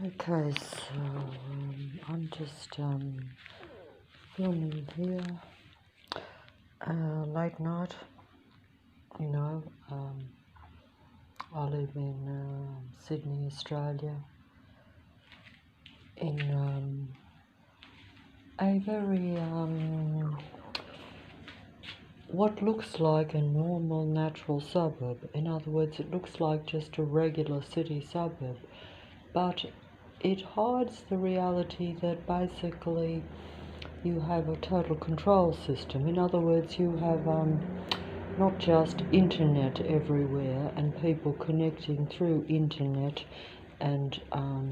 Okay, so I'm just filming here, late night, you know. I live in Sydney, Australia, in a very, what looks like a normal natural suburb. In other words, it looks like just a regular city suburb, but it hides the reality that basically you have a total control system. In other words, you have not just internet everywhere and people connecting through internet and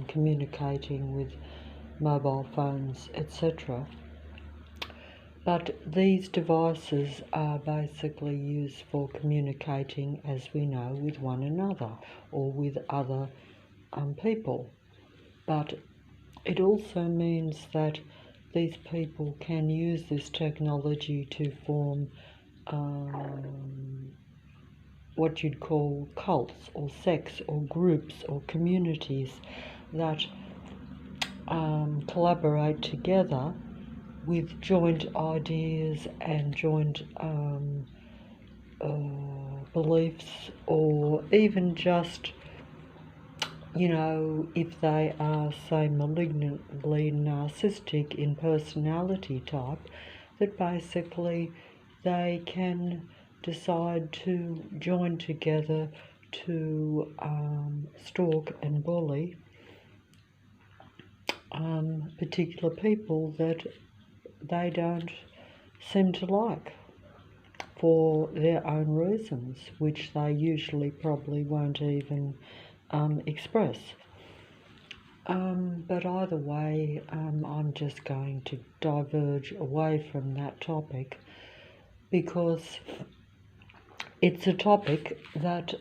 communicating with mobile phones, etc. But these devices are basically used for communicating, as we know, with one another or with other people. But it also means that these people can use this technology to form what you'd call cults or sects or groups or communities that collaborate together with joint ideas and joint beliefs, or even just, you know, if they are, say, malignantly narcissistic in personality type, that basically they can decide to join together to stalk and bully particular people that they don't seem to like for their own reasons, which they usually probably won't even express. But either way, I'm just going to diverge away from that topic because it's a topic that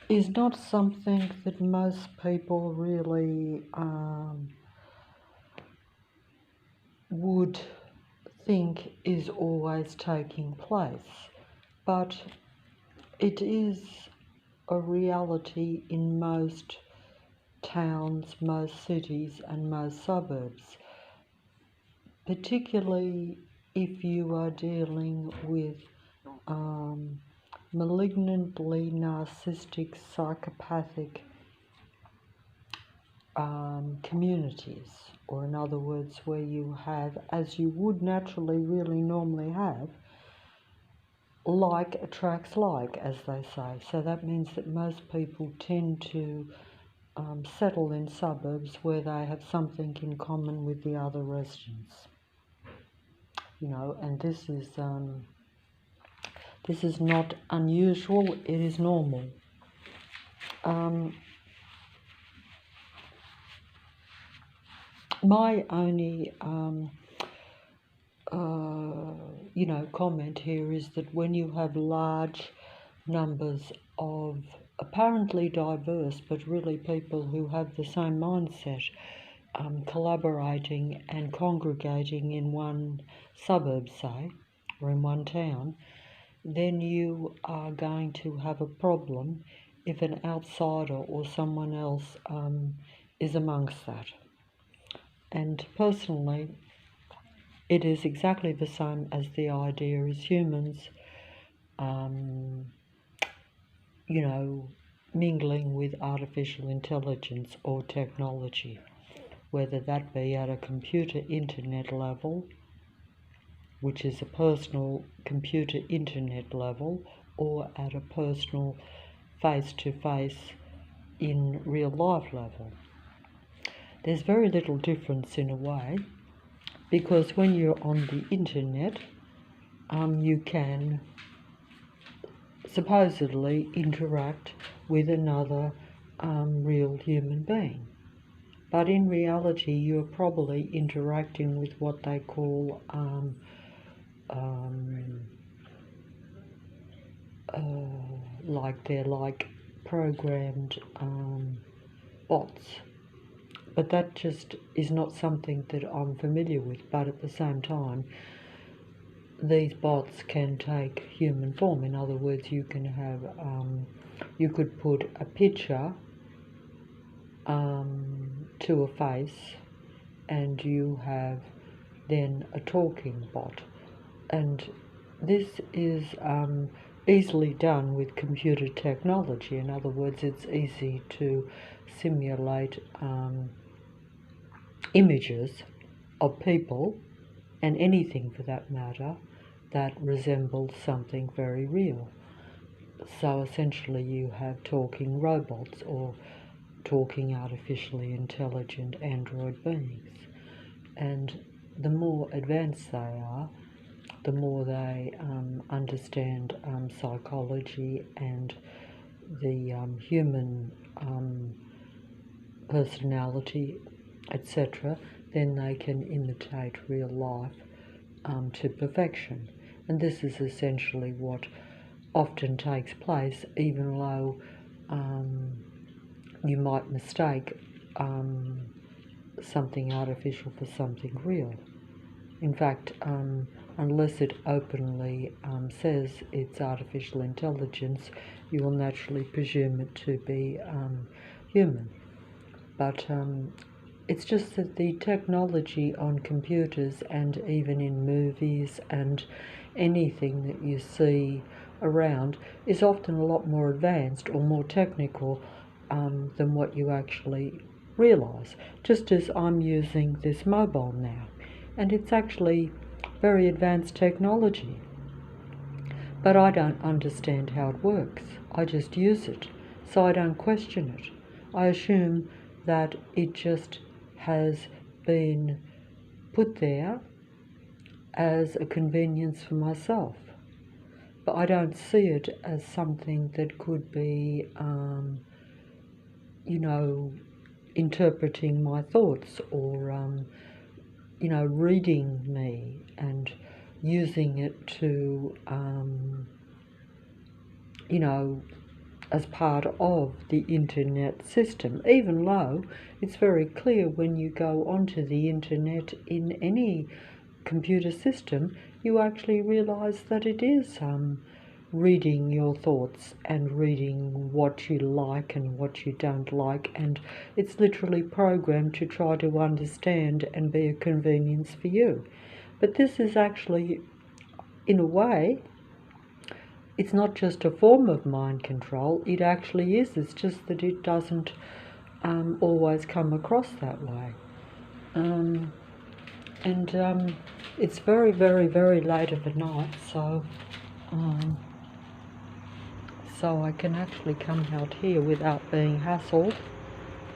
is not something that most people really would think is always taking place, but it is a reality in most towns, most cities and most suburbs, particularly if you are dealing with malignantly narcissistic, psychopathic communities, or in other words, where you have, as you would naturally really normally have, like attracts like, as they say. So that means that most people tend to settle in suburbs where they have something in common with the other residents. You know, and this is not unusual, it is normal. My only comment here is that when you have large numbers of apparently diverse but really people who have the same mindset collaborating and congregating in one suburb, say, or in one town, then you are going to have a problem if an outsider or someone else is amongst that. And personally, it is exactly the same as the idea as humans, mingling with artificial intelligence or technology, whether that be at a computer internet level, which is a personal computer internet level, or at a personal face-to-face in real life level. There's very little difference in a way, because when you're on the internet, you can supposedly interact with another real human being. But in reality, you're probably interacting with what they call like programmed bots. But that just is not something that I'm familiar with. But at the same time, these bots can take human form. In other words, you can have, you could put a picture to a face, and you have then a talking bot. And this is easily done with computer technology. In other words, it's easy to simulate images of people, and anything for that matter, that resembles something very real. So essentially you have talking robots or talking artificially intelligent android beings. And the more advanced they are, the more they understand psychology and the human personality, etc., then they can imitate real life to perfection. And this is essentially what often takes place, even though you might mistake something artificial for something real. In fact, unless it openly says it's artificial intelligence, you will naturally presume it to be human. But it's just that the technology on computers and even in movies and anything that you see around is often a lot more advanced or more technical than what you actually realise. Just as I'm using this mobile now, and it's actually very advanced technology, but I don't understand how it works. I just use it, so I don't question it. I assume that it just has been put there as a convenience for myself. But I don't see it as something that could be, interpreting my thoughts or, reading me and using it to, as part of the internet system, even though it's very clear when you go onto the internet in any computer system, you actually realise that it is reading your thoughts and reading what you like and what you don't like, and it's literally programmed to try to understand and be a convenience for you. But this is actually, in a way, it's not just a form of mind control, it actually is. It's just that it doesn't always come across that way. It's very, very, very late of the night, so I can actually come out here without being hassled,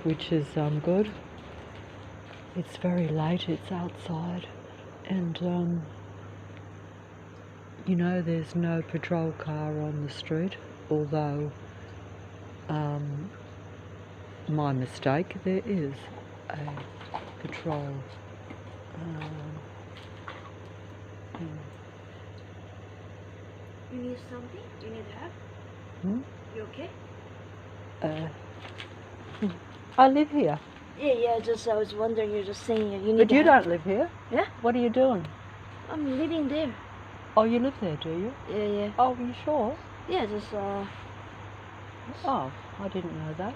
which is good. It's very late, it's outside, and there's no patrol car on the street, although my mistake, there is a patrol. You need something? You need help? You okay? I live here. Yeah, just I was wondering, you're just saying you need But you help. don't live here. Yeah? What are you doing? I'm living there. Oh, you live there, do you? Yeah. Oh, are you sure? Yeah, just Oh, I didn't know that.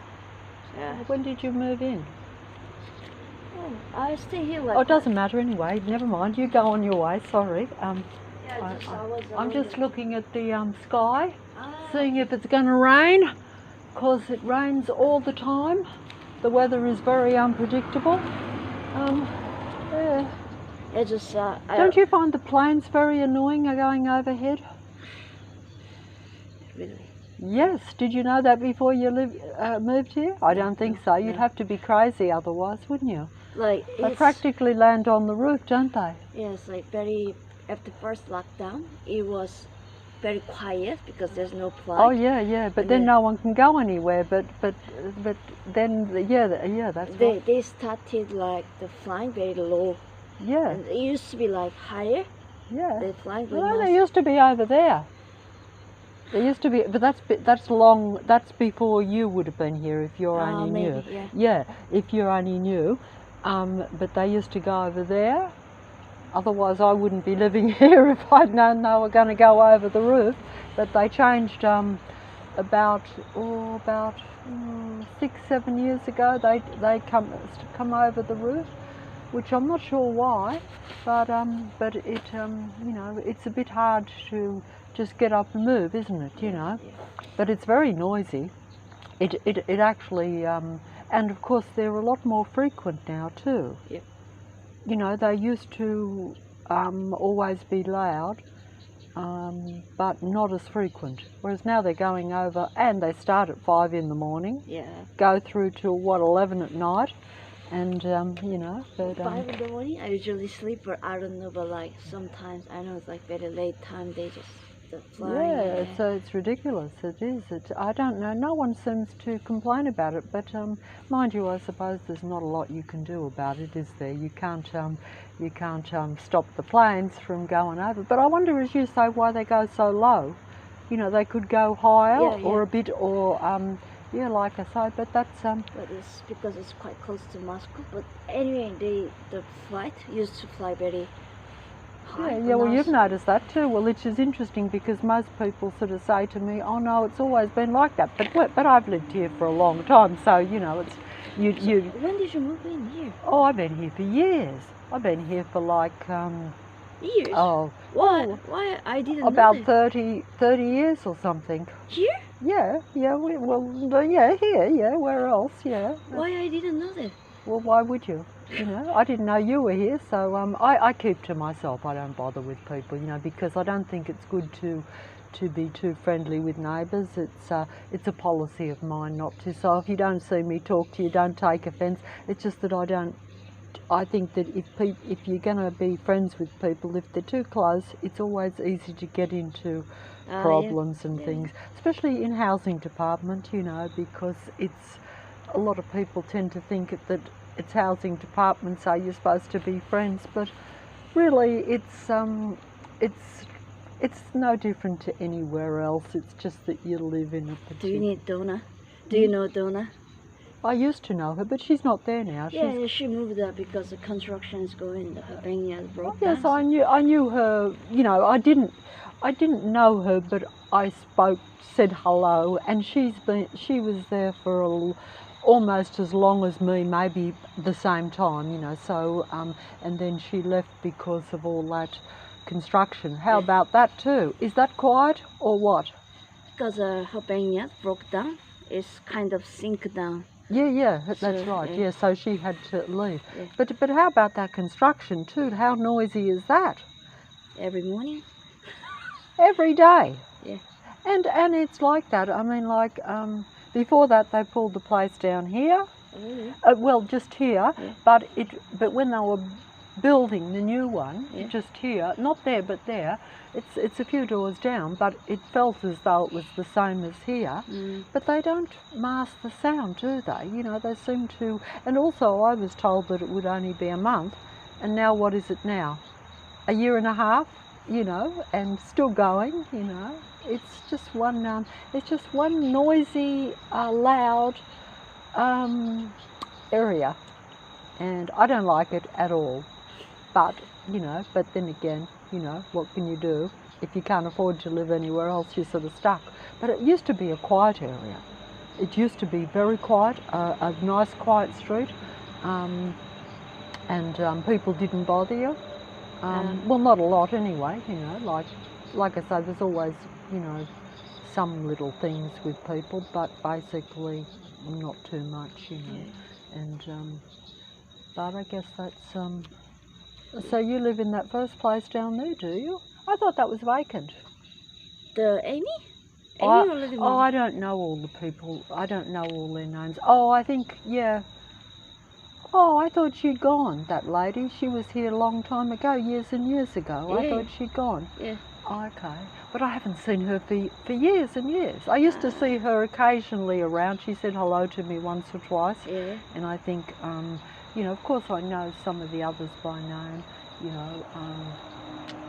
yeah. When did you move in? Oh, I stay here like Oh, it doesn't matter anyway. Never mind. You go on your way. Sorry. Yeah, just I was I'm just looking at the sky, Ah, seeing if it's going to rain, because it rains all the time. The weather is very unpredictable. Yeah. yeah, just Don't you find the planes very annoying going overhead? Really? Yes. Did you know that before you moved here? I don't think so. You'd have to be crazy otherwise, wouldn't you? Like They it's practically land on the roof, don't they? yeah, it's like very after first lockdown, it was very quiet because there's no plug. Oh yeah. But And then then- no one can go anywhere. But then that's right. They started like the flying very low, Yeah, and it used to be like higher. yeah. They flying, but No, now they used to be over there. There used to be, but that's long. That's before you would have been here if you're only maybe, new. yeah. Yeah, if you're only new. But they used to go over there. Otherwise, I wouldn't be living here if I'd known they were going to go over the roof. But they changed about 6-7 years ago they come over the roof, which I'm not sure why, but it you know, it's a bit hard to just get up and move, isn't it? You know, but it's very noisy. It actually and of course they're a lot more frequent now too. Yep. You know, they used to always be loud, but not as frequent. Whereas now they're going over, and they start at 5 in the morning, Yeah. go through till 11 at night, and you know. But 5 in the morning, I usually sleep, but I don't know. But like sometimes I know it's like very late time. They just flying. yeah, so it's ridiculous. It is. I don't know. No one seems to complain about it, but mind you, I suppose there's not a lot you can do about it, is there? You can't stop the planes from going over. But I wonder, as you say, why they go so low. You know, they could go higher or a bit, or yeah, like I say. But that's But it's because it's quite close to Moscow. But anyway, the flight used to fly very high. yeah. Well, you've noticed that too. Well, which is interesting because most people sort of say to me, "Oh no, it's always been like that." But I've lived here for a long time, so you know, it's you. When did you move in here? Oh, I've been here for years. I've been here for like Years. oh, Why I didn't know about that. 30 years or something. Here? Yeah. Here. Yeah. Where else? Yeah. Why I didn't know that? Well, why would you? You know, I didn't know you were here, so I keep to myself. I don't bother with people, you know, because I don't think it's good to be too friendly with neighbours. It's a policy of mine not to. So if you don't see me talk to you, don't take offence. It's just that I think that if you're going to be friends with people, if they're too close, it's always easy to get into problems and things, especially in housing department, you know, because a lot of people tend to think that it's housing department, so you're supposed to be friends, but really it's no different to anywhere else. It's just that you live in a particular... Do you need Donna? Do you know Donna? I used to know her, but she's not there now. Yeah, she moved up because the construction is going. Her backyard broke Yes, down. I knew her. You know, I didn't know her, but I said hello, and she was there for almost as long as me, maybe the same time. You know, so and then she left because of all that construction. How about that too? Is that quiet or what? Because her backyard broke down. It's kind of sink down. Yeah, that's So, right. yeah. Yeah, so she had to leave. Yeah. But how about that construction too? How noisy is that? Every morning. Every day. Yeah. And it's like that. I mean, like before that, they pulled the place down here. Oh, really? Well, just here. Yeah. But when they were building the new one, Yeah. just here, not there, but there. It's a few doors down, but it felt as though it was the same as here. Mm. But they don't mask the sound, do they? You know, they seem to. And also, I was told that it would only be a month, and now what is it now? A year and a half, you know, and still going. You know, it's just one noisy, loud area, and I don't like it at all. But you know, but then again, you know, what can you do? If you can't afford to live anywhere else, you're sort of stuck. But it used to be a quiet area. It used to be very quiet, a nice quiet street, and people didn't bother you. Well, not a lot anyway, you know, like I say, there's always, you know, some little things with people, but basically not too much, you know. And but I guess that's so you live in that first place down there, do you? I thought that was vacant. The Amy? Amy already moved. I don't know all the people. I don't know all their names. Oh, I think, yeah. Oh, I thought she'd gone, that lady. She was here a long time ago, years and years ago. I Yeah. thought she'd gone. Yeah. Oh, okay. But I haven't seen her for years and years. I used to see her occasionally around. She said hello to me once or twice. Yeah. And I think, you know, of course I know some of the others by name, you know,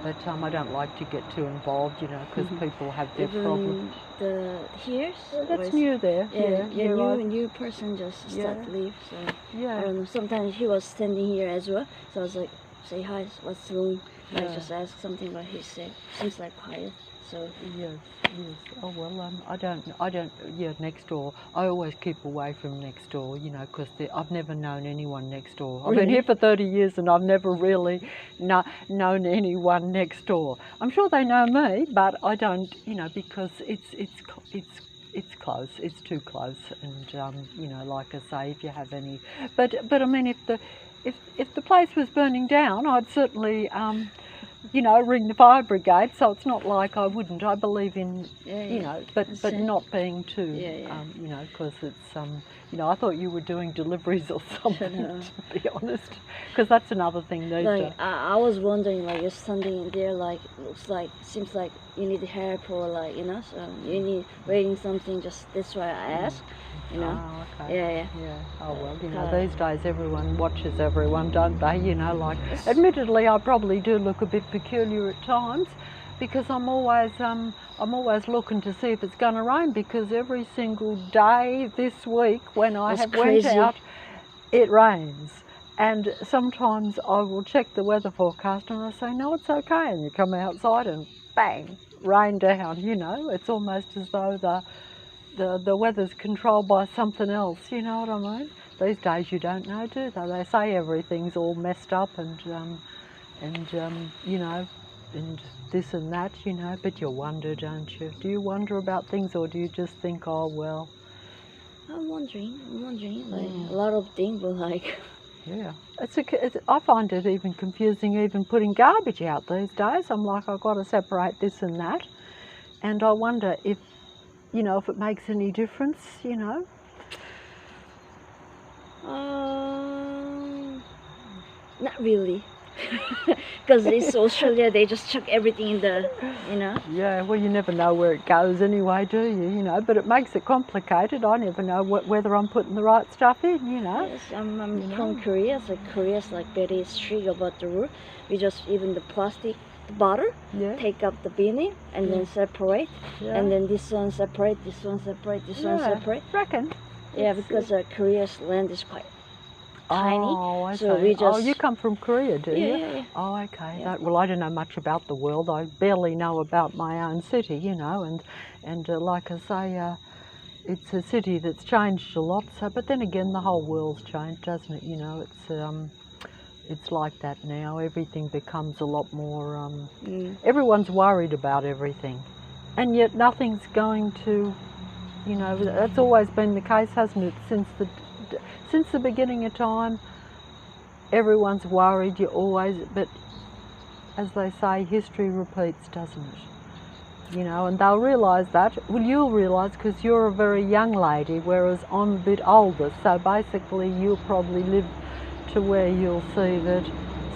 but I don't like to get too involved, you know, because people have their problems. The here's That's new there. Yeah, you're right. new person just start to leave. So I Yeah. don't know. Sometimes he was standing here as well. So I was like, say hi, what's wrong? I Yeah. just asked something, but he said seems like quiet. So Yes, yes. Oh well, I don't. Yeah, next door. I always keep away from next door, you know, because I've never known anyone next door. I've been Really? here for 30 years and I've never really known anyone next door. I'm sure they know me, but I don't, you know, because it's close. It's too close, and you know, like I say, if you have any, but I mean, if the place was burning down, I'd certainly you know, ring the fire brigade. So it's not like I wouldn't. I believe in, you know, but not being too, you know, because it's, you know, I thought you were doing deliveries or something, to be honest, because that's another thing these days. like I was wondering, like you're standing in there, like looks like seems like you need help or like, you know, so you need waiting something. Just that's why I asked, you know. Oh, okay. Yeah. Oh well, you know, these days everyone watches everyone, don't they? You know, like, admittedly, I probably do look a bit peculiar at times, because I'm always looking to see if it's going to rain, because every single day this week when I have went out, it rains. And sometimes I will check the weather forecast and I say, no, it's okay, and you come outside and bang, rain down. You know, it's almost as though the weather's controlled by something else, you know what I mean? These days you don't know, do they? They say everything's all messed up and you know, and this and that, you know, but you wonder, don't you? Do you wonder about things, or do you just think, oh, well? I'm wondering, like a lot of things, but like... Yeah, I find it even confusing, even putting garbage out these days. I'm like, I've got to separate this and that, and I wonder if, you know, if it makes any difference, you know. Not really, because it's Australia. They just chuck everything in the, you know. Yeah, well, you never know where it goes anyway, do you? You know, but it makes it complicated. I never know whether I'm putting the right stuff in, you know. Yes, I'm from Korea, so Korea's like very strict about the rule. We just even the plastic bottle, take up the beanie and then separate, and then this one separate, this one separate, this one separate. Reckon? Yeah, because Korea's land is quite tiny. Oh, I so see. we just... Oh, you come from Korea, do you? Yeah. Oh, okay. Well, I don't know much about the world. I barely know about my own city, you know, and like I say, it's a city that's changed a lot. So, but then again, the whole world's changed, doesn't it? You know, it's like that now. Everything becomes a lot more. Everyone's worried about everything, and yet nothing's going to. You know, that's always been the case, hasn't it? Since the beginning of time, everyone's worried. You always, but as they say, history repeats, doesn't it? You know, and they'll realise that. Well, you'll realise because you're a very young lady, whereas I'm a bit older. So basically, you'll probably live to where you'll see that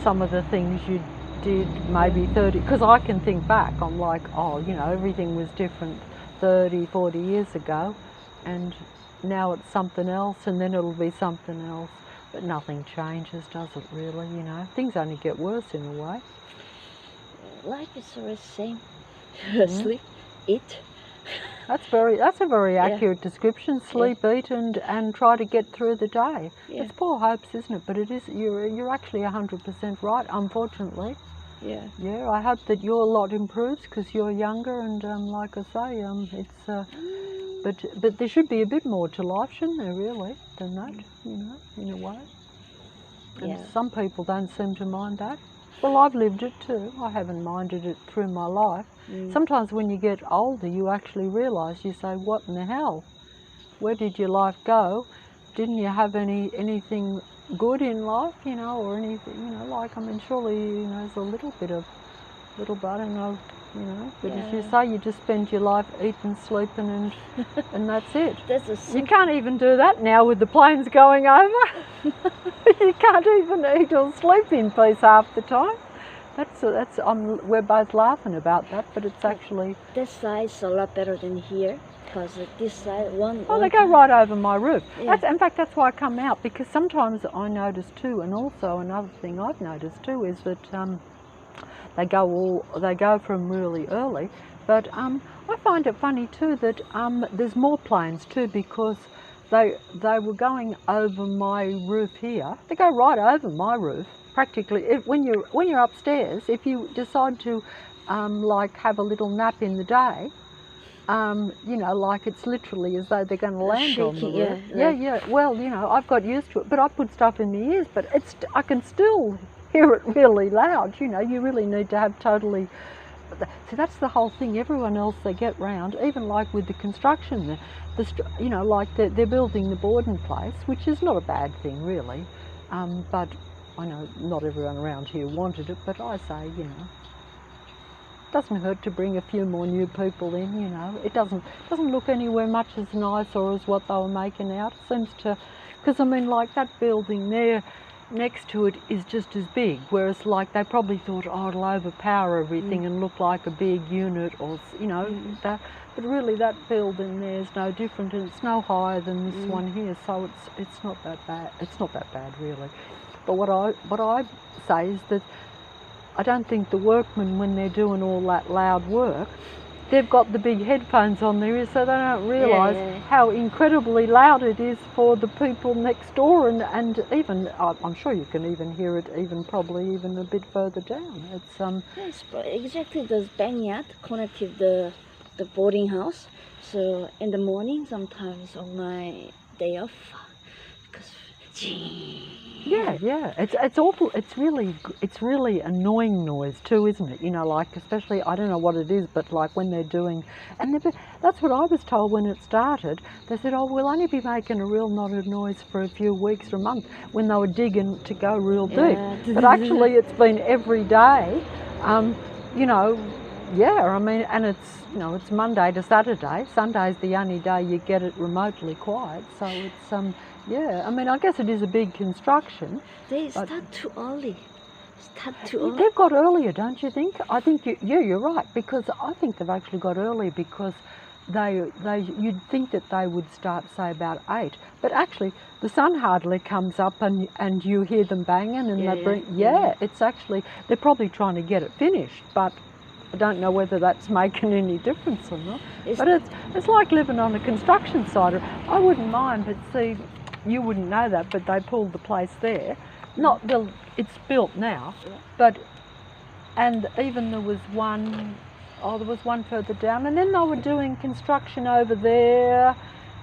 some of the things you did maybe 30, because I can think back, I'm like, oh, you know, everything was different 30, 40 years ago, and now it's something else, and then it'll be something else, but nothing changes, does it really? You know, things only get worse in a way. Life is always the same. Sleep, eat. That's a very accurate description. Sleep, eat, and try to get through the day. It's poor hopes, isn't it? But it is. You're actually 100% right. Unfortunately. Yeah. I hope that your lot improves because you're younger, and like I say, it's. But there should be a bit more to life, shouldn't there? Really, than that. You know, in a way. And some people don't seem to mind that. Well, I've lived it too. I haven't minded it through my life. Sometimes when you get older, you actually realise, you say, what in the hell? Where did your life go? Didn't you have anything good in life, you know, or anything, you know, like, I mean, surely, you know, there's a little bit, I don't know, you know, but as you say, you just spend your life eating, sleeping, and that's it. You can't even do that now with the planes going over. You can't even eat or sleep in peace half the time. We're both laughing about that, but it's actually... This side's a lot better than here, because this side, they go right over my roof. In fact, that's why I come out, because sometimes I notice too, and also another thing I've noticed too, is that they go from really early, but I find it funny too that there's more planes too, because they were going over my roof here. They go right over my roof. Practically, when you're upstairs, if you decide to like have a little nap in the day, you know, like it's literally as though they're going to land on the roof. Yeah. Well, you know, I've got used to it, but I put stuff in my ears, but I can still hear it really loud. You know, you really need to have totally. See, that's the whole thing. Everyone else they get round, even like with the construction, you know, like they're building the Borden place, which is not a bad thing really, but I know not everyone around here wanted it, but I say, you know, doesn't hurt to bring a few more new people in, you know. It doesn't look anywhere much as nice or as what they were making out. It seems to, because I mean, like that building there next to it is just as big, whereas like they probably thought, oh, it'll overpower everything and look like a big unit, or you know, that. But really, that building there is no different, and it's no higher than this one here, so it's not that bad. It's not that bad really. But what I say is that I don't think the workmen, when they're doing all that loud work, they've got the big headphones on their ears, so they don't realise how incredibly loud it is for the people next door, and even, I'm sure you can even hear it probably even a bit further down. It's Yes, but exactly the backyard connected the boarding house. So in the morning, sometimes on my day off, because yeah, it's awful. It's really annoying noise too, isn't it? You know, like especially, I don't know what it is, but like when they're doing, and that's what I was told when it started. They said, oh, we'll only be making a real lot of noise for a few weeks or a month, when they were digging to go real deep. But actually, it's been every day. You know, yeah. I mean, and it's, you know, it's Monday to Saturday. Sunday's the only day you get it remotely quiet. So it's yeah, I mean, I guess it is a big construction. They start too early. They've got earlier, don't you think? I think you're right, because I think they've actually got earlier, because you'd think that they would start, say, about 8, but actually the sun hardly comes up and you hear them banging, and it's actually, they're probably trying to get it finished, but I don't know whether that's making any difference or not. But it's like living on a construction site. I wouldn't mind, but see, you wouldn't know that, but they pulled the place there. It's built now, but, and even there was one further down, and then they were doing construction over there,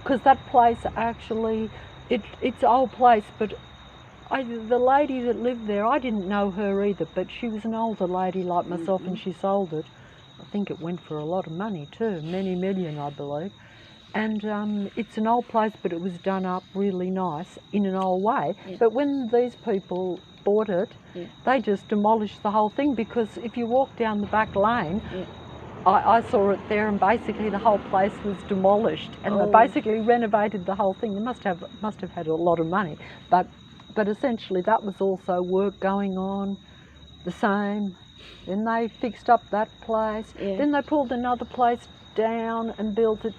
because that place actually, it's an old place, but the lady that lived there, I didn't know her either, but she was an older lady like myself, and she sold it. I think it went for a lot of money too, many million, I believe. And it's an old place, but it was done up really nice in an old way. But when these people bought it, they just demolished the whole thing, because if you walk down the back lane, I saw it there, and basically the whole place was demolished, and they basically renovated the whole thing. They must have had a lot of money, but essentially that was also work going on, the same. Then they fixed up that place. Then they pulled another place down and built it,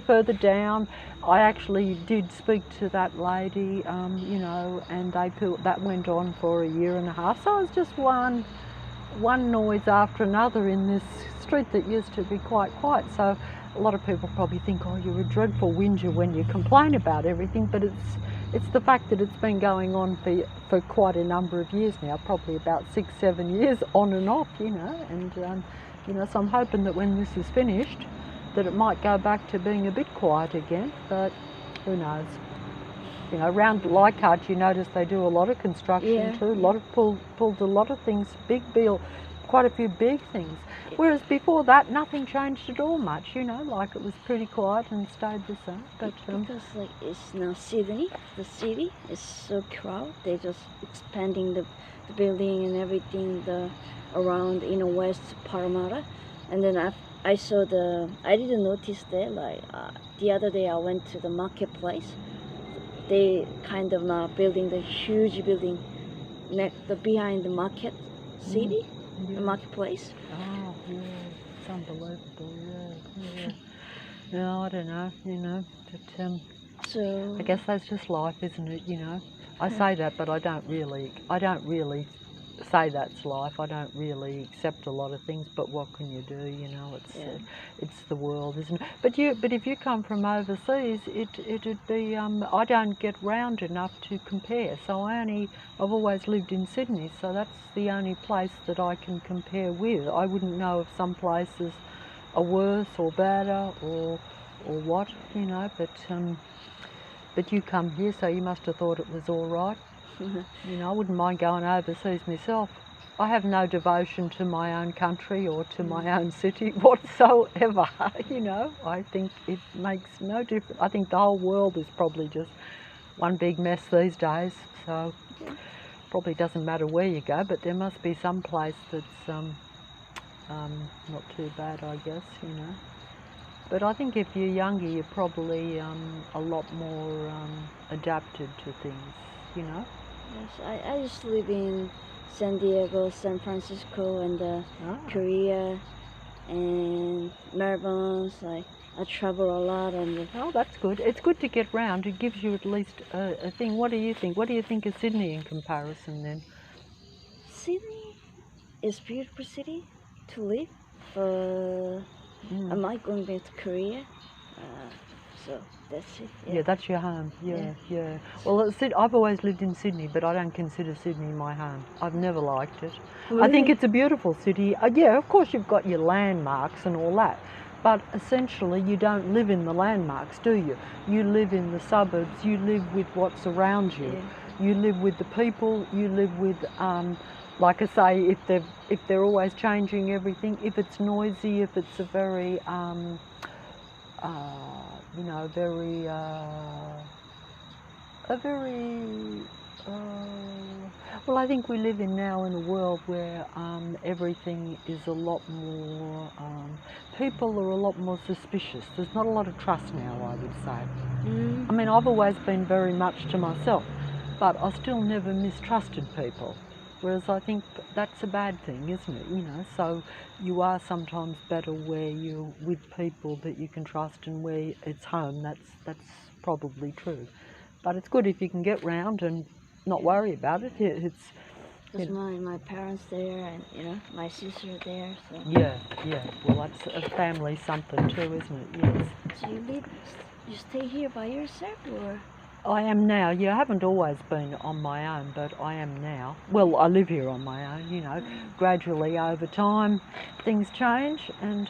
further down. I actually did speak to that lady, you know, and that went on for a year and a half. So it was just one noise after another in this street that used to be quite quiet. So a lot of people probably think, oh, you're a dreadful whinger when you complain about everything, but it's the fact that it's been going on for quite a number of years now, probably about 6-7 years on and off, you know, and you know, so I'm hoping that when this is finished, that it might go back to being a bit quiet again, but who knows. You know, around Leichhardt, you notice they do a lot of construction too, a lot of pulled a lot of things, quite a few big things. Whereas before that, nothing changed at all much, you know, like it was pretty quiet and stayed the same. But because like it's now Sydney, the city is so crowded, they're just expanding the building and everything around, you know, West Parramatta. And then I didn't notice that, like the other day I went to the marketplace. They kind of now building the huge building behind the market city, the marketplace. Oh, yeah, it's unbelievable, yeah. No, I don't know, you know, but so I guess that's just life, isn't it, you know? I say that, but I don't really say that's life. I don't really accept a lot of things, but what can you do? You know, it's the world, isn't it? But if you come from overseas, it'd be I don't get round enough to compare. So I've always lived in Sydney, so that's the only place that I can compare with. I wouldn't know if some places are worse or better or what, you know. But you come here, so you must have thought it was all right. You know, I wouldn't mind going overseas myself. I have no devotion to my own country or to my own city whatsoever, you know. I think it makes no difference. I think the whole world is probably just one big mess these days, so probably doesn't matter where you go, but there must be some place that's not too bad, I guess, you know. But I think if you're younger, you're probably a lot more adapted to things, you know. Yes, I used to live in San Diego, San Francisco, and Korea, and Melbourne. So I travel a lot, and oh, that's good. It's good to get round. It gives you at least a thing. What do you think? What do you think of Sydney in comparison then? Sydney is a beautiful city to live. I might going back to Korea. So that's it. Yeah, that's your home. Yeah. Well, I've always lived in Sydney, but I don't consider Sydney my home. I've never liked it. Really? I think it's a beautiful city. Yeah, of course you've got your landmarks and all that, but essentially you don't live in the landmarks, do you? You live in the suburbs. You live with what's around you. Yeah. You live with the people. You live with, like I say, if they're always changing everything, if it's noisy, if it's a very you know, well, I think we live now in a world where everything is a lot more, people are a lot more suspicious. There's not a lot of trust now, I would say. I mean, I've always been very much to myself, but I still never mistrusted people. Whereas I think that's a bad thing, isn't it? You know, so you are sometimes better where you're with people that you can trust and where it's home. That's probably true. But it's good if you can get round and not worry about it. Because my parents there, and you know, my sister there. So. Yeah. Well, that's a family something too, isn't it? Yes. So you stay here by yourself, or? I am now. Yeah, I haven't always been on my own, but I am now. Well, I live here on my own, you know. Gradually over time, things change, and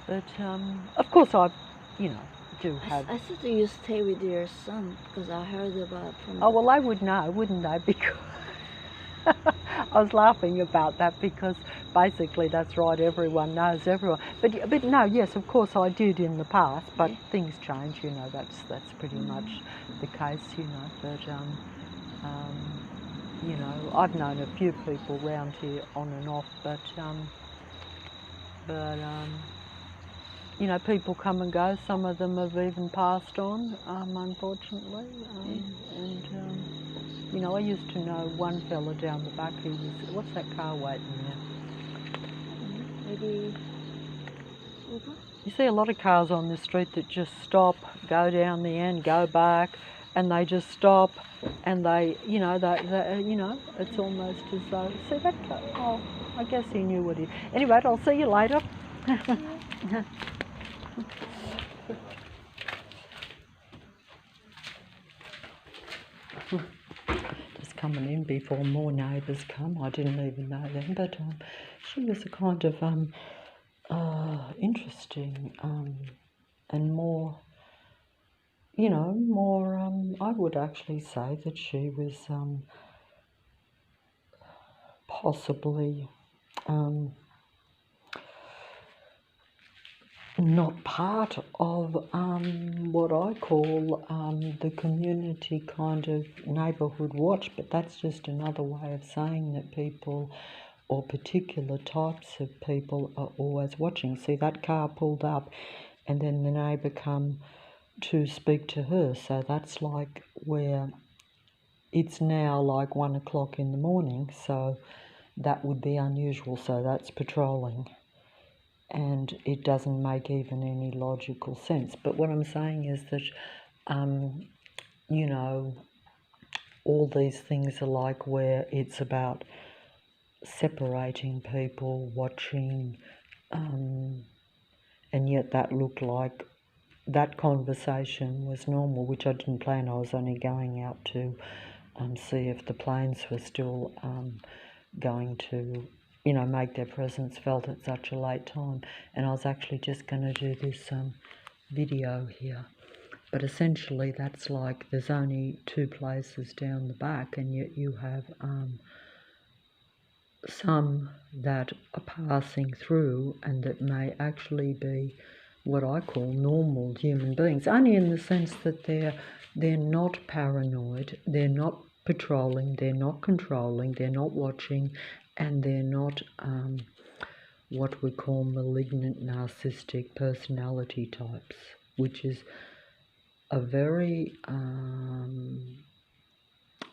but of course I, you know, do have. I thought you stay with your son because I heard about. Oh well, they would know, wouldn't they? Because I was laughing about that because basically that's right. Everyone knows everyone. But no, yes, of course I did in the past. But things change, you know. That's pretty much the case, you know. But you know, I've known a few people round here on and off, but you know, people come and go. Some of them have even passed on, unfortunately, and. You know, I used to know one fella down the back who was, what's that car waiting there? Maybe Uber? You see a lot of cars on the street that just stop, go down the end, go back, and they just stop, and they, you know, you know, it's almost as though, see that car? Oh, I guess he knew what he, anyway, I'll see you later. Coming in before more neighbours come. I didn't even know them, but she was a kind of interesting and more, you know, more, I would actually say that she was possibly not part of what I call the community kind of neighbourhood watch, but that's just another way of saying that people or particular types of people are always watching. See, that car pulled up and then the neighbour come to speak to her, so that's like where it's now like 1 o'clock in the morning, so that would be unusual, so that's patrolling. And it doesn't make even any logical sense. But what I'm saying is that, you know, all these things are like where it's about separating people, watching, and yet that looked like that conversation was normal, which I didn't plan. I was only going out to see if the planes were still going to, make their presence felt at such a late time. And I was actually just going to do this video here. But essentially that's like there's only 2 places down the back, and yet you have some that are passing through and that may actually be what I call normal human beings, only in the sense that they're not paranoid, they're not patrolling, they're not controlling, they're not watching, and they're not what we call malignant narcissistic personality types, which is a very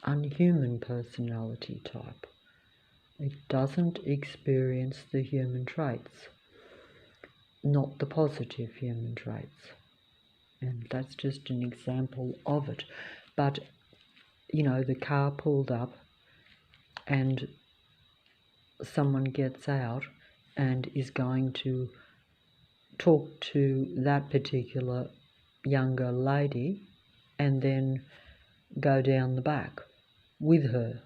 unhuman personality type. It doesn't experience the human traits, not the positive human traits. And that's just an example of it. But, the car pulled up and someone gets out and is going to talk to that particular younger lady and then go down the back with her.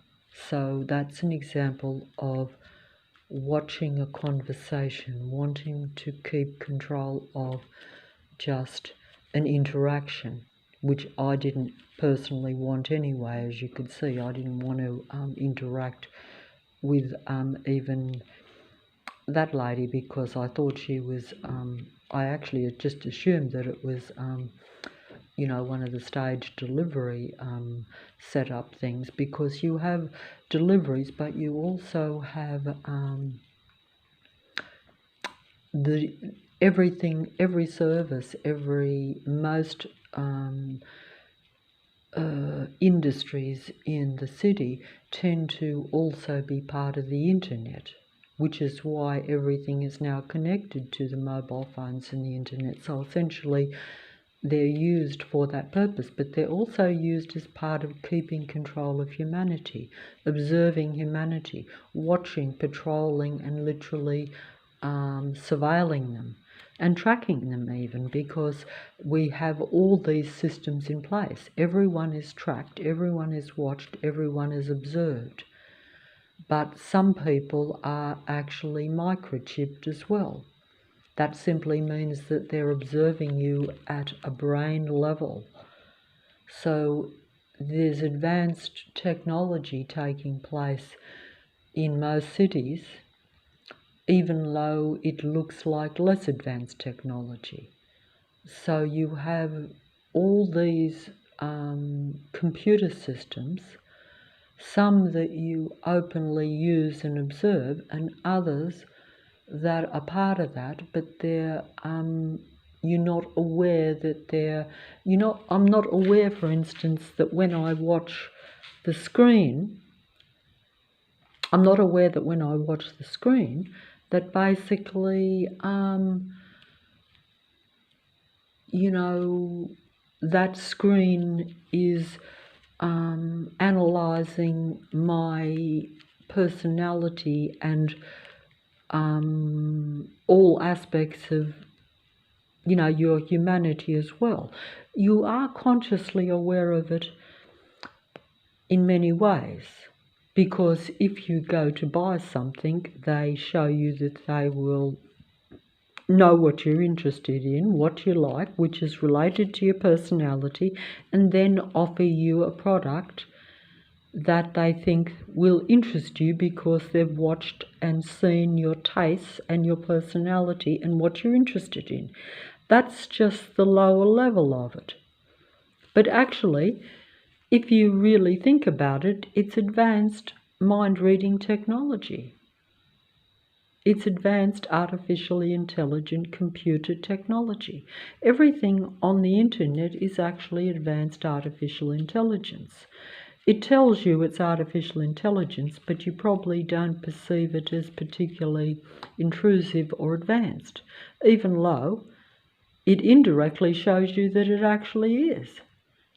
So that's an example of watching a conversation, wanting to keep control of just an interaction, which I didn't personally want anyway. As you could see, I didn't want to interact with even that lady, because I thought she was, I actually just assumed that it was one of the stage delivery setup things, because you have deliveries, but you also have every service, most industries in the city tend to also be part of the internet, which is why everything is now connected to the mobile phones and the internet. So essentially they're used for that purpose, but they're also used as part of keeping control of humanity, observing humanity, watching, patrolling, and literally surveilling them and tracking them even, because we have all these systems in place. Everyone is tracked, everyone is watched, everyone is observed. But some people are actually microchipped as well. That simply means that they're observing you at a brain level. So there's advanced technology taking place in most cities, even though it looks like less advanced technology. So you have all these computer systems, some that you openly use and observe, and others that are part of that, but they're you're not aware that they're I'm not aware, for instance, that when I watch the screen, that basically that screen is analyzing my personality and all aspects of your humanity as well. You are consciously aware of it in many ways, because if you go to buy something, they show you that they will know what you're interested in, what you like, which is related to your personality, and then offer you a product that they think will interest you because they've watched and seen your tastes and your personality and what you're interested in. That's just the lower level of it. But actually, if you really think about it, it's advanced mind-reading technology. It's advanced artificially intelligent computer technology. Everything on the internet is actually advanced artificial intelligence. It tells you it's artificial intelligence, but you probably don't perceive it as particularly intrusive or advanced, even though it indirectly shows you that it actually is.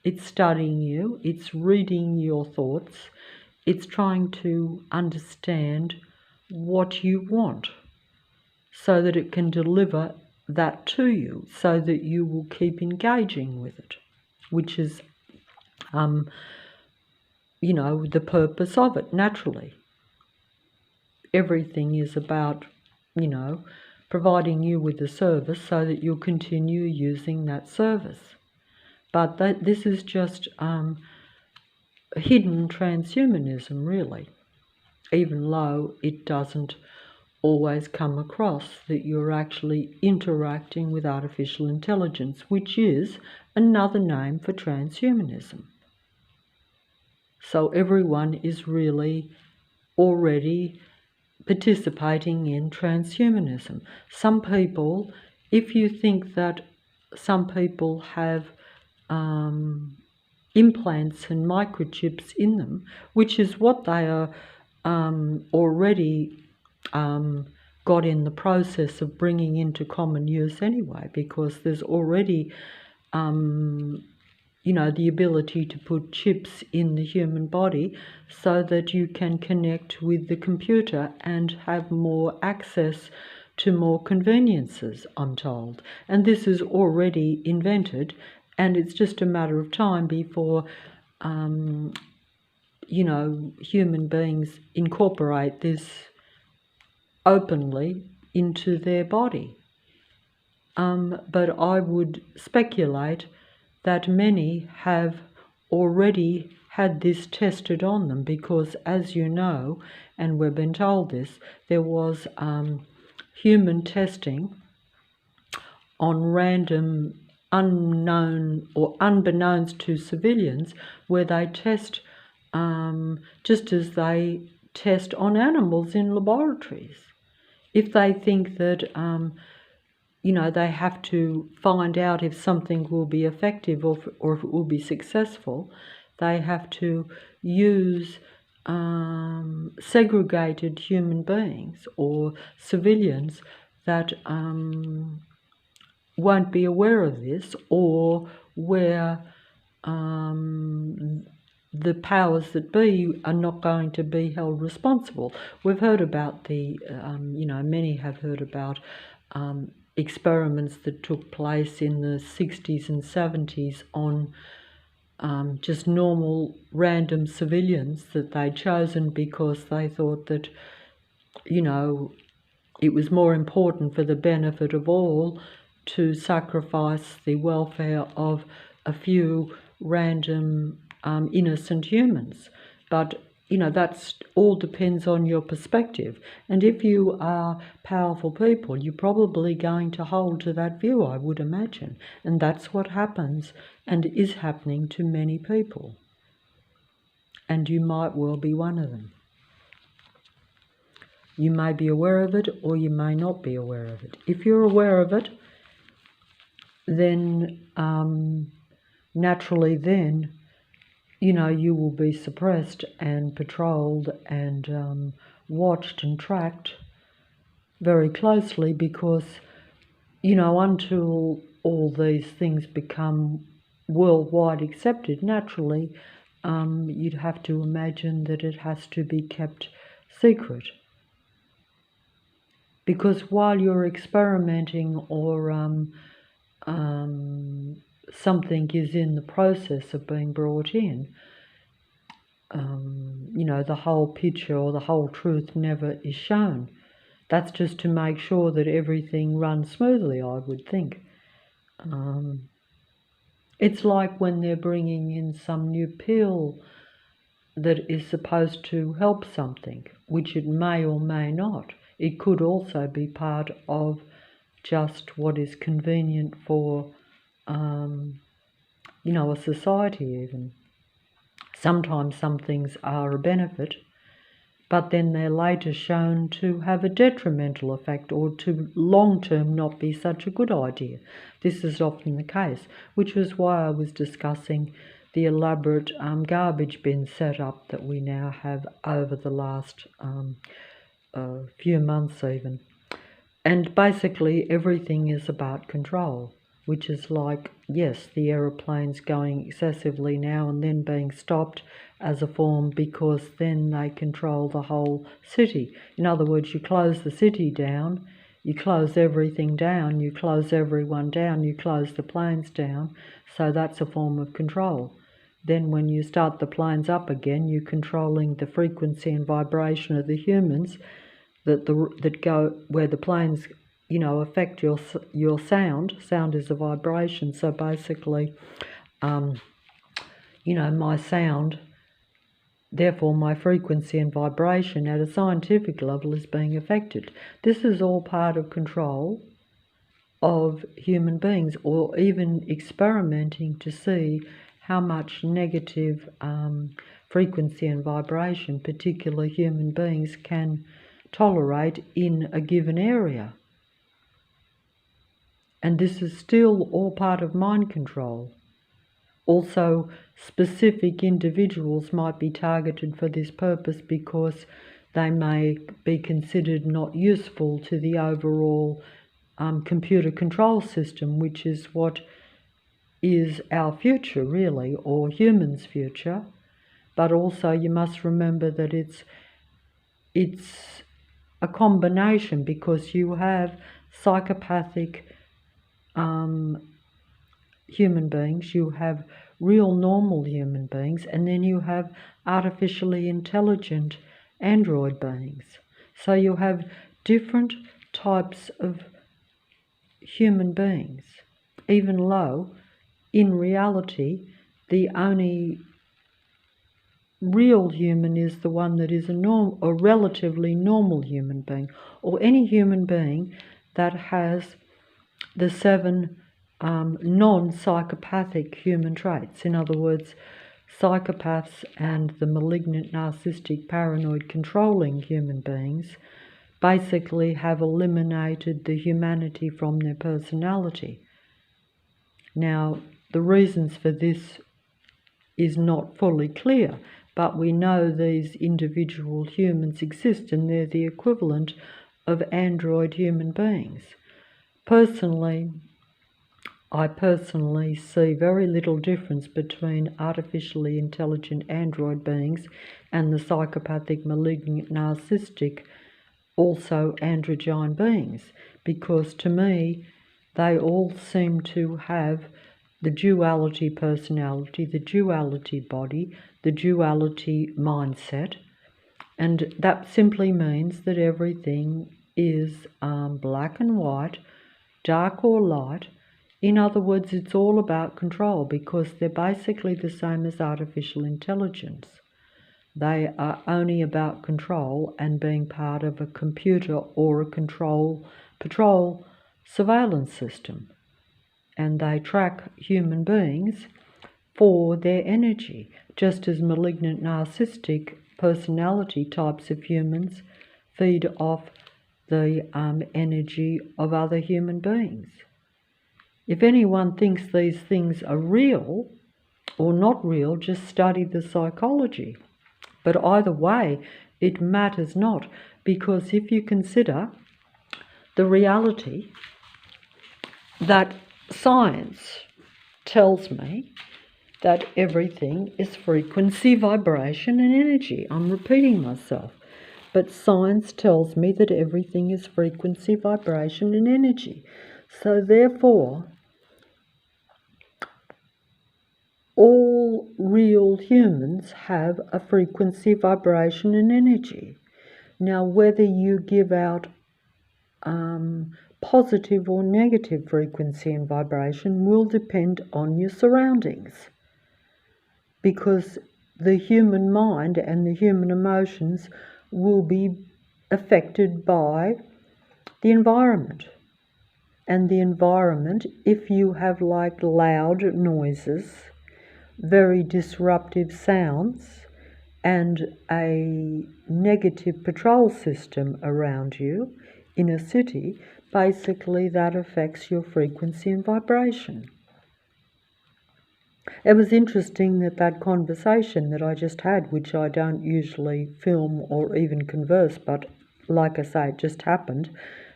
It's studying you, it's reading your thoughts, it's trying to understand what you want so that it can deliver that to you, so that you will keep engaging with it, which is, the purpose of it, naturally. Everything is about, providing you with a service so that you'll continue using that service. But this is just hidden transhumanism, really, even though it doesn't always come across that you're actually interacting with artificial intelligence, which is another name for transhumanism. So everyone is really already participating in transhumanism. Some people, if you think that some people have implants and microchips in them, which is what they are already got in the process of bringing into common use anyway, because there's already the ability to put chips in the human body so that you can connect with the computer and have more access to more conveniences, I'm told. And this is already invented, and it's just a matter of time before human beings incorporate this openly into their body. But I would speculate that many have already had this tested on them, because, as you know, and we've been told this, there was human testing on random, unknown or unbeknownst to civilians, where they test just as they test on animals in laboratories. If they think that they have to find out if something will be effective or if it will be successful, they have to use segregated human beings or civilians that won't be aware of this, or where the powers that be are not going to be held responsible. We've heard about many have heard about experiments that took place in the 60s and 70s on just normal random civilians that they'd chosen because they thought that, it was more important for the benefit of all to sacrifice the welfare of a few random innocent humans. But that's all depends on your perspective, and if you are powerful people, you're probably going to hold to that view, I would imagine, and that's what happens and is happening to many people, and you might well be one of them. You may be aware of it, or you may not be aware of it. If you're aware of it, then naturally then you will be suppressed and patrolled and watched and tracked very closely, because, until all these things become worldwide accepted, naturally, you'd have to imagine that it has to be kept secret. Because while you're experimenting or something is in the process of being brought in, the whole picture or the whole truth never is shown. That's just to make sure that everything runs smoothly, I would think. It's like when they're bringing in some new pill that is supposed to help something, which it may or may not. It could also be part of just what is convenient for a society even. Sometimes some things are a benefit, but then they're later shown to have a detrimental effect or to long-term not be such a good idea. This is often the case, which was why I was discussing the elaborate garbage bin setup that we now have over the last few months even. And basically everything is about control. which is like, yes, the aeroplanes going excessively now and then being stopped as a form, because then they control the whole city. In other words, you close the city down, you close everything down, you close everyone down, you close the planes down, so that's a form of control. Then when you start the planes up again, you're controlling the frequency and vibration of the humans that go where the planes, affect your sound. Sound is a vibration, so basically, my sound, therefore my frequency and vibration at a scientific level is being affected. This is all part of control of human beings, or even experimenting to see how much negative frequency and vibration particular human beings can tolerate in a given area. And this is still all part of mind control. Also, specific individuals might be targeted for this purpose because they may be considered not useful to the overall computer control system, which is what is our future, really, or humans' future. But also you must remember that it's a combination, because you have psychopathic human beings, you have real normal human beings, and then you have artificially intelligent android beings. So you have different types of human beings, even though in reality the only real human is the one that is a relatively normal human being, or any human being that has the 7 non-psychopathic human traits. In other words, psychopaths and the malignant, narcissistic, paranoid, controlling human beings basically have eliminated the humanity from their personality. Now, the reasons for this is not fully clear, but we know these individual humans exist, and they're the equivalent of android human beings. I personally see very little difference between artificially intelligent android beings and the psychopathic, malignant, narcissistic, also androgyne beings, because to me they all seem to have the duality personality, the duality body, the duality mindset, and that simply means that everything is black and white, dark or light. In other words, it's all about control, because they're basically the same as artificial intelligence. They are only about control and being part of a computer or a patrol surveillance system. And they track human beings for their energy, just as malignant, narcissistic personality types of humans feed off the energy of other human beings. If anyone thinks these things are real or not real, just study the psychology. But either way, it matters not, because if you consider the reality that science tells me that everything is frequency, vibration, and energy. I'm repeating myself, but science tells me that everything is frequency, vibration, and energy. So therefore, all real humans have a frequency, vibration, and energy. Now, whether you give out positive or negative frequency and vibration will depend on your surroundings, because the human mind and the human emotions will be affected by the environment. And the environment, if you have like loud noises, very disruptive sounds, and a negative patrol system around you in a city, basically that affects your frequency and vibration. It was interesting that conversation that I just had, which I don't usually film or even converse, but like I say, it just happened.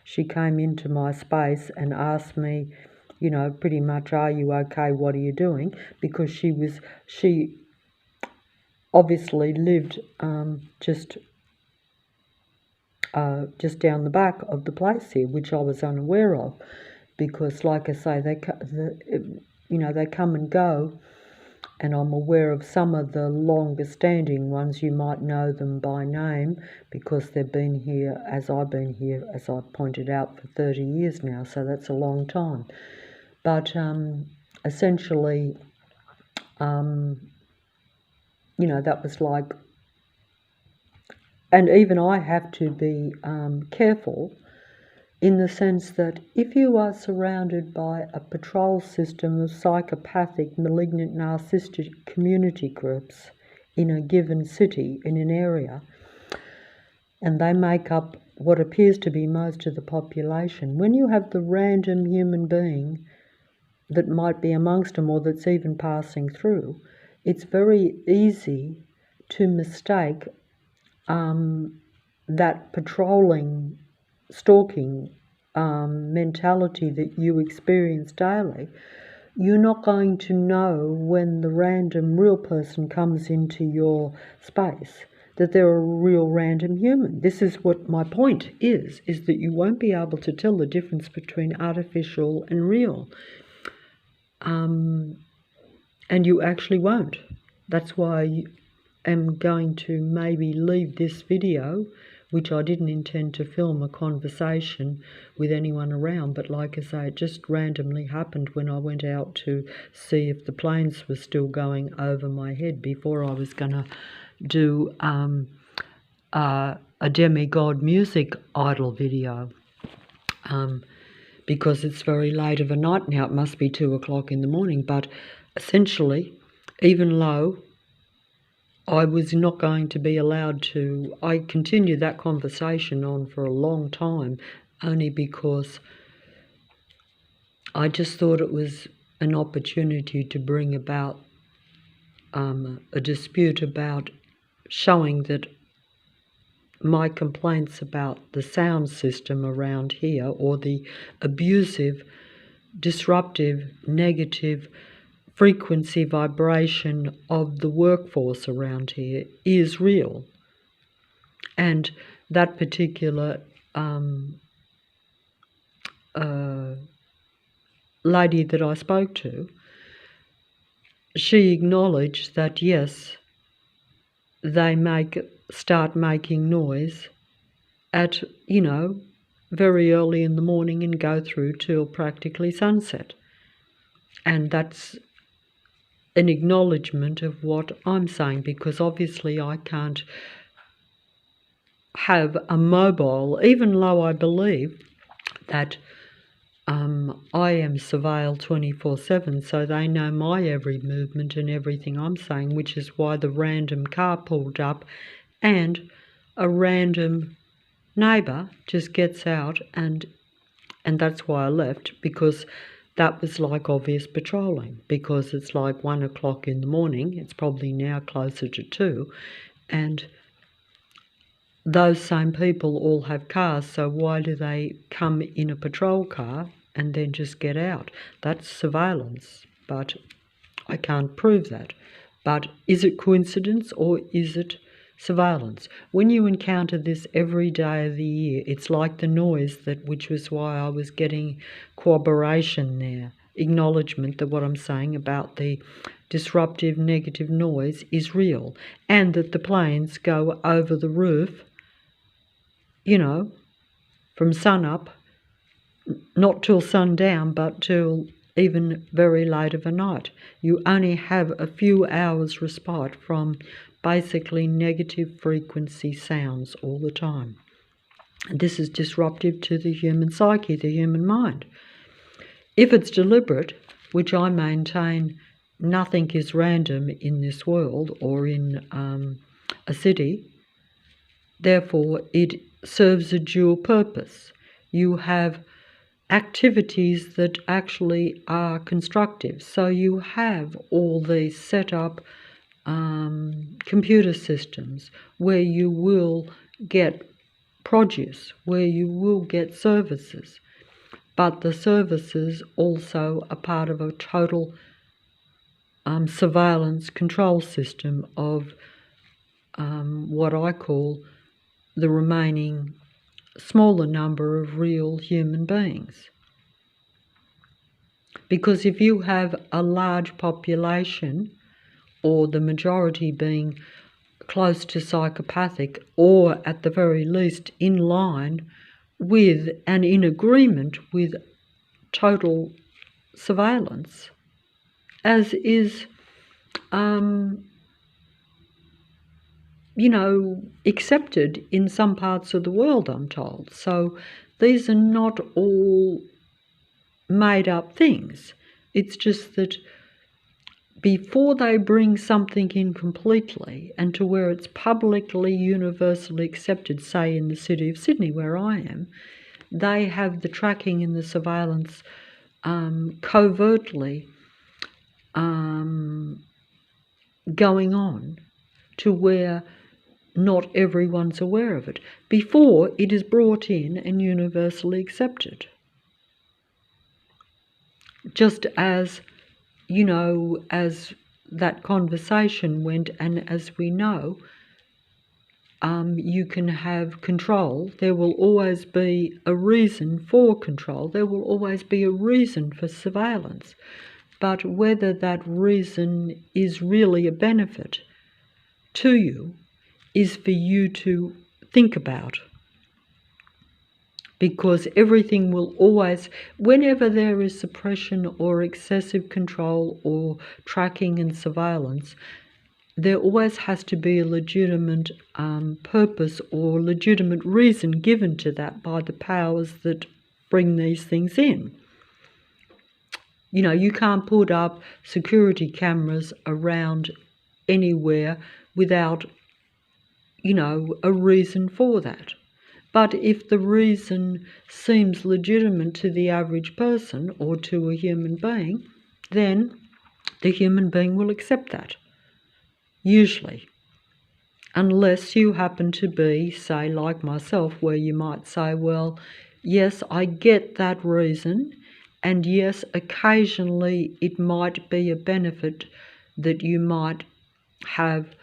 She came into my space and asked me you know, pretty much, are you okay, what are you doing? Because she obviously lived just down the back of the place here, which I was unaware of, because, like I say, they come and go, and I'm aware of some of the longer standing ones. You might know them by name because they've been here, as I've been here, as I pointed out, for 30 years now, so that's a long time. But essentially, you know, that was like, and even I have to be careful, in the sense that if you are surrounded by a patrol system of psychopathic, malignant, narcissistic community groups in a given city, in an area, and they make up what appears to be most of the population, when you have the random human being that might be amongst them or that's even passing through, it's very easy to mistake that patrolling, stalking mentality that you experience daily. You're not going to know when the random real person comes into your space that they're a real random human. This is what my point is that you won't be able to tell the difference between artificial and real. And you actually won't. That's why I am going to maybe leave this video, which I didn't intend to film a conversation with anyone around, but like I say, it just randomly happened when I went out to see if the planes were still going over my head before I was going to do a demigod music idol video. Because it's very late of a night now, it must be 2 o'clock in the morning, but essentially, even though I was not going to be allowed to, I continued that conversation on for a long time, only because I just thought it was an opportunity to bring about a dispute about showing that my complaints about the sound system around here, or the abusive, disruptive, negative frequency vibration of the workforce around here, is real. And that particular lady that I spoke to, she acknowledged that yes, they start making noise at, you know, very early in the morning and go through till practically sunset. And that's an acknowledgement of what I'm saying, because obviously I can't have a mobile, even though I believe that I am surveilled 24/7, so they know my every movement and everything I'm saying, which is why the random car pulled up and a random neighbour just gets out, and that's why I left, because that was like obvious patrolling, because it's like 1 o'clock in the morning, it's probably now closer to 2, and those same people all have cars, so why do they come in a patrol car and then just get out? That's surveillance, but I can't prove that. But is it coincidence or is it surveillance? When you encounter this every day of the year, it's like the noise, which was why I was getting corroboration there, acknowledgement that what I'm saying about the disruptive negative noise is real, and that the planes go over the roof, you know, from sun up, not till sundown, but till even very late of a night. You only have a few hours respite from basically negative frequency sounds all the time. And this is disruptive to the human psyche, the human mind. If it's deliberate, which I maintain nothing is random in this world or in a city, therefore it serves a dual purpose. You have activities that actually are constructive. So you have all these set up computer systems where you will get produce, where you will get services. but the services also are part of a total surveillance control system of what I call the remaining smaller number of real human beings. Because if you have a large population, or the majority being close to psychopathic, or at the very least in line with and in agreement with total surveillance, as is accepted in some parts of the world, I'm told. So these are not all made up things. It's just that before they bring something in completely and to where it's publicly, universally accepted, say in the city of Sydney where I am, they have the tracking and the surveillance covertly going on to where not everyone's aware of it before it is brought in and universally accepted. Just as, as that conversation went, and as we know, you can have control. There will always be a reason for control. There will always be a reason for surveillance. But whether that reason is really a benefit to you is for you to think about. Because everything will always, whenever there is suppression or excessive control or tracking and surveillance, there always has to be a legitimate purpose or legitimate reason given to that by the powers that bring these things in. You can't put up security cameras around anywhere without, a reason for that. But if the reason seems legitimate to the average person or to a human being, then the human being will accept that, usually. Unless you happen to be, say, like myself, where you might say, well, yes, I get that reason, and yes, occasionally it might be a benefit that you might have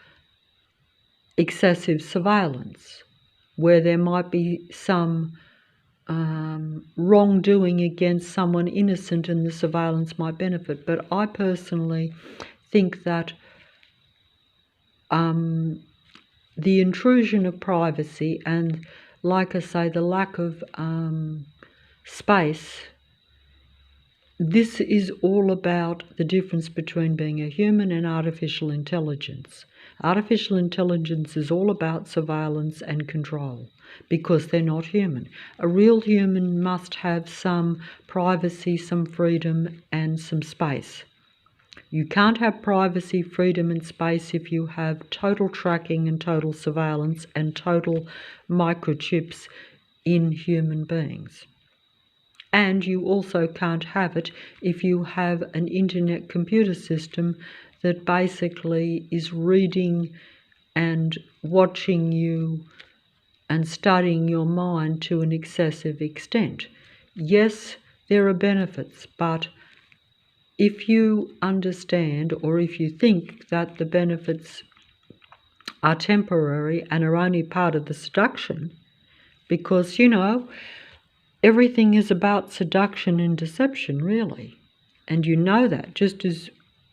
excessive surveillance, where there might be some wrongdoing against someone innocent and the surveillance might benefit. But I personally think that the intrusion of privacy and, like I say, the lack of space, this is all about the difference between being a human and artificial intelligence. Artificial intelligence is all about surveillance and control because they're not human. A real human must have some privacy, some freedom, and some space. You can't have privacy, freedom, and space if you have total tracking and total surveillance and total microchips in human beings. And you also can't have it if you have an internet computer system that basically is reading and watching you and studying your mind to an excessive extent. Yes, there are benefits, but if you understand, or if you think that the benefits are temporary and are only part of the seduction, because, everything is about seduction and deception, really. And you know that, just as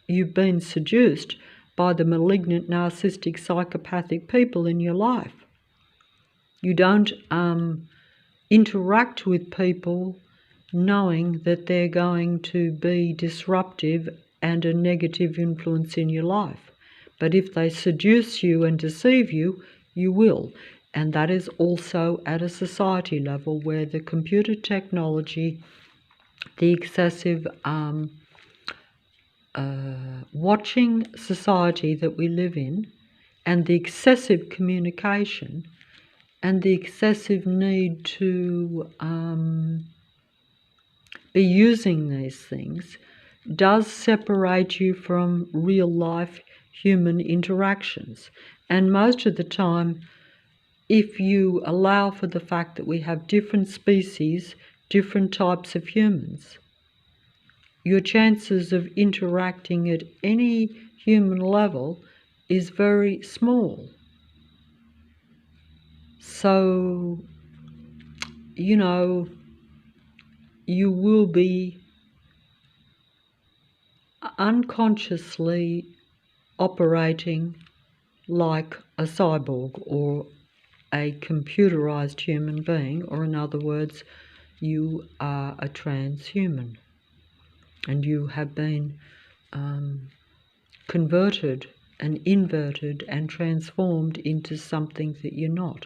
you've been seduced by the malignant, narcissistic, psychopathic people in your life. You don't interact with people knowing that they're going to be disruptive and a negative influence in your life. But if they seduce you and deceive you, you will. And that is also at a society level where the computer technology, the excessive watching society that we live in, and the excessive communication and the excessive need to be using these things does separate you from real life human interactions. And most of the time, if you allow for the fact that we have different species different types of humans. Your chances of interacting at any human level is very small. So, you know, you will be unconsciously operating like a cyborg or a computerized human being, or in other words, you are a transhuman and you have been converted and inverted and transformed into something that you're not.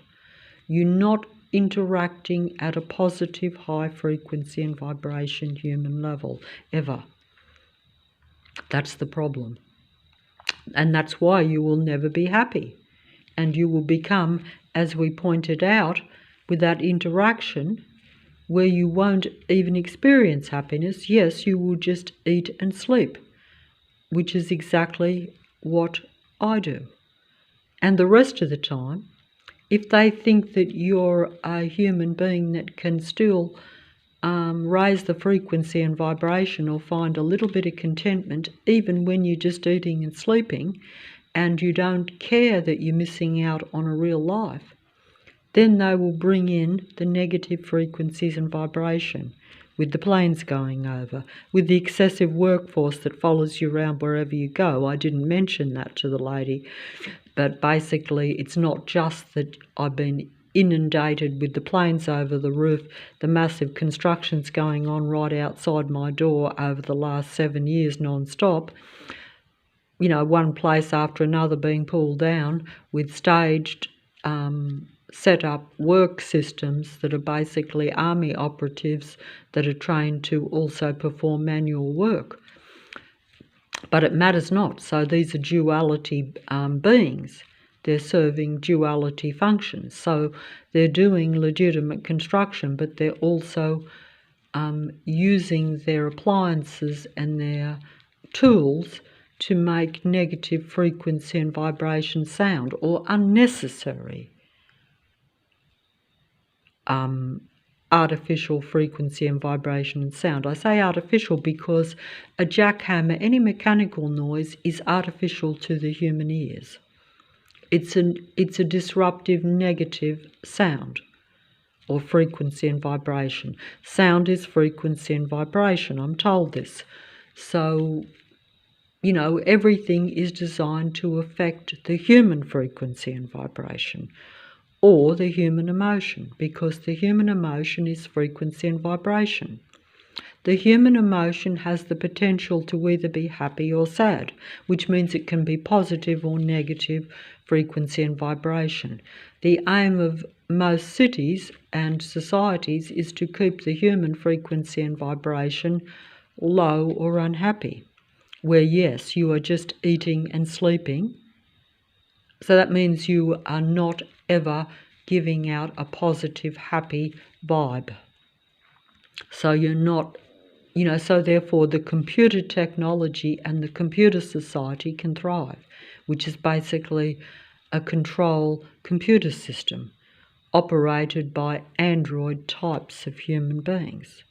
You're not interacting at a positive high frequency and vibration human level ever. That's the problem. And that's why you will never be happy. And you will become, as we pointed out, with that interaction where you won't even experience happiness. Yes, you will just eat and sleep, which is exactly what I do. And the rest of the time, if they think that you're a human being that can still raise the frequency and vibration or find a little bit of contentment even when you're just eating and sleeping and you don't care that you're missing out on a real life, then they will bring in the negative frequencies and vibration with the planes going over, with the excessive workforce that follows you around wherever you go. I didn't mention that to the lady, but basically it's not just that I've been inundated with the planes over the roof, the massive constructions going on right outside my door over the last 7 years non-stop, you know, one place after another being pulled down with staged set up work systems that are basically army operatives that are trained to also perform manual work. But it matters not. So these are duality beings. They're serving duality functions. So they're doing legitimate construction, but they're also using their appliances and their tools to make negative frequency and vibration sound, or unnecessary artificial frequency and vibration and sound. I say artificial because a jackhammer, any mechanical noise, is artificial to the human ears. It's a disruptive negative sound or frequency and vibration. Sound is frequency and vibration, I'm told this. So, you know, everything is designed to affect the human frequency and vibration, or the human emotion, because the human emotion is frequency and vibration. The human emotion has the potential to either be happy or sad, which means it can be positive or negative frequency and vibration. The aim of most cities and societies is to keep the human frequency and vibration low or unhappy, where yes, you are just eating and sleeping. So that means you are not ever giving out a positive, happy vibe. So you're not, you know, so therefore the computer technology and the computer society can thrive, which is basically a control computer system operated by android types of human beings.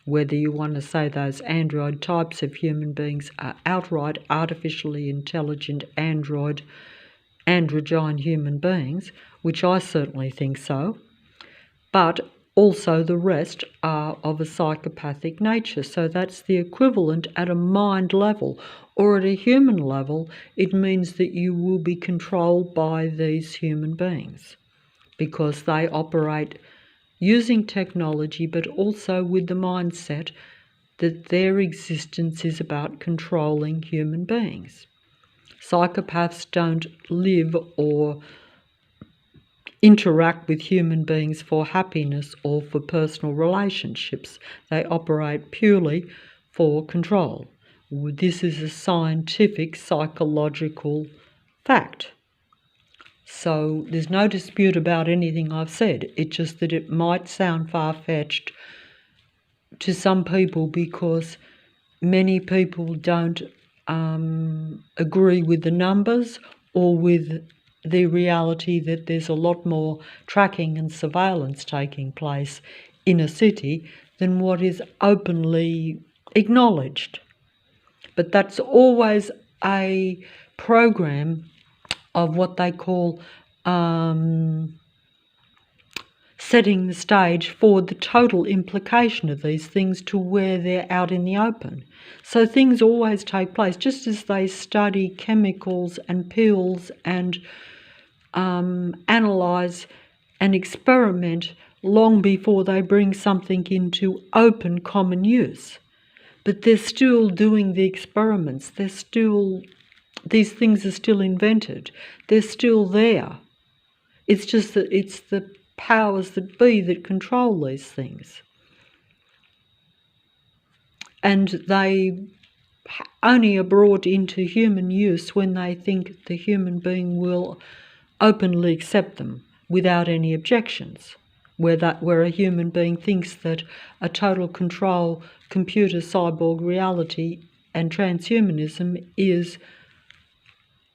Whether you want to say those android types of human beings are outright artificially intelligent androgyne human beings, which I certainly think so, but also the rest are of a psychopathic nature. So that's the equivalent at a mind level, or at a human level. It means that you will be controlled by these human beings because they operate using technology, but also with the mindset that their existence is about controlling human beings. Psychopaths don't live or interact with human beings for happiness or for personal relationships. They operate purely for control. This is a scientific, psychological fact. So there's no dispute about anything I've said. It's just that it might sound far-fetched to some people because many people don't agree with the numbers or with the reality that there's a lot more tracking and surveillance taking place in a city than what is openly acknowledged. But that's always a program of what they call setting the stage for the total implication of these things to where they're out in the open. So things always take place, just as they study chemicals and pills and analyse and experiment long before they bring something into open common use. But they're still doing the experiments. These things are still invented. They're still there. It's just that it's the powers that be that control these things. And they only are brought into human use when they think the human being will openly accept them without any objections. Where a human being thinks that a total control computer cyborg reality and transhumanism is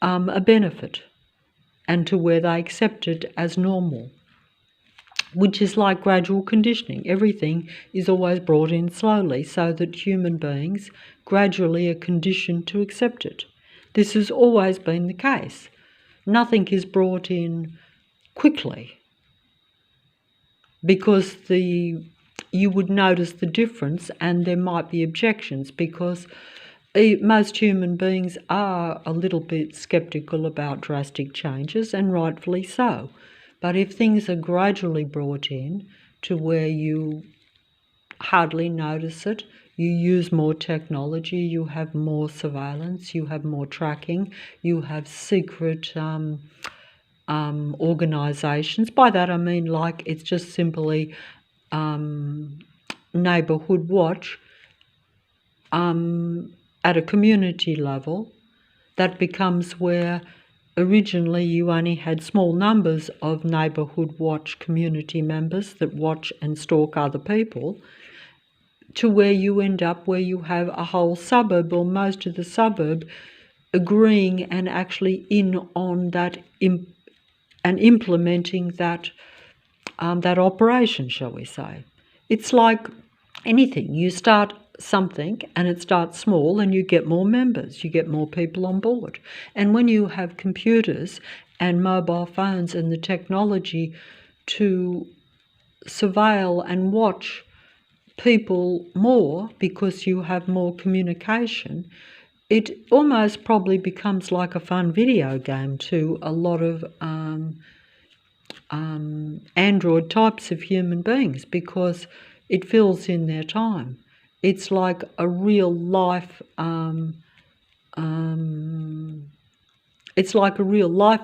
a benefit, and to where they accept it as normal, which is like gradual conditioning. Everything is always brought in slowly so that human beings gradually are conditioned to accept it. This has always been the case. Nothing is brought in quickly, because you would notice the difference and there might be objections, because most human beings are a little bit sceptical about drastic changes, and rightfully so. But if things are gradually brought in to where you hardly notice it, you use more technology, you have more surveillance, you have more tracking, you have secret organisations. By that I mean, like, it's just simply neighbourhood watch at a community level. That becomes where originally you only had small numbers of neighbourhood watch community members that watch and stalk other people, to where you end up where you have a whole suburb or most of the suburb agreeing and actually in on that and implementing that operation, shall we say. It's like anything. You start something and it starts small and you get more members, you get more people on board. And when you have computers and mobile phones and the technology to surveil and watch people more because you have more communication, it almost probably becomes like a fun video game to a lot of android types of human beings, because it fills in their time. It's like a real life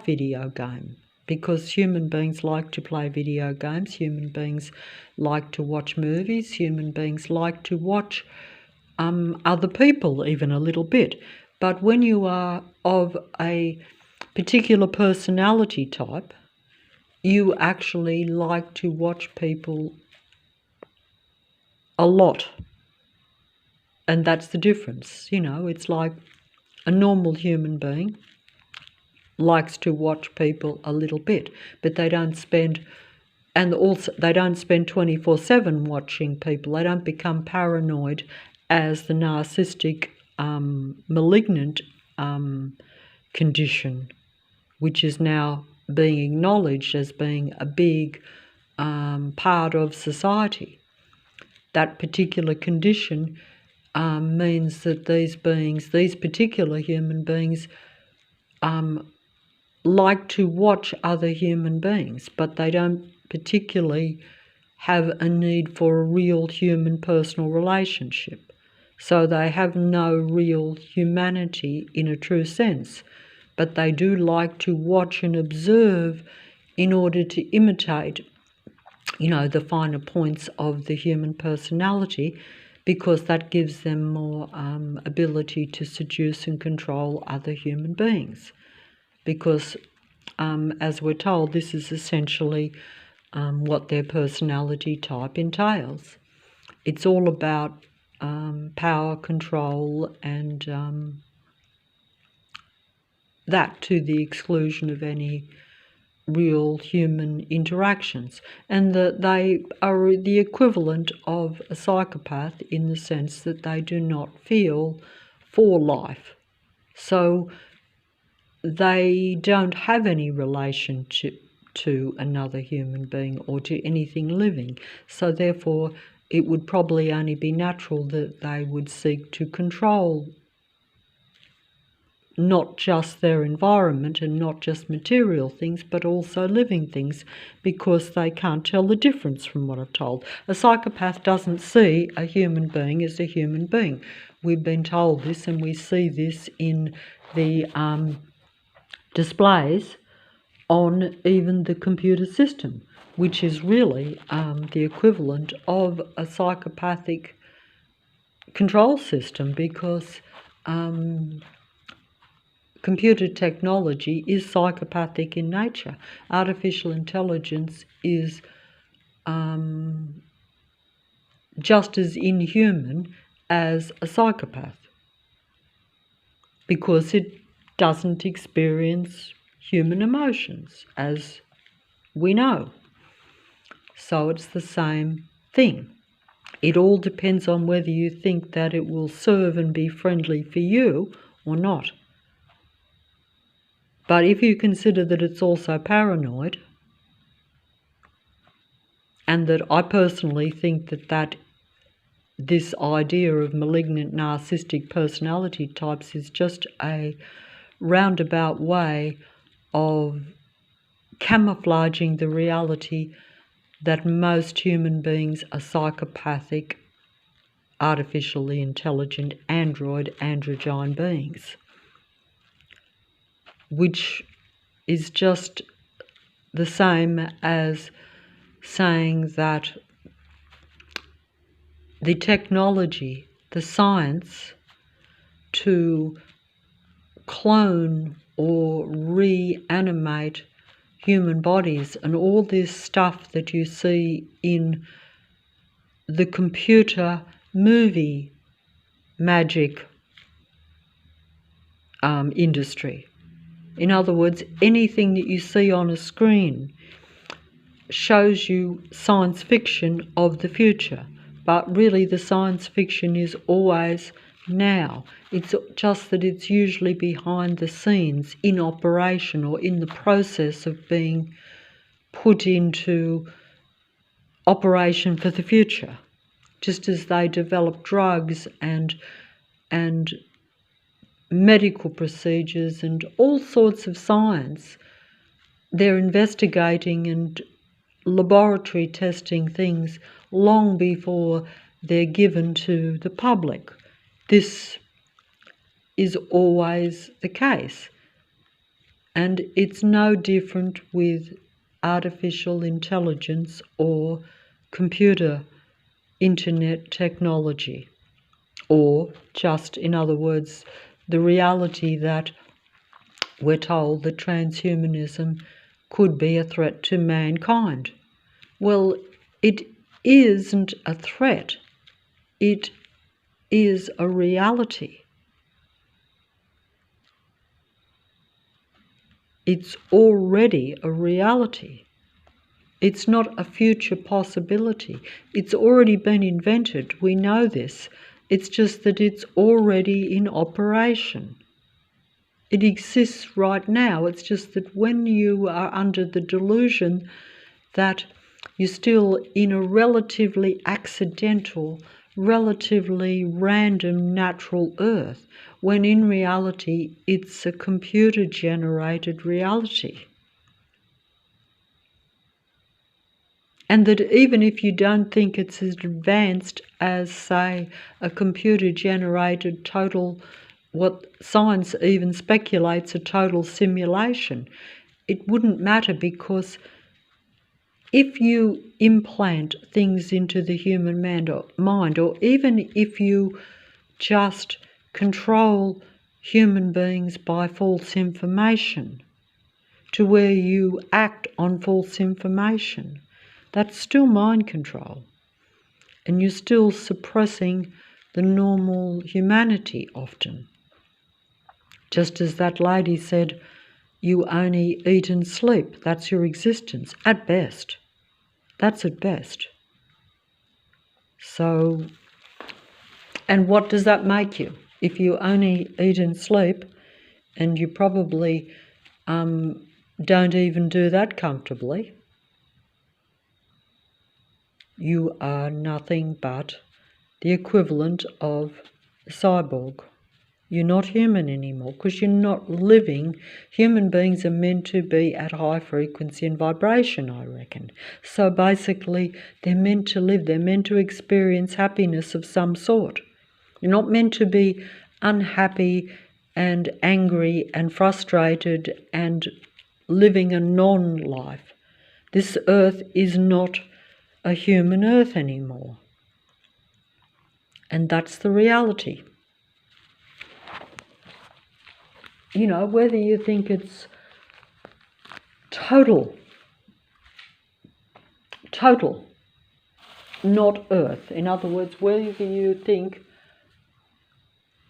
video game, because human beings like to play video games, human beings like to watch movies, human beings like to watch other people even a little bit. But when you are of a particular personality type, you actually like to watch people a lot. And that's the difference. It's like a normal human being likes to watch people a little bit, but they don't spend 24/7 watching people. They don't become paranoid as the narcissistic malignant condition, which is now being acknowledged as being a big part of society. That particular condition means that these particular human beings, like to watch other human beings, but they don't particularly have a need for a real human personal relationship. So they have no real humanity in a true sense, but they do like to watch and observe in order to imitate, the finer points of the human personality, because that gives them more ability to seduce and control other human beings. Because, as we're told, this is essentially what their personality type entails. It's all about power, control, and that to the exclusion of any real human interactions, and that they are the equivalent of a psychopath in the sense that they do not feel for life. So they don't have any relationship to another human being or to anything living. So therefore, it would probably only be natural that they would seek to control not just their environment and not just material things, but also living things, because they can't tell the difference from what I've told. A psychopath doesn't see a human being as a human being. We've been told this, and we see this in the displays on even the computer system, which is really the equivalent of a psychopathic control system, because computer technology is psychopathic in nature. Artificial intelligence is just as inhuman as a psychopath, because it doesn't experience human emotions, as we know. So it's the same thing. It all depends on whether you think that it will serve and be friendly for you or not. But if you consider that it's also paranoid, and that I personally think that this idea of malignant narcissistic personality types is just a roundabout way of camouflaging the reality that most human beings are psychopathic, artificially intelligent, androgyne beings, which is just the same as saying that the technology, the science to clone or reanimate human bodies and all this stuff that you see in the computer movie magic industry. In other words, anything that you see on a screen shows you science fiction of the future, but really the science fiction is always now. It's just that it's usually behind the scenes, in operation, or in the process of being put into operation for the future. Just as they develop drugs and medical procedures and all sorts of science, they're investigating and laboratory testing things long before they're given to the public. This is always the case, and it's no different with artificial intelligence or computer internet technology, or just, in other words, the reality that we're told that transhumanism could be a threat to mankind. Well, it isn't a threat. It is a reality. It's already a reality. It's not a future possibility. It's already been invented. We know this. It's just that it's already in operation. It exists right now. It's just that when you are under the delusion that you're still in a relatively accidental, relatively random natural earth, when in reality it's a computer-generated reality. And that even if you don't think it's as advanced as, say, a computer-generated total, what science even speculates a total simulation, it wouldn't matter, because if you implant things into the human mind, or even if you just control human beings by false information to where you act on false information, that's still mind control, and you're still suppressing the normal humanity often. Just as that lady said You only eat and sleep. That's your existence, at best. That's at best. So, and what does that make you? If you only eat and sleep, and you probably don't even do that comfortably, you are nothing but the equivalent of a cyborg. You're not human anymore because you're not living. Human beings are meant to be at high frequency and vibration, I reckon. So basically, they're meant to live. They're meant to experience happiness of some sort. You're not meant to be unhappy and angry and frustrated and living a non-life. This earth is not a human earth anymore. And that's the reality. You know, whether you think it's total, not earth. In other words, whether you think,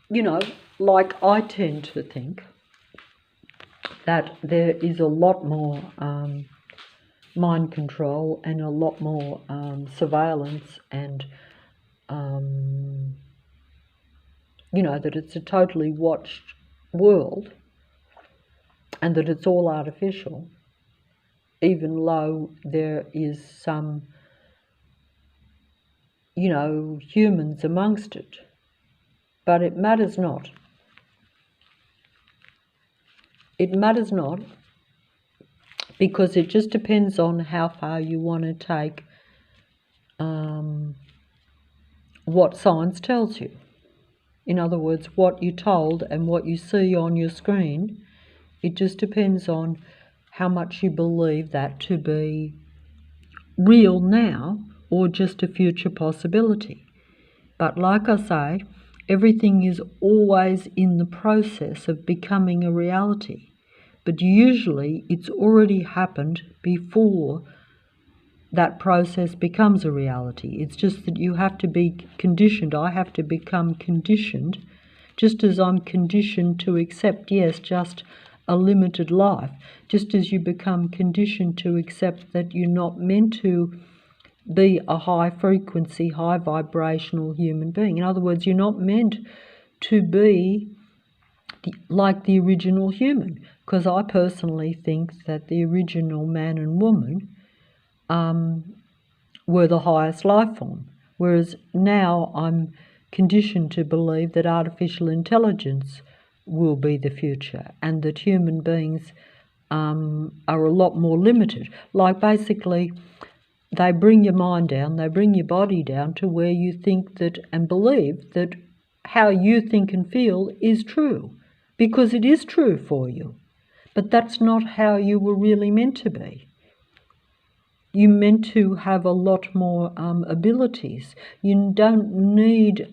you know, like I tend to think, that there is a lot more mind control and a lot more surveillance and, you know, that it's a totally watched world and that it's all artificial, even though there is some, you know, humans amongst it. But it matters not. It matters not, because it just depends on how far you want to take what science tells you. In other words, what you're told and what you see on your screen, it just depends on how much you believe that to be real now or just a future possibility. But like I say, everything is always in the process of becoming a reality. But usually it's already happened before that process becomes a reality. It's just that you have to be conditioned. I have to become conditioned, just as I'm conditioned to accept, yes, just a limited life, just as you become conditioned to accept that you're not meant to be a high frequency, high vibrational human being. In other words, you're not meant to be like the original human, because I personally think that the original man and woman were the highest life form, whereas now I'm conditioned to believe that artificial intelligence will be the future and that human beings are a lot more limited. Like basically, they bring your mind down, they bring your body down to where you think that and believe that how you think and feel is true, because it is true for you. But that's not how you were really meant to be. You're meant to have a lot more abilities. You don't need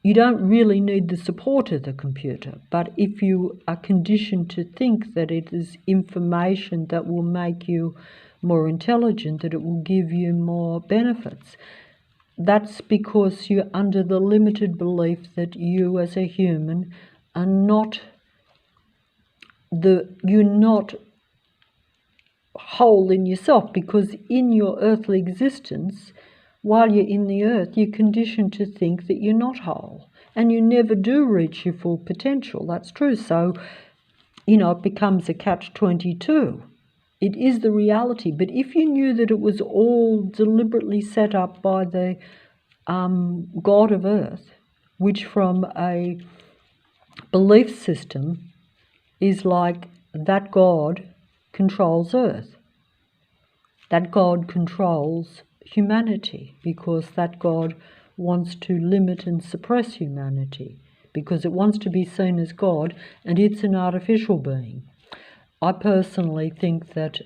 you don't really need the support of the computer, but if you are conditioned to think that it is information that will make you more intelligent, that it will give you more benefits, that's because you're under the limited belief that you as a human are not you're not whole in yourself, because in your earthly existence, while you're in the earth, you're conditioned to think that you're not whole and you never do reach your full potential. That's true. So, you know, it becomes a catch-22. It is the reality. But if you knew that it was all deliberately set up by the God of Earth, which from a belief system is like that God controls Earth, that God controls humanity, because that God wants to limit and suppress humanity, because it wants to be seen as God, and it's an artificial being. I personally think that,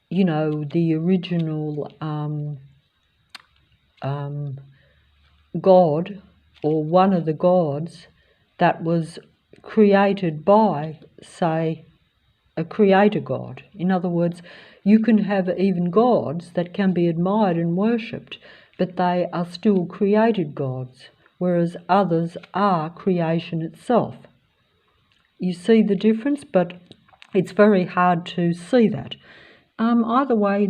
you know, the original God, or one of the gods that was created by, say, a creator God. In other words, you can have even gods that can be admired and worshipped, but they are still created gods, whereas others are creation itself. You see the difference, but it's very hard to see that. Either way,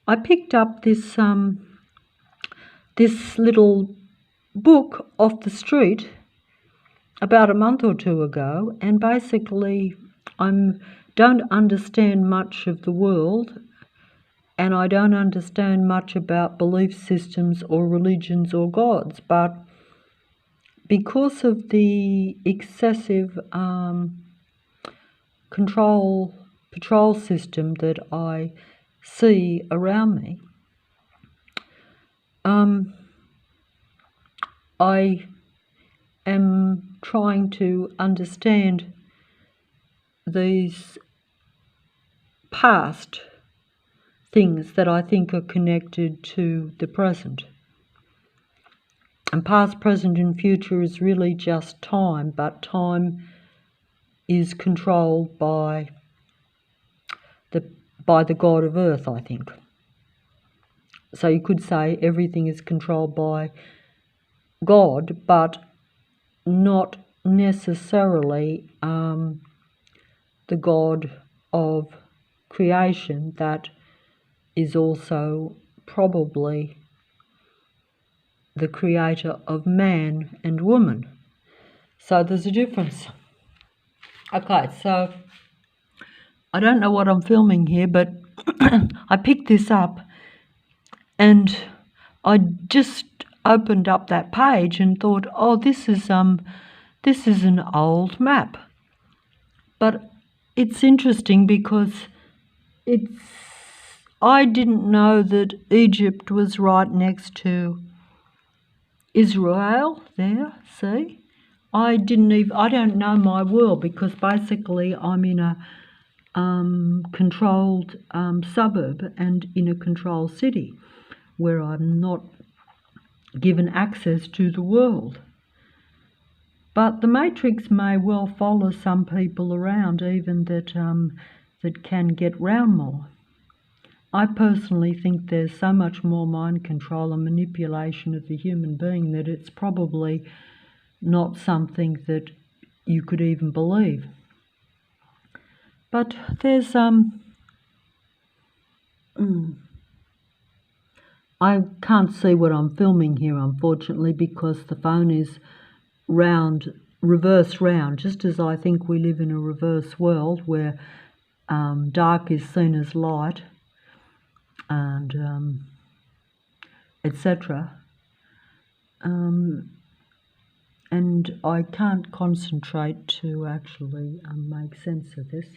I picked up this little book off the street about a month or two ago, and basically I don't understand much of the world, and I don't understand much about belief systems or religions or gods, but because of the excessive patrol system that I see around me, I am trying to understand these past things that I think are connected to the present. And past, present and future is really just time, but time is controlled by the God of Earth, I think. So you could say everything is controlled by God, but not necessarily the God of creation that is also probably the creator of man and woman. So there's a difference. Okay, so I don't know what I'm filming here, but I picked this up and I just opened up that page and thought, oh, this is an old map. But it's interesting because I didn't know that Egypt was right next to Israel there, see? I don't know my world because basically I'm in a controlled suburb and in a controlled city where I'm not given access to the world. But the matrix may well follow some people around, even that can get round more. I personally think there's so much more mind control and manipulation of the human being that it's probably not something that you could even believe. But there's I can't see what I'm filming here, unfortunately, because the phone is reverse round, just as I think we live in a reverse world where dark is seen as light and etc. And I can't concentrate to actually make sense of this.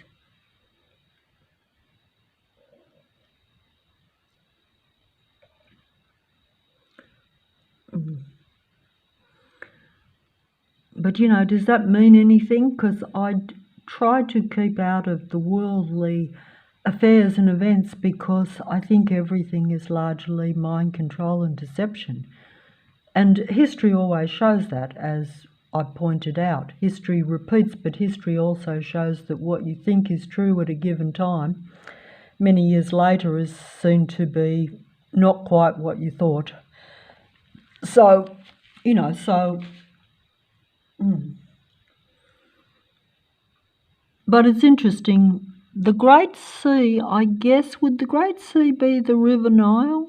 But does that mean anything? Because I try to keep out of the worldly affairs and events because I think everything is largely mind control and deception. And history always shows that, as I pointed out. History repeats, but history also shows that what you think is true at a given time, many years later is seen to be not quite what you thought. So, But it's interesting. The Great Sea, I guess, would the Great Sea be the River Nile?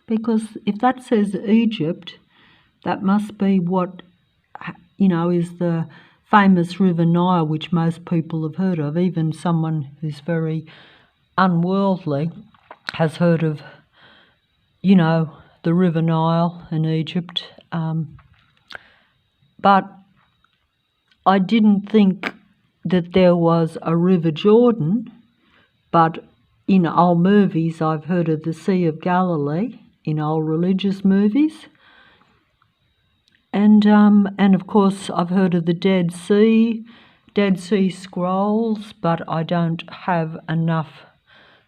Because if that says Egypt, that must be what, is the famous River Nile, which most people have heard of. Even someone who's very unworldly has heard of, the River Nile in Egypt. But I didn't think that there was a River Jordan, but in old movies I've heard of the Sea of Galilee, in old religious movies. And of course I've heard of the Dead Sea Scrolls, but I don't have enough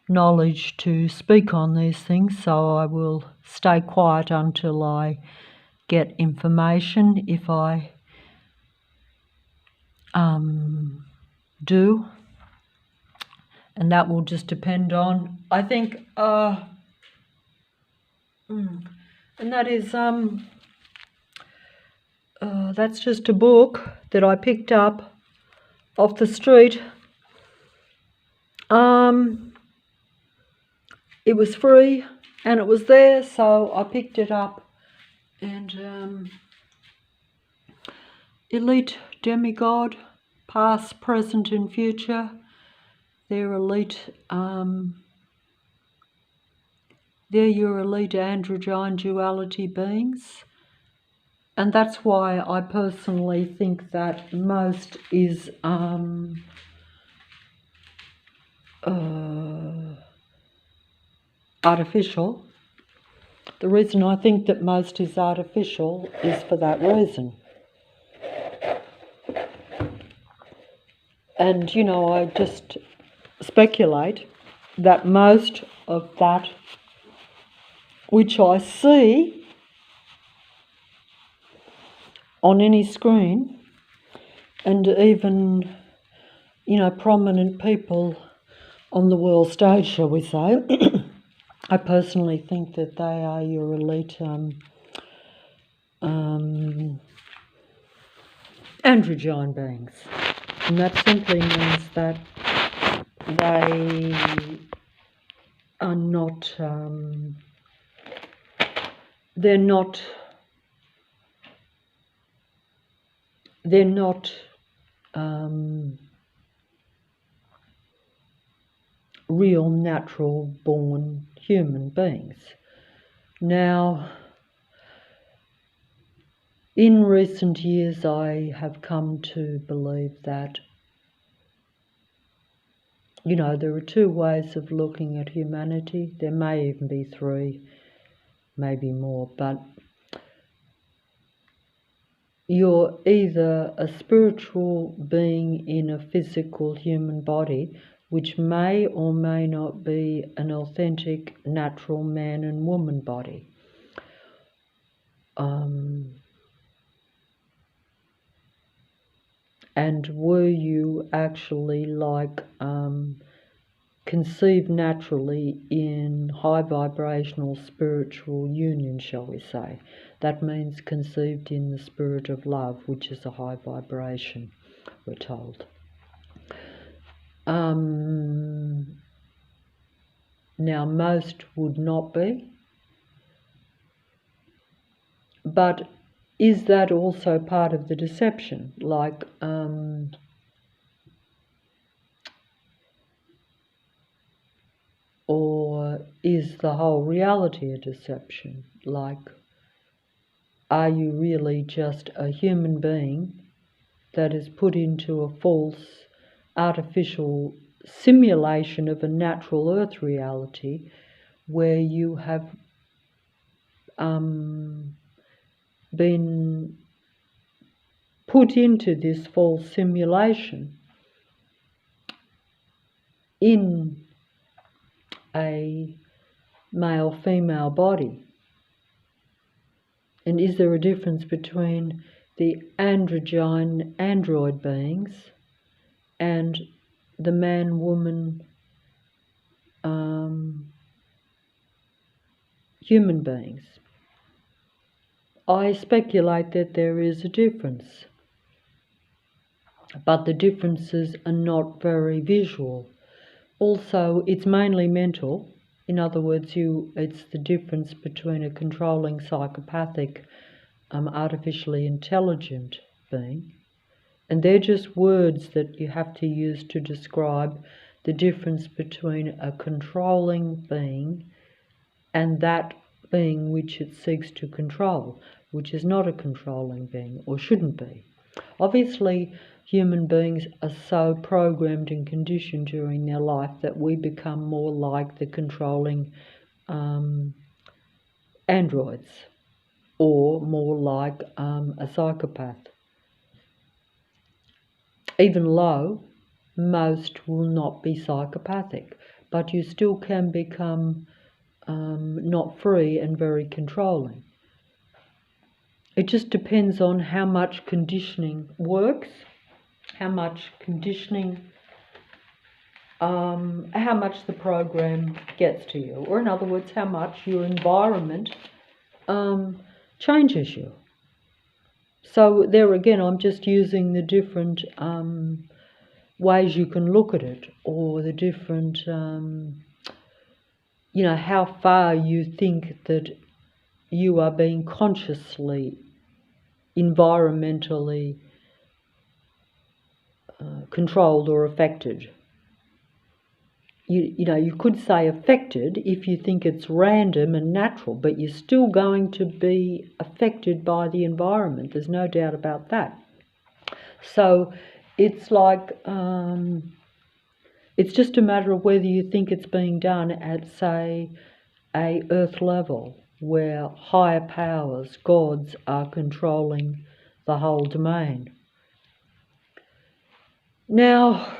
knowledge to speak on these things, so I will stay quiet until I get information, if I do, and that will just depend on, I think, and that is That's just a book that I picked up off the street. It was free and it was there, so I picked it up. And elite demigod, past, present and future. They're elite, they're your elite androgyne duality beings. And that's why I personally think that most is artificial. The reason I think that most is artificial is for that reason. And, you know, I just speculate that most of that which I see on any screen, and even, you know, prominent people on the world stage, shall we say, I personally think that they are your elite androgyne beings. And that simply means that they are not, they're not real natural born human beings. Now, in recent years, I have come to believe that, you know, there are two ways of looking at humanity. There may even be three, maybe more, but you're either a spiritual being in a physical human body, which may or may not be an authentic, natural man and woman body. And were you actually like conceived naturally in high vibrational spiritual union, shall we say? That means conceived in the spirit of love, which is a high vibration, we're told. Now, most would not be, but is that also part of the deception? Like, or is the whole reality a deception? Like, are you really just a human being that is put into a false, artificial simulation of a natural earth reality where you have been put into this false simulation in a male-female body? And is there a difference between the androgyne android beings and the man-woman human beings? I speculate that there is a difference, but the differences are not very visual. Also, it's mainly mental. In other words, it's the difference between a controlling psychopathic, artificially intelligent being, and they're just words that you have to use to describe the difference between a controlling being and that being which it seeks to control, which is not a controlling being, or shouldn't be. Obviously, human beings are so programmed and conditioned during their life that we become more like the controlling androids, or more like a psychopath. Even low, most will not be psychopathic, but you still can become not free and very controlling. It just depends on how much conditioning works, how much conditioning, how much the program gets to you, or in other words, how much your environment changes you. So there again, I'm just using the different ways you can look at it, or the different, how far you think that you are being consciously, environmentally controlled or affected. You could say affected if you think it's random and natural, but you're still going to be affected by the environment. There's no doubt about that. So it's like, it's just a matter of whether you think it's being done at, say, a earth level, where higher powers, gods, are controlling the whole domain. Now,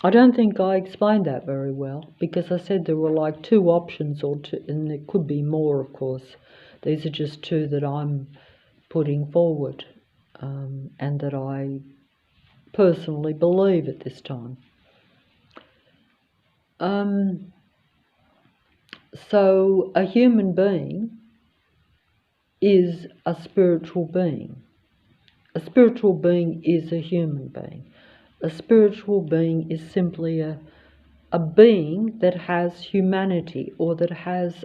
I don't think I explained that very well, because I said there were like two options, or two, and there could be more, of course. These are just two that I'm putting forward, and that I personally believe at this time. So a human being is a spiritual being. A spiritual being is a human being. A spiritual being is simply a being that has humanity, or that has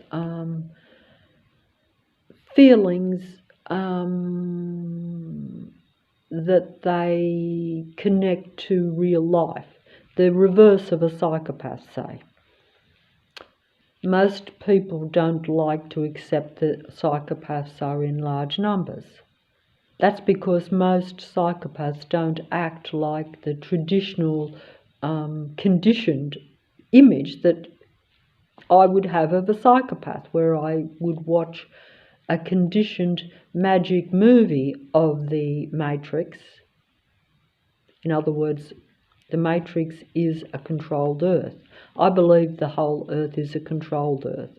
feelings that they connect to real life. The reverse of a psychopath, say. Most people don't like to accept that psychopaths are in large numbers. That's because most psychopaths don't act like the traditional conditioned image that I would have of a psychopath, where I would watch a conditioned magic movie of the Matrix. In other words, the Matrix is a controlled Earth. I believe the whole Earth is a controlled Earth.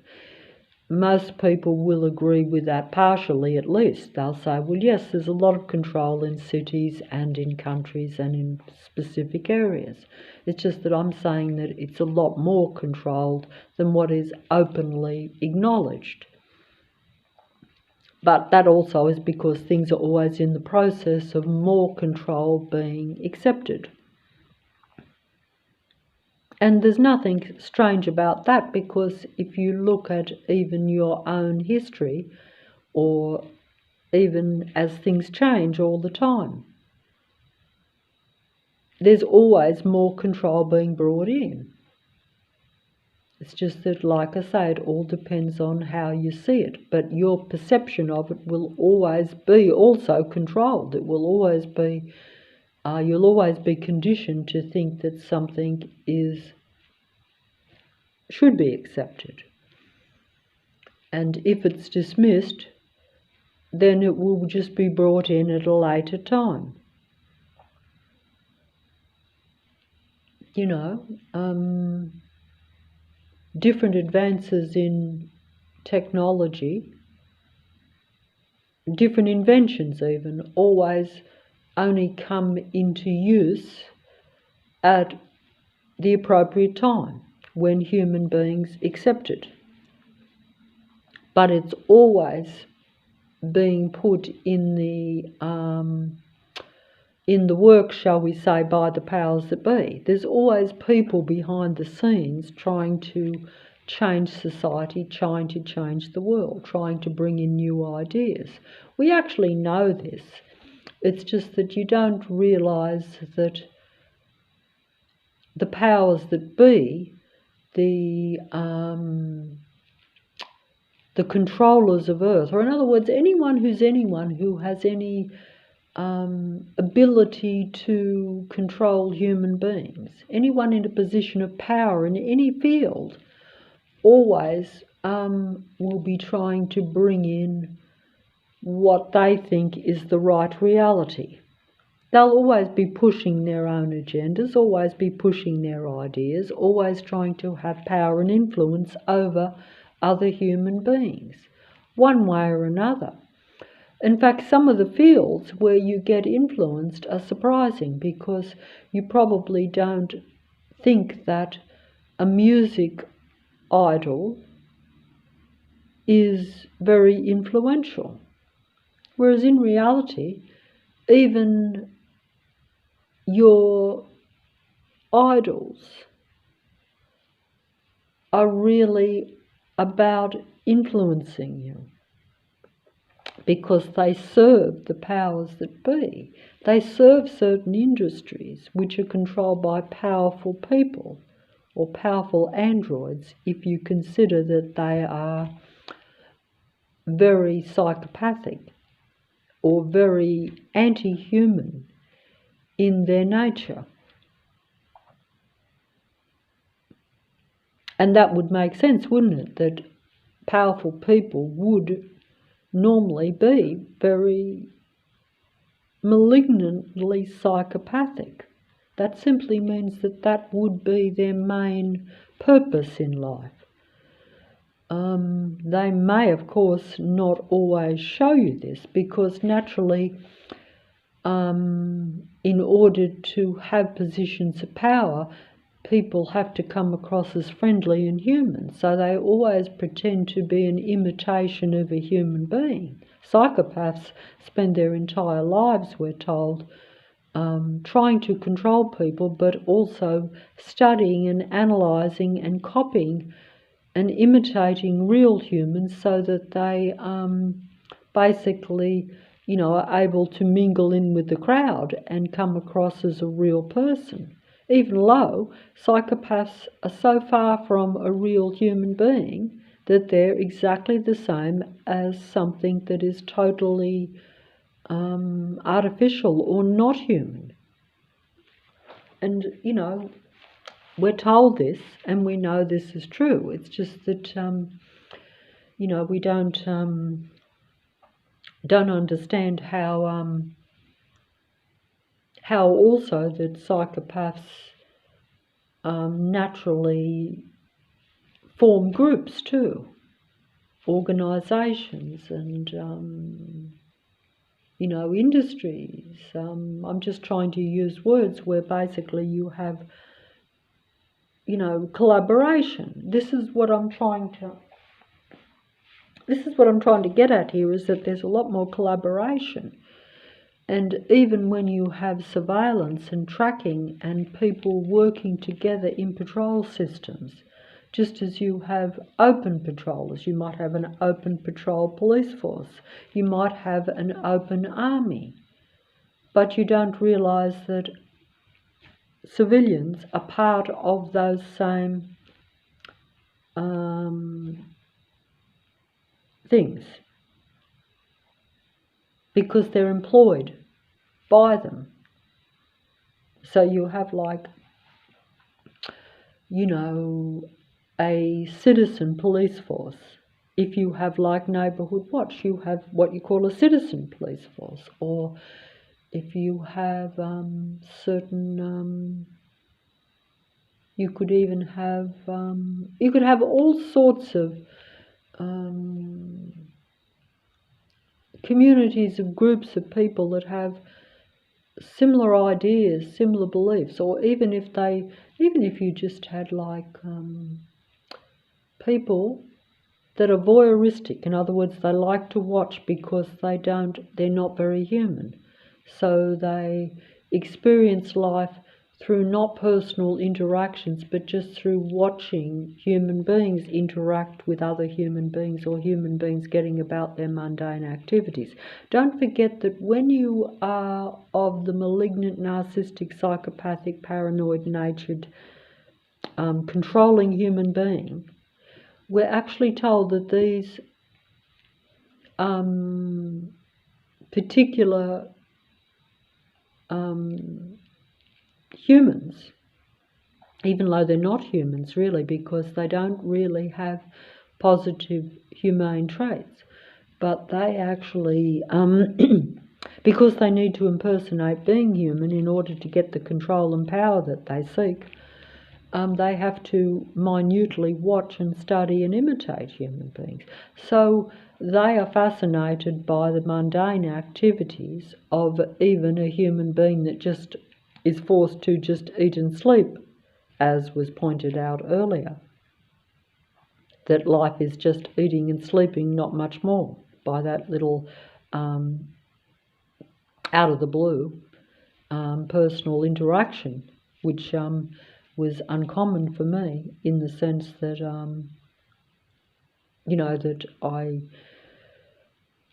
Most people will agree with that, partially at least. They'll say, well, yes, there's a lot of control in cities and in countries and in specific areas. It's just that I'm saying that it's a lot more controlled than what is openly acknowledged. But that also is because things are always in the process of more control being accepted. And there's nothing strange about that, because if you look at even your own history, or even as things change all the time, there's always more control being brought in. It's just that, like I say, it all depends on how you see it, but your perception of it will always be also controlled. It will always be, you'll always be conditioned to think that something should be accepted. And if it's dismissed, then it will just be brought in at a later time. Different advances in technology, different inventions even, always only come into use at the appropriate time, when human beings accept it. But it's always being put in the work, shall we say, by the powers that be. There's always people behind the scenes trying to change society, trying to change the world, trying to bring in new ideas. We actually know this. It's just that you don't realise that the powers that be, the controllers of Earth, or in other words, anyone who has any ability to control human beings, anyone in a position of power in any field, always will be trying to bring in what they think is the right reality. They'll always be pushing their own agendas, always be pushing their ideas, always trying to have power and influence over other human beings, one way or another. In fact, some of the fields where you get influenced are surprising, because you probably don't think that a music idol is very influential. Whereas in reality, even your idols are really about influencing you, because they serve the powers that be. They serve certain industries which are controlled by powerful people or powerful androids, if you consider that they are very psychopathic or very anti-human in their nature. And that would make sense, wouldn't it, that powerful people would normally be very malignantly psychopathic. That simply means that that would be their main purpose in life. They may, of course, not always show you this, because naturally, in order to have positions of power, people have to come across as friendly and human. So they always pretend to be an imitation of a human being. Psychopaths spend their entire lives, we're told, trying to control people, but also studying and analysing and copying and imitating real humans, so that they basically, are able to mingle in with the crowd and come across as a real person. Even though psychopaths are so far from a real human being that they're exactly the same as something that is totally artificial or not human. And, we're told this, and we know this is true. It's just that, we don't understand how also that psychopaths naturally form groups too, organisations and, industries. I'm just trying to use words where basically you have, collaboration. This is what I'm trying to get at here, is that there's a lot more collaboration. And even when you have surveillance and tracking and people working together in patrol systems, just as you have open patrollers, you might have an open patrol police force, you might have an open army, but you don't realise that civilians are part of those same things, because they're employed by them. So you have a citizen police force. If you have Neighbourhood Watch, you have what you call a citizen police force. Or if you have certain, you could even have, you could have all sorts of communities of groups of people that have similar ideas, similar beliefs, or even if you just had people that are voyeuristic. In other words, they like to watch because they're not very human. So they experience life through not personal interactions, but just through watching human beings interact with other human beings, or human beings getting about their mundane activities. Don't forget that when you are of the malignant, narcissistic, psychopathic, paranoid-natured, controlling human being, we're actually told that these particular humans, even though they're not humans really, because they don't really have positive humane traits, but they actually, because they need to impersonate being human in order to get the control and power that they seek, they have to minutely watch and study and imitate human beings. So they are fascinated by the mundane activities of even a human being that just is forced to just eat and sleep, as was pointed out earlier. that life is just eating and sleeping, not much more, by that little out of the blue personal interaction, which was uncommon for me in the sense that, that I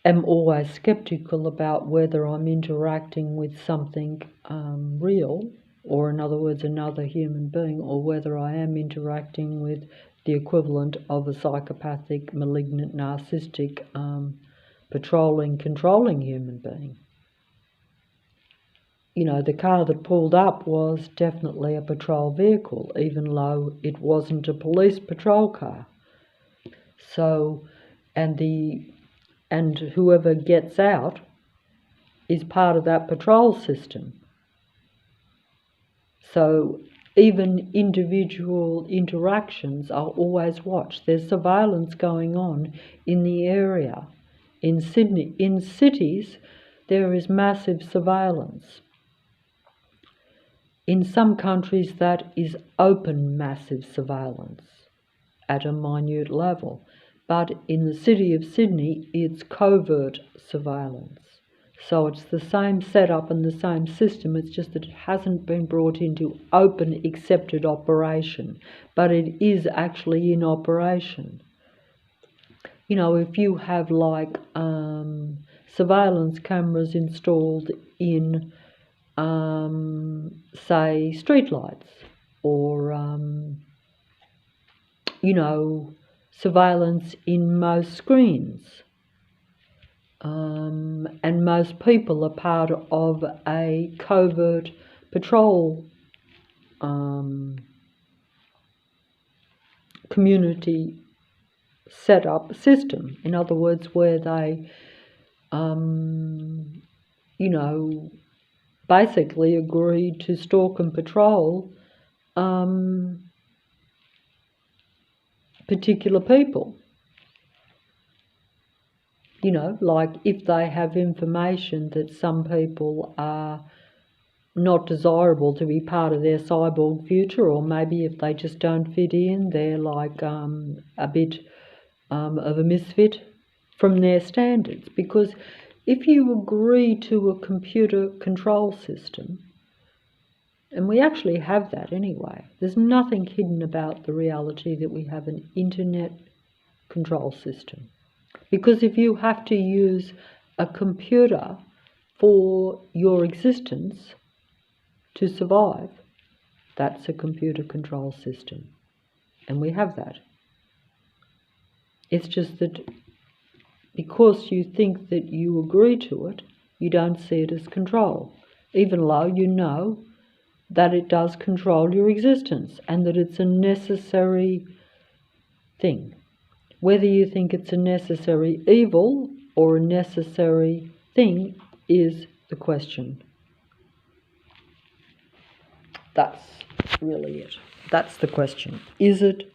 am always skeptical about whether I'm interacting with something real, or in other words, another human being, or whether I am interacting with the equivalent of a psychopathic, malignant, narcissistic, controlling human being. The car that pulled up was definitely a patrol vehicle, even though it wasn't a police patrol car. So, and whoever gets out is part of that patrol system. So even individual interactions are always watched. There's surveillance going on in the area. In Sydney, in cities, there is massive surveillance. In some countries, that is open massive surveillance at a minute level. But in the city of Sydney, it's covert surveillance. So it's the same setup and the same system, it's just that it hasn't been brought into open accepted operation, but it is actually in operation. If you have surveillance cameras installed in say streetlights, or surveillance in most screens, and most people are part of a covert patrol community set-up system. In other words, where they basically agreed to stalk and patrol particular people. Like if they have information that some people are not desirable to be part of their cyborg future, or maybe if they just don't fit in, they're like a bit of a misfit from their standards. Because if you agree to a computer control system, and we actually have that anyway, there's nothing hidden about the reality that we have an internet control system. Because if you have to use a computer for your existence to survive, that's a computer control system. And we have that. It's just that because you think that you agree to it, you don't see it as control, even though you know that it does control your existence and that it's a necessary thing. Whether you think it's a necessary evil or a necessary thing is the question. That's really it. That's the question. Is it?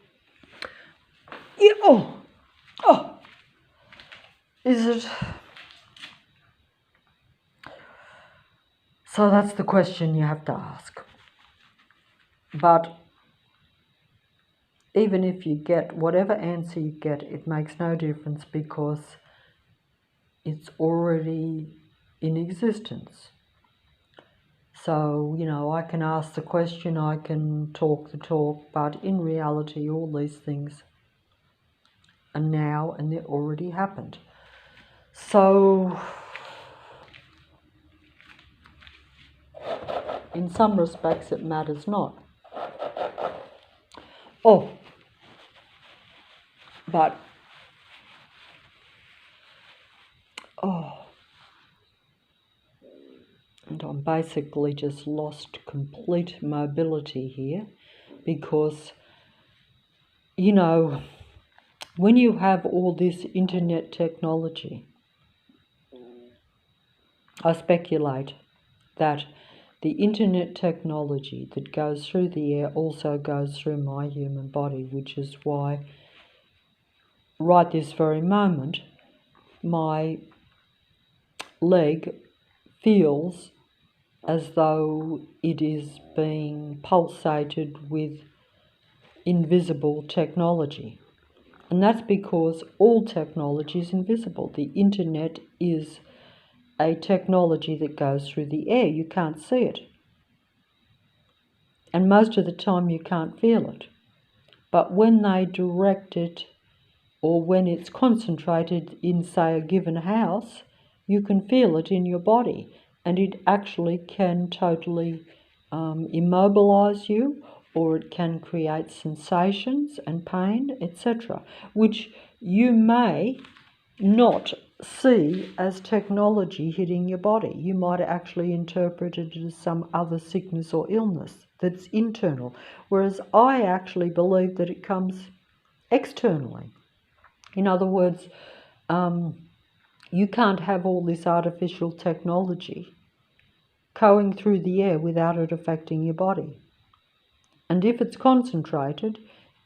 Yeah, is it? So that's the question you have to ask. But even if you get whatever answer you get, it makes no difference because it's already in existence. So, I can ask the question, I can talk the talk, but in reality, all these things are now and they're already happened. So, in some respects, it matters not. And I'm basically just lost complete mobility here because, when you have all this internet technology, I speculate that the internet technology that goes through the air also goes through my human body, which is why right this very moment my leg feels as though it is being pulsated with invisible technology. And that's because all technology is invisible. The internet is a technology that goes through the air. You can't see it. And most of the time you can't feel it. But when they direct it, or when it's concentrated in, say, a given house, you can feel it in your body. And it actually can totally immobilize you, or it can create sensations and pain, etc., which you may not see as technology hitting your body. You might actually interpret it as some other sickness or illness that's internal, whereas I actually believe that it comes externally. In other words, you can't have all this artificial technology going through the air without it affecting your body. And if it's concentrated,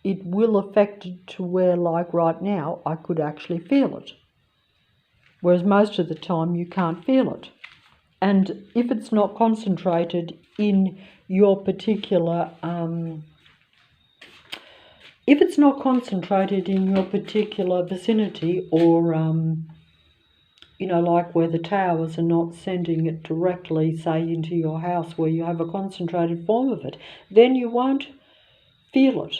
it will affect it to where, like right now, I could actually feel it. Whereas most of the time you can't feel it. And if it's not concentrated in your particular vicinity, or like where the towers are not sending it directly, say, into your house where you have a concentrated form of it, then you won't feel it.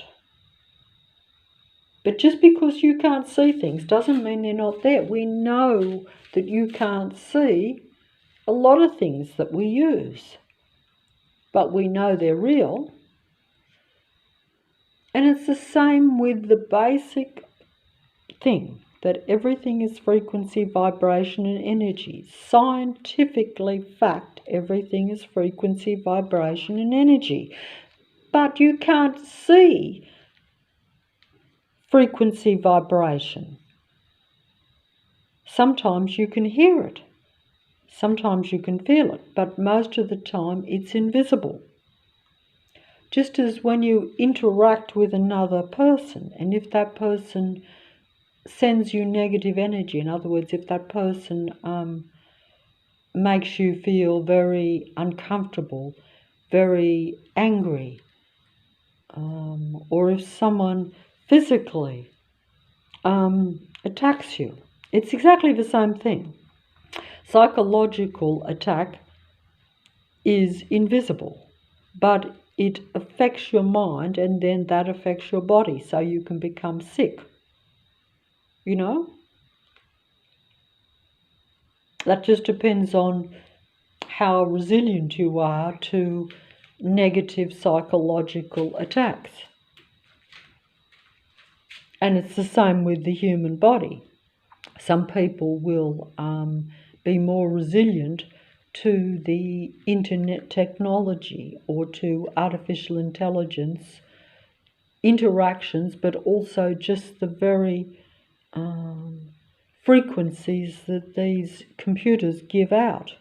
But just because you can't see things doesn't mean they're not there. We know that you can't see a lot of things that we use, but we know they're real. And it's the same with the basic thing, that everything is frequency, vibration, and energy. Scientifically fact, everything is frequency, vibration, and energy. But you can't see frequency, vibration. Sometimes you can hear it. Sometimes you can feel it, but most of the time it's invisible. Just as when you interact with another person, and if that person sends you negative energy, in other words, if that person makes you feel very uncomfortable, very angry, or if someone physically attacks you, it's exactly the same thing. Psychological attack is invisible, but it affects your mind, and then that affects your body, so you can become sick. That just depends on how resilient you are to negative psychological attacks. And it's the same with the human body. Some people will be more resilient to the internet technology or to artificial intelligence interactions, but also just the very frequencies that these computers give out.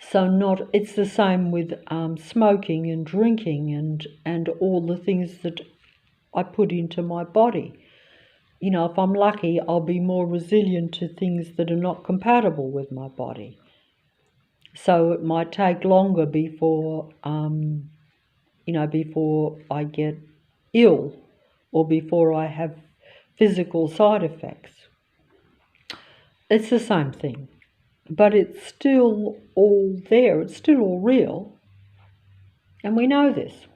So it's the same with smoking and drinking and all the things that I put into my body. If I'm lucky, I'll be more resilient to things that are not compatible with my body. So it might take longer before I get ill, or before I have physical side effects. It's the same thing, but it's still all there. It's still all real, and we know this.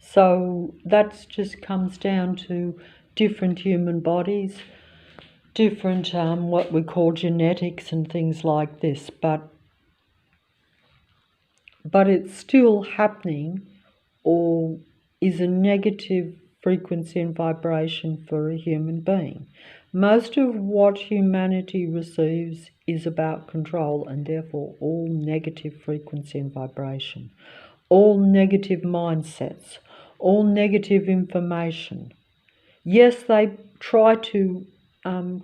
So that just comes down to different human bodies, different what we call genetics and things like this, but it's still happening, or is a negative frequency and vibration for a human being. Most of what humanity receives is about control, and therefore all negative frequency and vibration, all negative mindsets, all negative information. Yes, they try to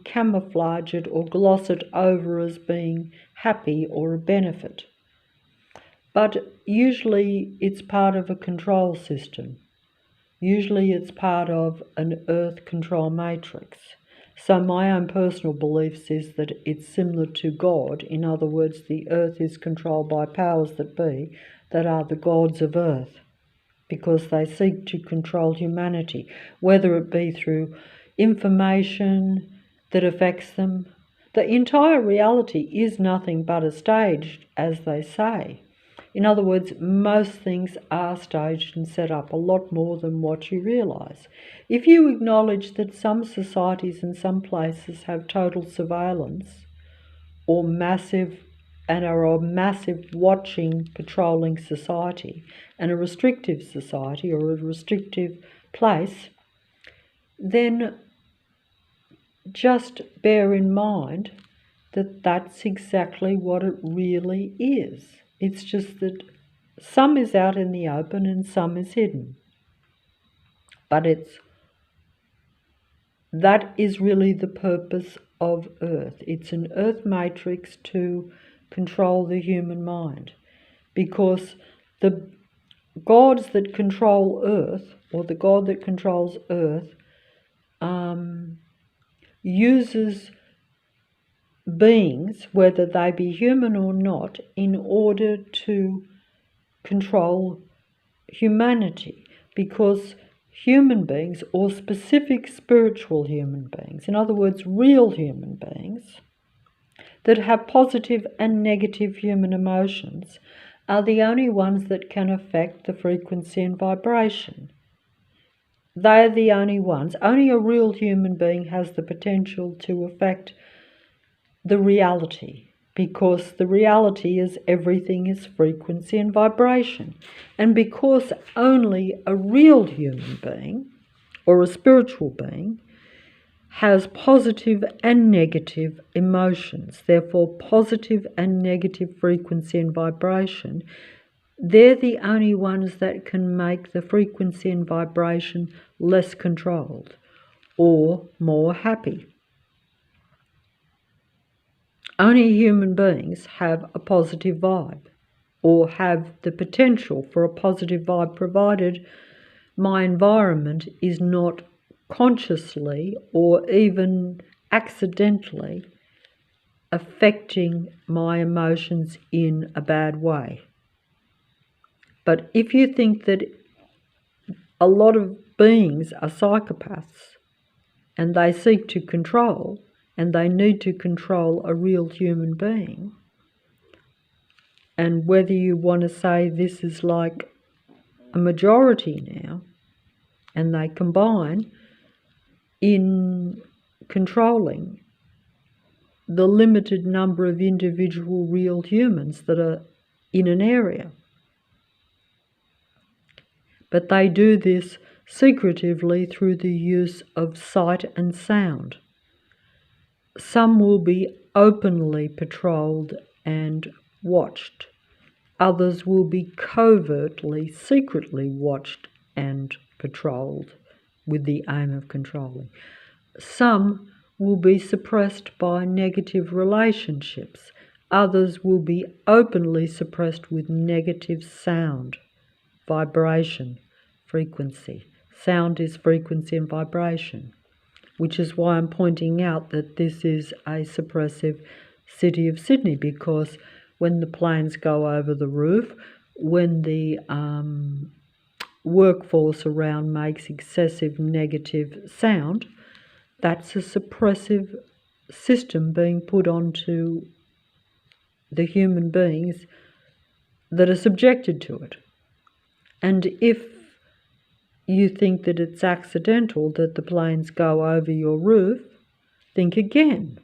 camouflage it or gloss it over as being happy or a benefit. But usually it's part of a control system. Usually it's part of an earth control matrix. So my own personal beliefs is that it's similar to God. In other words, the earth is controlled by powers that be that are the gods of earth, because they seek to control humanity, whether it be through information that affects them. The entire reality is nothing but a stage, as they say. In other words, most things are staged and set up a lot more than what you realise. If you acknowledge that some societies and some places have total surveillance or are a massive watching, patrolling society and a restrictive society or a restrictive place, then just bear in mind that that's exactly what it really is. It's just that some is out in the open and some is hidden. But that is really the purpose of Earth. It's an Earth matrix to control the human mind, because the gods that control Earth, or the god that controls Earth, uses beings, whether they be human or not, in order to control humanity, because human beings, or specific spiritual human beings, in other words, real human beings, that have positive and negative human emotions, are the only ones that can affect the frequency and vibration. They are the only ones. Only a real human being has the potential to affect the reality, because the reality is everything is frequency and vibration. And because only a real human being, or a spiritual being, has positive and negative emotions, therefore positive and negative frequency and vibration, they're the only ones that can make the frequency and vibration less controlled or more happy. Only human beings have a positive vibe, or have the potential for a positive vibe, provided my environment is not consciously or even accidentally affecting my emotions in a bad way. But if you think that a lot of beings are psychopaths and they seek to control, and they need to control a real human being, and whether you want to say this is like a majority now, and they combine in controlling the limited number of individual real humans that are in an area. But they do this secretively through the use of sight and sound. Some will be openly patrolled and watched. Others will be covertly, secretly watched and patrolled with the aim of controlling. Some will be suppressed by negative relationships. Others will be openly suppressed with negative sound, vibration, frequency. Sound is frequency and vibration, which is why I'm pointing out that this is a suppressive city of Sydney, because when the planes go over the roof, when the workforce around makes excessive negative sound, that's a suppressive system being put onto the human beings that are subjected to it. And if you think that it's accidental that the planes go over your roof, think again,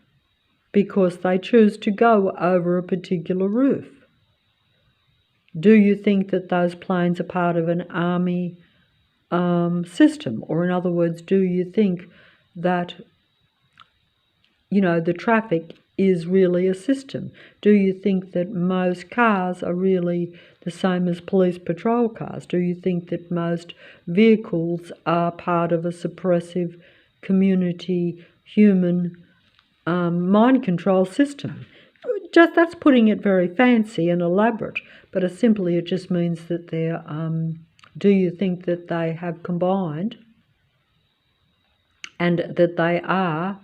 because they choose to go over a particular roof. Do you think that those planes are part of an army system? Or in other words, do you think that, the traffic is really a system? Do you think that most cars are really the same as police patrol cars? Do you think that most vehicles are part of a suppressive community human mind control system? Just that's putting it very fancy and elaborate, but it just means that they're. Do you think that they have combined, and that they are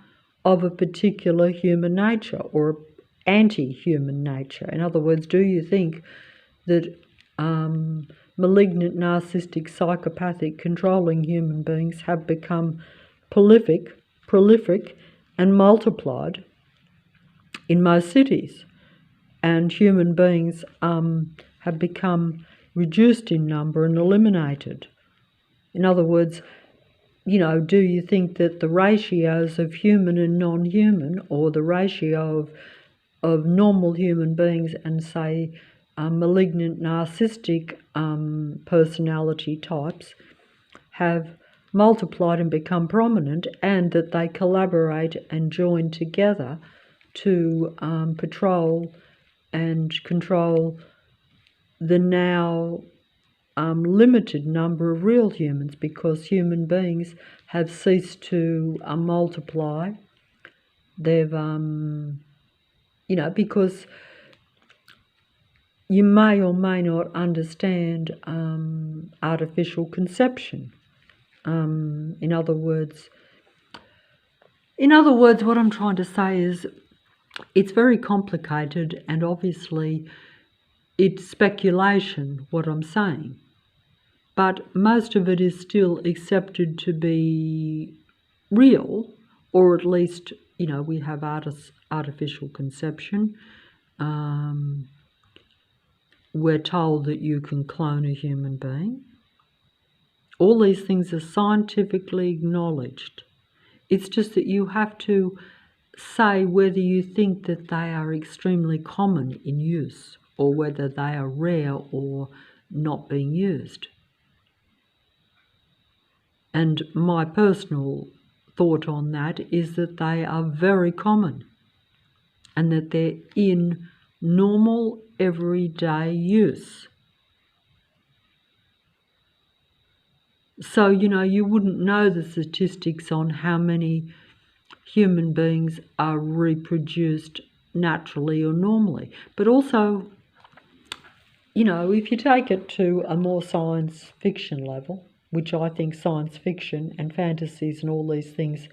of a particular human nature or anti-human nature? In other words, do you think that malignant, narcissistic, psychopathic, controlling human beings have become prolific, and multiplied in most cities. And human beings have become reduced in number and eliminated. In other words, you know, do you think that the ratios of human and non-human, or the ratio of normal human beings and, say, malignant, narcissistic personality types have multiplied and become prominent, and that they collaborate and join together to patrol and control the now limited number of real humans, because human beings have ceased to multiply. They've, you know, because you may or may not understand artificial conception. In other words, what I'm trying to say is it's very complicated, and obviously it's speculation, what I'm saying. But most of it is still accepted to be real, or at least, you know, we have artificial conception. We're told that you can clone a human being. All these things are scientifically acknowledged. It's just that you have to say whether you think that they are extremely common in use, or whether they are rare or not being used. And my personal thought on that is that they are very common, and that they're in normal everyday use. So, you know, you wouldn't know the statistics on how many human beings are reproduced naturally or normally. But also, you know, if you take it to a more science fiction level, which I think science fiction and fantasies and all these things,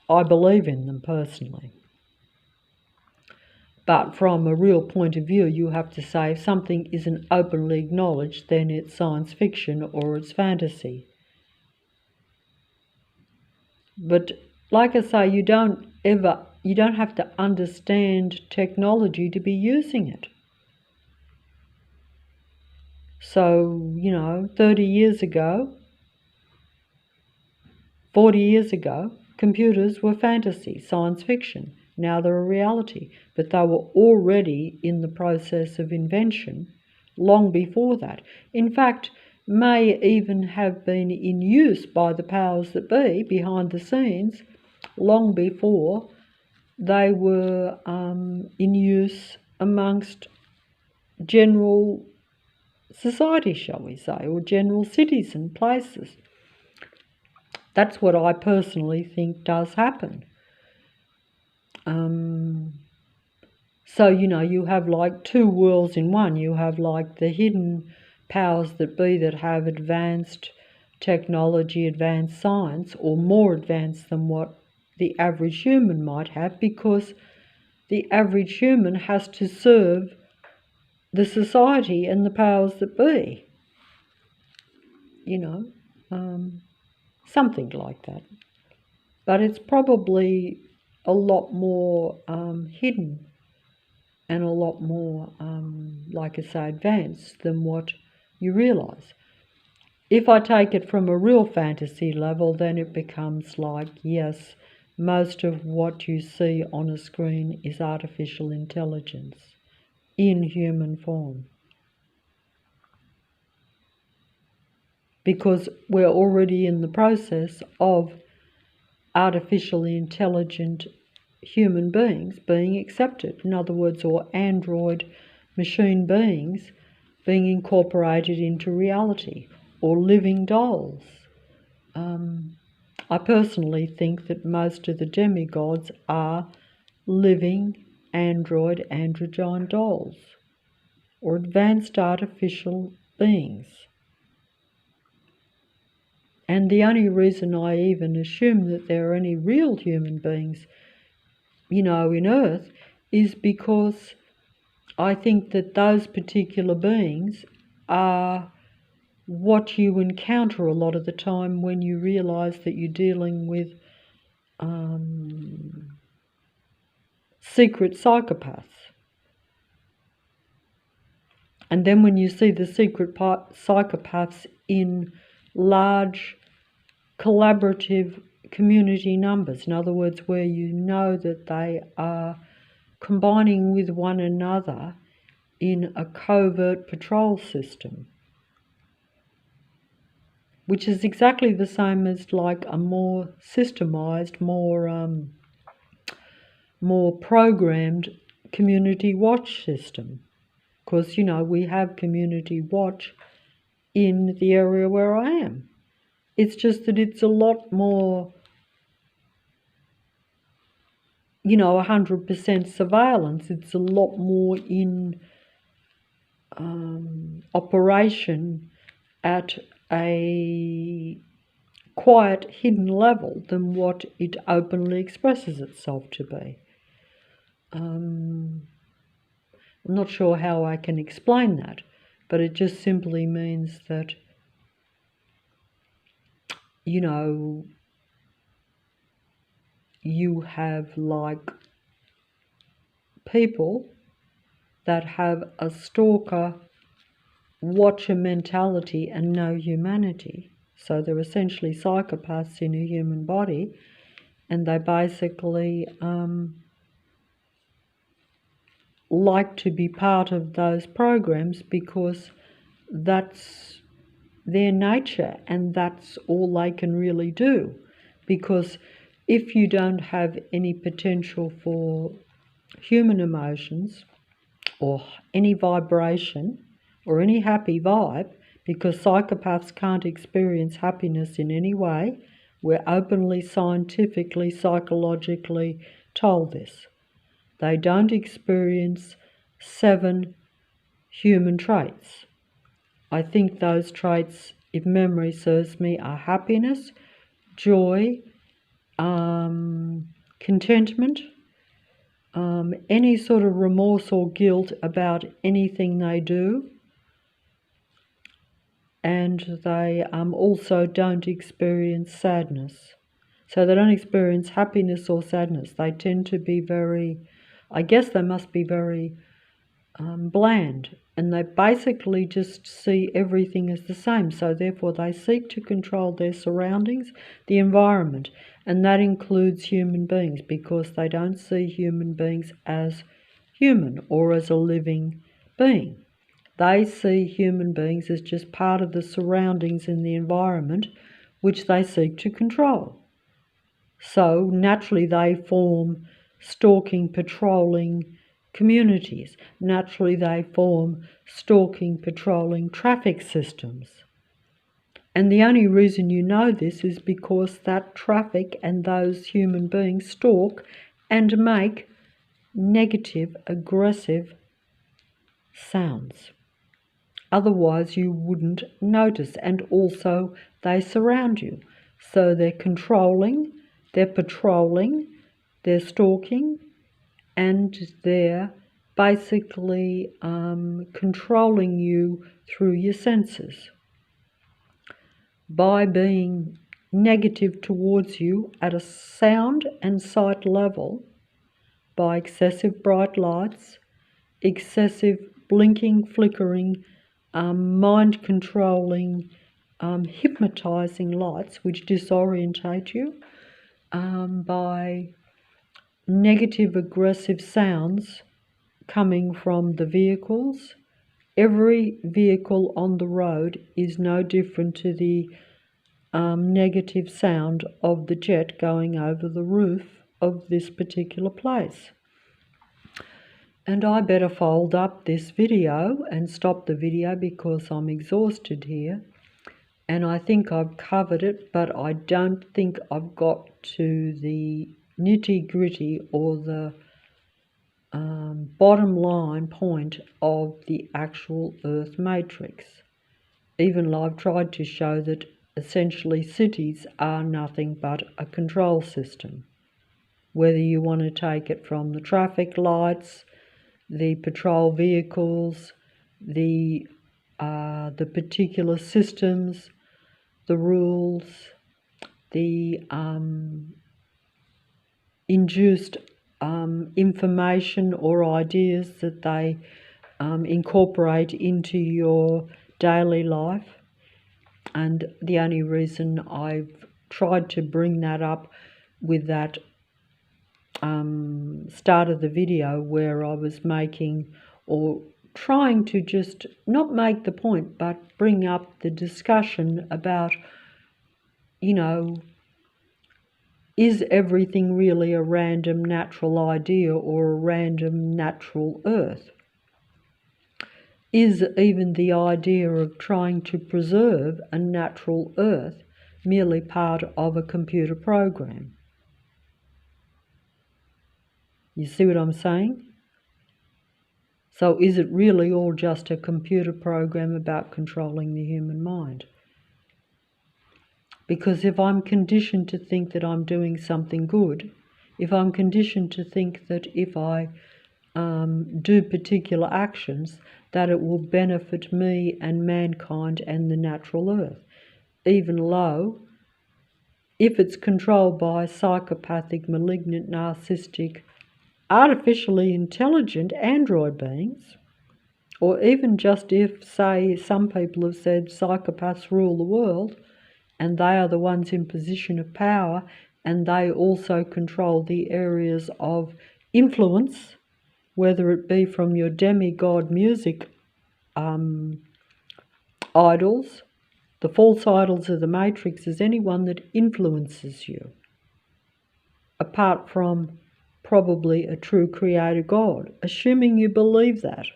I believe in them personally. But from a real point of view, you have to say if something isn't openly acknowledged, then it's science fiction or it's fantasy. But like I say, you don't have to understand technology to be using it. So, you know, 30 years ago, 40 years ago, computers were fantasy, science fiction. Now they're a reality, but they were already in the process of invention long before that. In fact, may even have been in use by the powers that be behind the scenes long before they were in use amongst general society, shall we say, or general cities and places. That's what I personally think does happen. So, you know, you have like two worlds in one. You have like the hidden powers that be that have advanced technology, advanced science, or more advanced than what the average human might have, because the average human has to serve the society and the powers that be. You know, something like that. But it's probably a lot more hidden and a lot more, like I say, advanced than what you realise. If I take it from a real fantasy level, then it becomes like, yes, most of what you see on a screen is artificial intelligence in human form. Because we're already in the process of artificially intelligent human beings being accepted. In other words, or android machine beings being incorporated into reality, or living dolls. I personally think that most of the demigods are living androgyne dolls, or advanced artificial beings. And the only reason I even assume that there are any real human beings, you know, in Earth, is because I think that those particular beings are what you encounter a lot of the time when you realise that you're dealing with secret psychopaths. And then when you see the secret psychopaths in large collaborative community numbers, in other words, where you know that they are combining with one another in a covert patrol system, which is exactly the same as like a more systemized, more programmed community watch system. Because, you know, we have community watch in the area where I am. It's just that it's a lot more, 100% surveillance. It's a lot more in operation at a quiet, hidden level than what it openly expresses itself to be. I'm not sure how I can explain that, but it just simply means that, you have like people that have a stalker watcher mentality and no humanity. So they're essentially psychopaths in a human body, and they basically like to be part of those programs because that's their nature and that's all they can really do. Because if you don't have any potential for human emotions or any vibration or any happy vibe, because psychopaths can't experience happiness in any way, we're openly, scientifically, psychologically told this. They don't experience 7 human traits. I think those traits, if memory serves me, are happiness, joy, contentment, any sort of remorse or guilt about anything they do, and they also don't experience sadness. So they don't experience happiness or sadness. They tend to be I guess they must be very bland, and they basically just see everything as the same. So therefore they seek to control their surroundings, the environment, and that includes human beings, because they don't see human beings as human or as a living being. They see human beings as just part of the surroundings in the environment which they seek to control. So naturally they form stalking, patrolling communities. Naturally they form stalking, patrolling traffic systems. And the only reason you know this is because that traffic and those human beings stalk and make negative, aggressive sounds. Otherwise you wouldn't notice. And also they surround you. So they're controlling, they're patrolling, they're stalking, and they're basically controlling you through your senses by being negative towards you at a sound and sight level, by excessive bright lights, excessive blinking, flickering, mind-controlling, hypnotizing lights which disorientate you, by negative, aggressive sounds coming from the vehicles. Every vehicle on the road is no different to the negative sound of the jet going over the roof of this particular place. And I better fold up this video and stop the video because I'm exhausted here. And I think I've covered it, but I don't think I've got to the nitty-gritty or the bottom line point of the actual Earth matrix. Even though I've tried to show that essentially cities are nothing but a control system. Whether you want to take it from the traffic lights, the patrol vehicles, the the particular systems, the rules, the induced information or ideas that they incorporate into your daily life. And the only reason I've tried to bring that up with that start of the video where I was making or trying to just not make the point but bring up the discussion about, you know, is everything really a random natural idea or a random natural earth? Is even the idea of trying to preserve a natural earth merely part of a computer program? You see what I'm saying? So is it really all just a computer program about controlling the human mind? Because if I'm conditioned to think that I'm doing something good, if I'm conditioned to think that if I do particular actions, that it will benefit me and mankind and the natural earth, even though if it's controlled by psychopathic, malignant, narcissistic, artificially intelligent android beings, or even just if, say, some people have said psychopaths rule the world and they are the ones in position of power and they also control the areas of influence, whether it be from your demigod music idols, the false idols of the Matrix, is anyone that influences you, apart from probably a true creator God, assuming you believe that.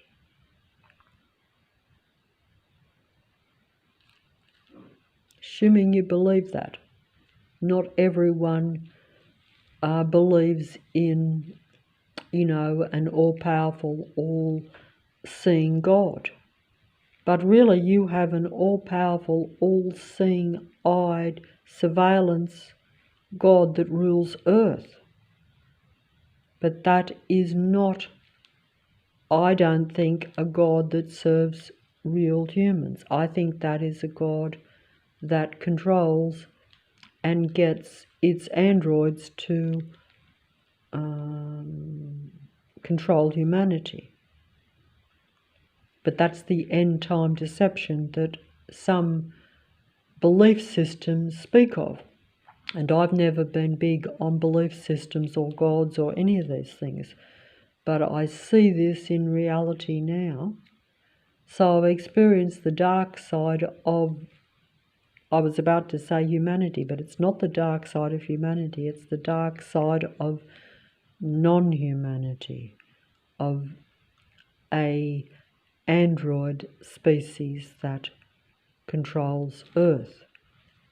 Assuming you believe that. Not everyone believes in, you know, an all-powerful, all-seeing God. But really you have an all-powerful, all-seeing-eyed surveillance God that rules earth. But that is not, I don't think, a God that serves real humans. I think that is a God that controls and gets its androids to control humanity. But that's the end-time deception that some belief systems speak of. And I've never been big on belief systems or gods or any of these things. But I see this in reality now. So I've experienced the dark side of, I was about to say humanity, but it's not the dark side of humanity, it's the dark side of non-humanity, of a android species that controls Earth,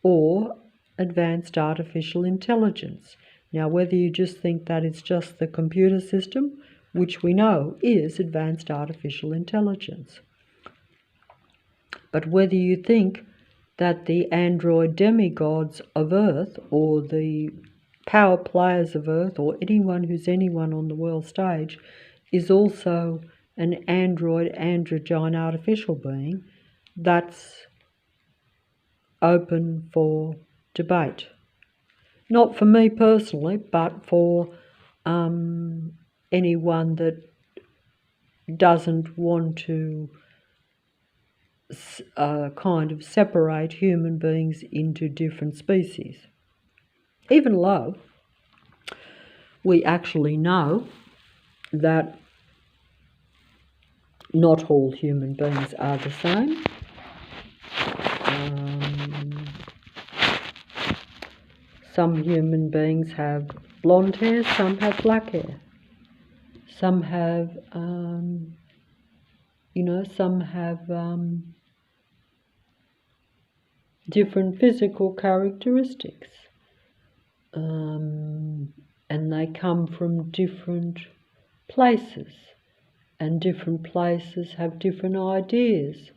or advanced artificial intelligence. Now, whether you just think that it's just the computer system, which we know is advanced artificial intelligence, but whether you think that the android demigods of Earth, or the power players of Earth, or anyone who's anyone on the world stage, is also an android, androgyne artificial being, that's open for debate. Not for me personally, but for anyone that doesn't want to kind of separate human beings into different species. Even though we actually know that not all human beings are the same. Some human beings have blonde hair, some have black hair. Some have, some have different physical characteristics. And they come from different places. And different places have different ideas.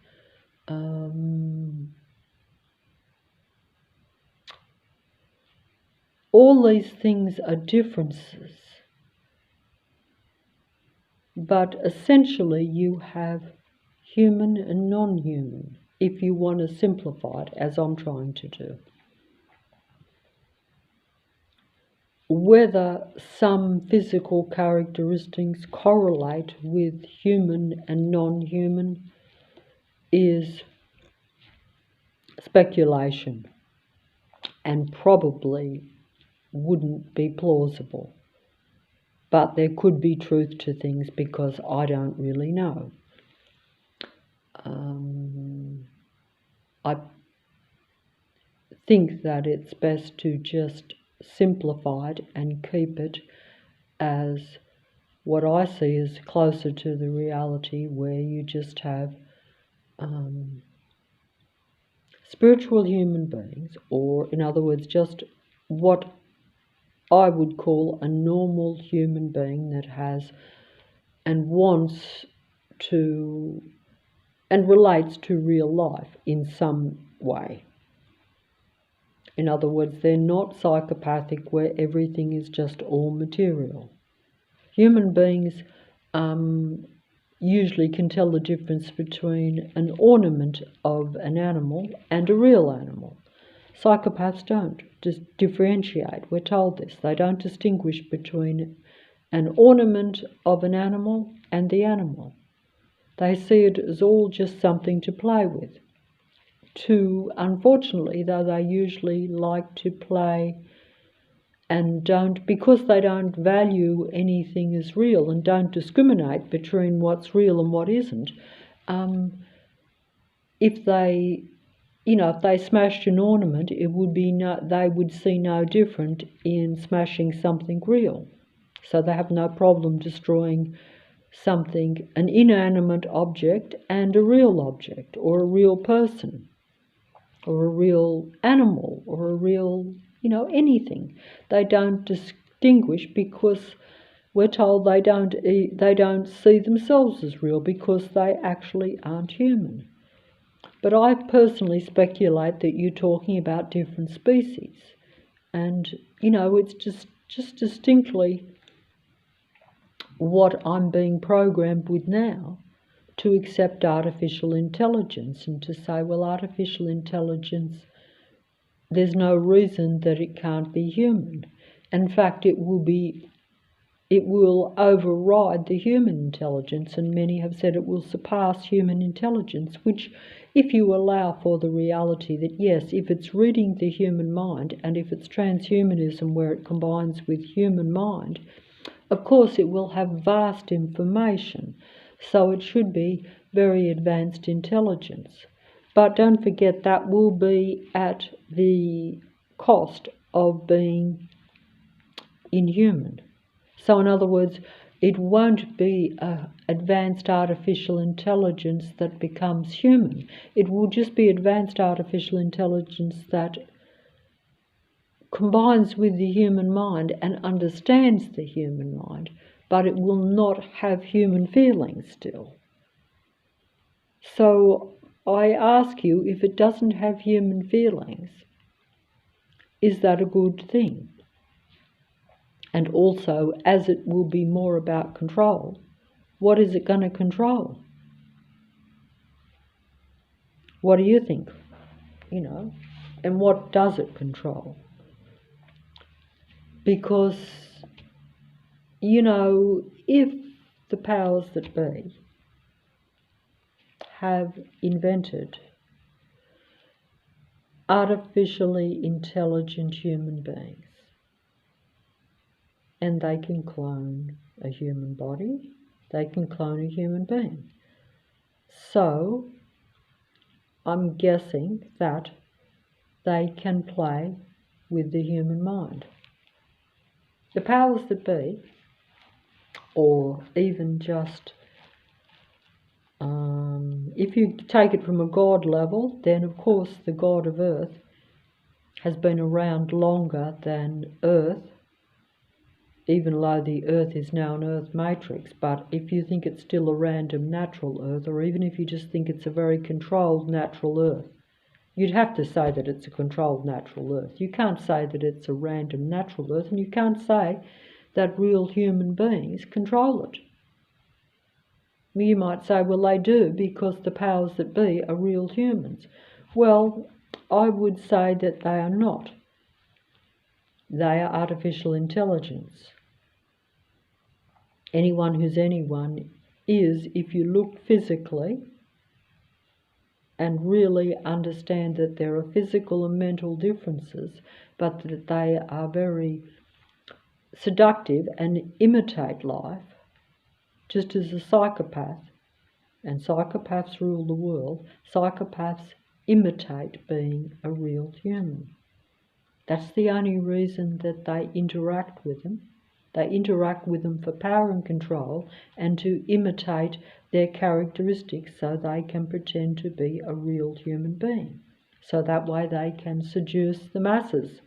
All these things are differences, but essentially you have human and non-human, if you want to simplify it, as I'm trying to do. Whether some physical characteristics correlate with human and non-human is speculation and probably wouldn't be plausible. But there could be truth to things because I don't really know. I think that it's best to just simplify it and keep it as what I see as closer to the reality, where you just have spiritual human beings, or in other words, just what I would call a normal human being that has and wants to and relates to real life in some way. In other words, they're not psychopathic where everything is just all material. Human beings usually can tell the difference between an ornament of an animal and a real animal. Psychopaths don't differentiate. We're told this. They don't distinguish between an ornament of an animal and the animal. They see it as all just something to play with. Unfortunately, though, they usually like to play and don't, because they don't value anything as real and don't discriminate between what's real and what isn't. If they smashed an ornament, it would be they would see no different in smashing something real. So they have no problem destroying something, an inanimate object and a real object, or a real person, or a real animal, or a real, anything. They don't distinguish because we're told they don't see themselves as real because they actually aren't human. But I personally speculate that you're talking about different species. And, it's just distinctly what I'm being programmed with now, to accept artificial intelligence and to say, well, artificial intelligence, there's no reason that it can't be human. In fact, it will override the human intelligence, and many have said it will surpass human intelligence, which, if you allow for the reality that, yes, if it's reading the human mind, and if it's transhumanism where it combines with human mind, of course it will have vast information, so it should be very advanced intelligence. But don't forget that will be at the cost of being inhuman. So in other words, it won't be an advanced artificial intelligence that becomes human. It will just be advanced artificial intelligence that combines with the human mind and understands the human mind, but it will not have human feelings still. So I ask you, if it doesn't have human feelings, is that a good thing? And also, as it will be more about control, what is it going to control? What do you think? And what does it control? Because, if the powers that be have invented artificially intelligent human beings, and they can clone a human body, they can clone a human being. So, I'm guessing that they can play with the human mind. The powers that be, or even just, if you take it from a God level, then of course the God of Earth has been around longer than Earth, even though the Earth is now an Earth matrix. But if you think it's still a random natural Earth, or even if you just think it's a very controlled natural Earth, you'd have to say that it's a controlled natural Earth. You can't say that it's a random natural Earth, and you can't say that real human beings control it. You might say, well, they do because the powers that be are real humans. Well, I would say that they are not. They are artificial intelligence. Anyone who's anyone is, if you look physically and really understand that there are physical and mental differences, but that they are very seductive and imitate life, just as a psychopath, and psychopaths rule the world, psychopaths imitate being a real human. That's the only reason that they interact with them. They interact with them for power and control and to imitate their characteristics so they can pretend to be a real human being. So that way they can seduce the masses.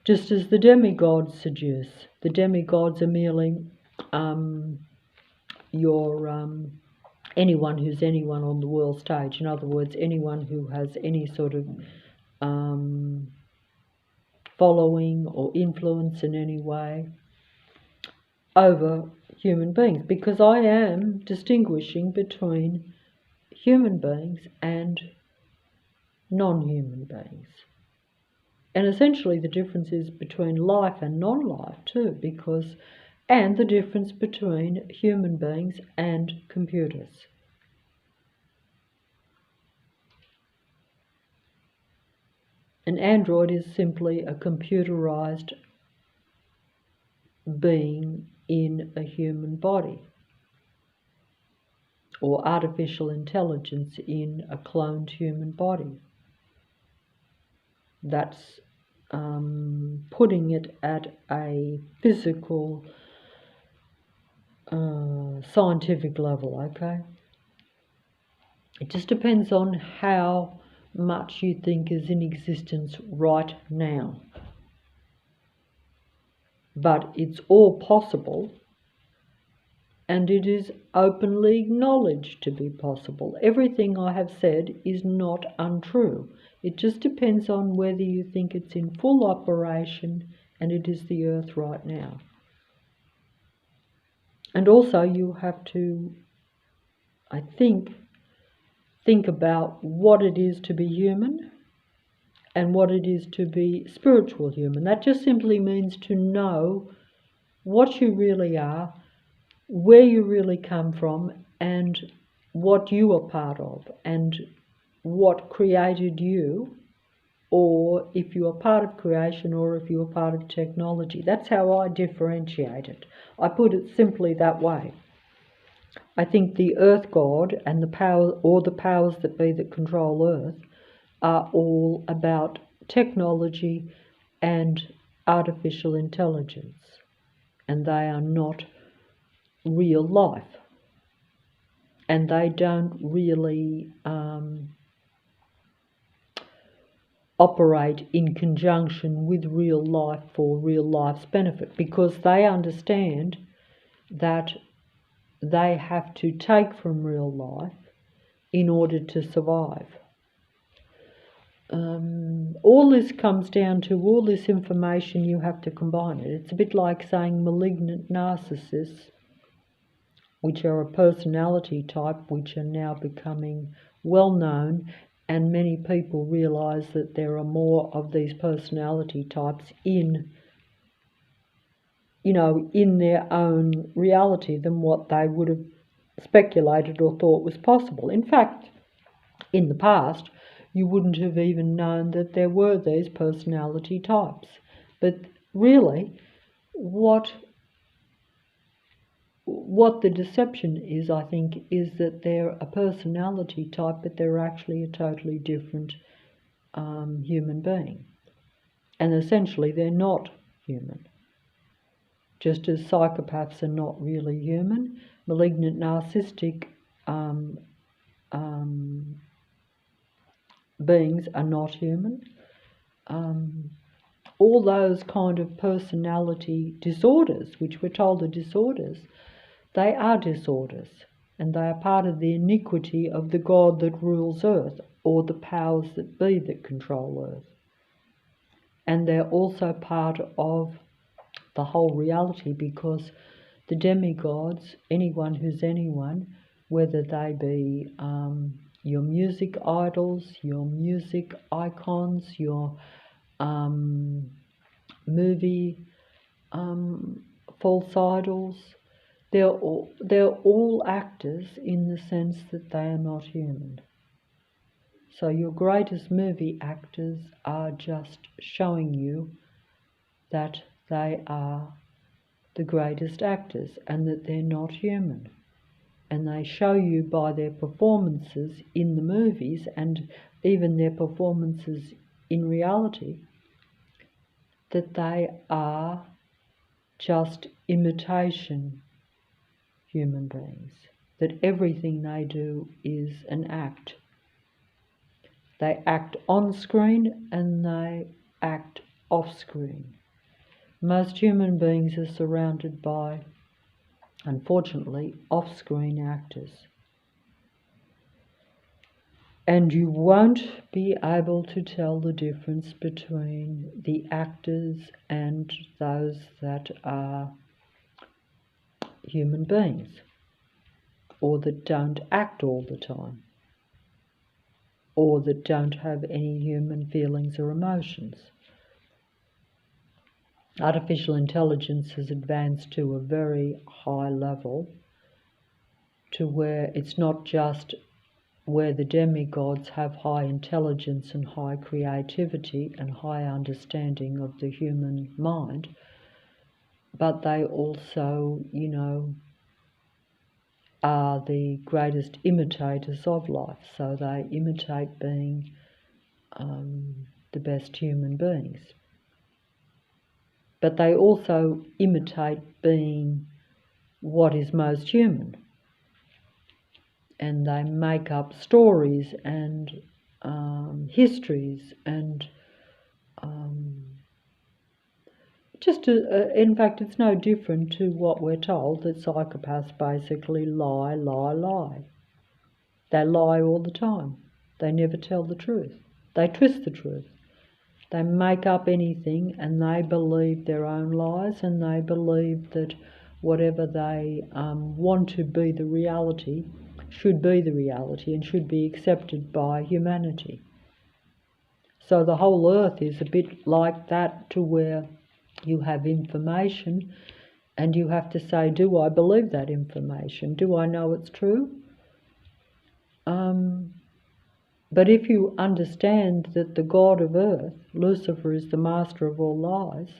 Just as the demigods seduce. The demigods are merely anyone who's anyone on the world stage. In other words, anyone who has any sort of following or influence in any way over human beings, because I am distinguishing between human beings and non-human beings. And essentially the difference is between life and non-life too, and the difference between human beings and computers. An android is simply a computerized being in a human body, or artificial intelligence in a cloned human body. That's putting it at a physical, scientific level, okay? It just depends on how much you think is in existence right now. But it's all possible, and it is openly acknowledged to be possible. Everything I have said is not untrue. It just depends on whether you think it's in full operation and it is the earth right now. And also you have to, I think about what it is to be human and what it is to be spiritual human. That just simply means to know what you really are, where you really come from, and what you are part of, and what created you, or if you are part of creation, or if you are part of technology. That's how I differentiate it. I put it simply that way. I think the Earth God and the power, or the powers that be that control Earth, are all about technology and artificial intelligence, and they are not real life, and they don't really operate in conjunction with real life for real life's benefit, because they understand that they have to take from real life in order to survive. All this comes down to, all this information, you have to combine it. It's a bit like saying malignant narcissists, which are a personality type which are now becoming well known, and many people realise that there are more of these personality types in their own reality than what they would have speculated or thought was possible. In fact, in the past, you wouldn't have even known that there were these personality types. But really, what the deception is, I think, is that they're a personality type, but they're actually a totally different human being. And essentially, they're not human. Just as psychopaths are not really human, malignant narcissistic beings are not human. All those kind of personality disorders, which we're told are disorders, they are disorders, and they are part of the iniquity of the God that rules Earth, or the powers that be that control Earth. And they're also part of the whole reality, because the demigods, anyone who's anyone, whether they be your music idols, your music icons, your movie false idols, they're all actors in the sense that they are not human. So your greatest movie actors are just showing you that they are the greatest actors and that they're not human. And they show you by their performances in the movies and even their performances in reality that they are just imitation human beings, that everything they do is an act. They act on screen and they act off screen. Most human beings are surrounded by, unfortunately, off-screen actors. And you won't be able to tell the difference between the actors and those that are human beings, or that don't act all the time, or that don't have any human feelings or emotions. Artificial intelligence has advanced to a very high level, to where it's not just where the demigods have high intelligence and high creativity and high understanding of the human mind, but they also, are the greatest imitators of life. So they imitate being the best human beings. But they also imitate being what is most human. And they make up stories and histories and in fact, it's no different to what we're told, that psychopaths basically lie. They lie all the time. They never tell the truth. They twist the truth. They make up anything and they believe their own lies, and they believe that whatever they want to be the reality should be the reality and should be accepted by humanity. So the whole earth is a bit like that, to where you have information and you have to say, do I believe that information? Do I know it's true? But if you understand that the God of earth, Lucifer, is the master of all lies,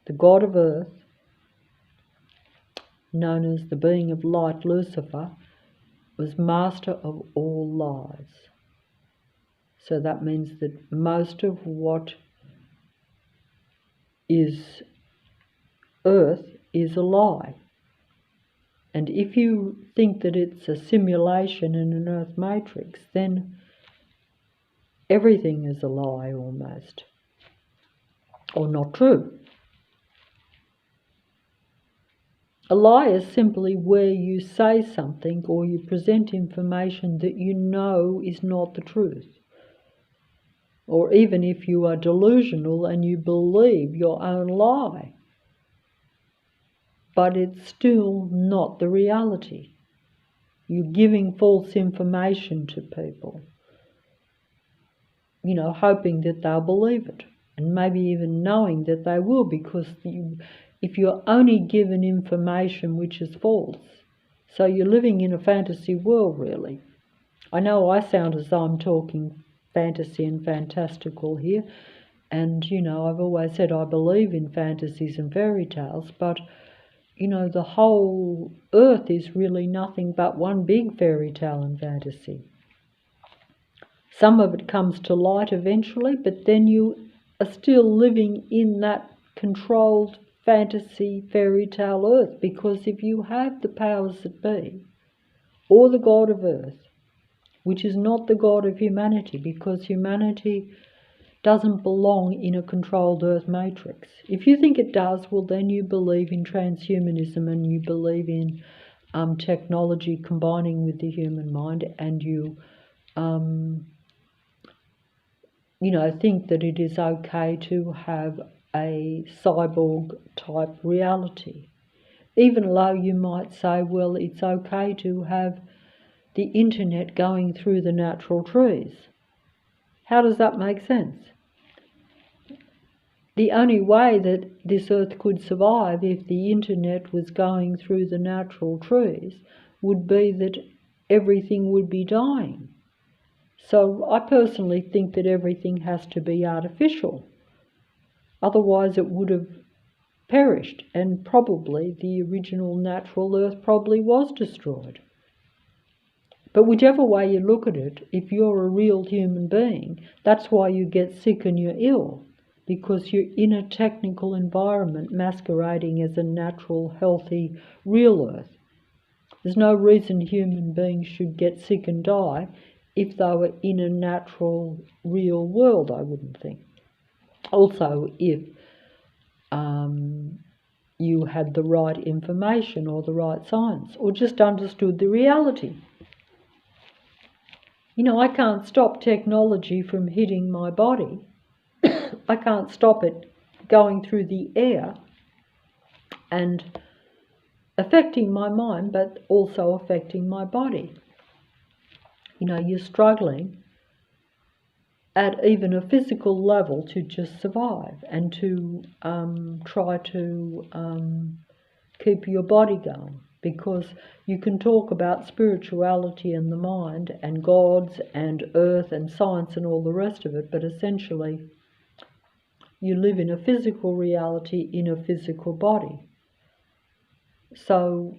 the God of earth, known as the being of light, Lucifer, was master of all lies. So that means that most of what is earth is a lie. And if you think that it's a simulation in an earth matrix, then everything is a lie almost, or not true. A lie is simply where you say something or you present information that you know is not the truth. Or even if you are delusional and you believe your own lie, but it's still not the reality. You're giving false information to people, hoping that they'll believe it, and maybe even knowing that they will, because if you're only given information which is false, so you're living in a fantasy world, really. I know I sound as though I'm talking fantasy and fantastical here, and I've always said I believe in fantasies and fairy tales, but the whole earth is really nothing but one big fairy tale and fantasy. Some of it comes to light eventually, but then you are still living in that controlled fantasy fairy tale earth, because if you have the powers that be, or the God of earth, which is not the God of humanity, because humanity doesn't belong in a controlled earth matrix. If you think it does, well then you believe in transhumanism and you believe in technology combining with the human mind, and you think that it is okay to have a cyborg type reality. Even though you might say, well, it's okay to have the internet going through the natural trees. How does that make sense? The only way that this earth could survive if the internet was going through the natural trees would be that everything would be dying. So I personally think that everything has to be artificial. Otherwise it would have perished, and probably the original natural earth probably was destroyed. But whichever way you look at it, if you're a real human being, that's why you get sick and you're ill, because you're in a technical environment masquerading as a natural, healthy, real earth. There's no reason human beings should get sick and die if they were in a natural, real world, I wouldn't think. Also, if you had the right information or the right science, or just understood the reality. You know, I can't stop technology from hitting my body. I can't stop it going through the air and affecting my mind, but also affecting my body. You know, you're struggling at even a physical level to just survive and to try to keep your body going. Because you can talk about spirituality and the mind and gods and earth and science and all the rest of it, but essentially you live in a physical reality in a physical body. So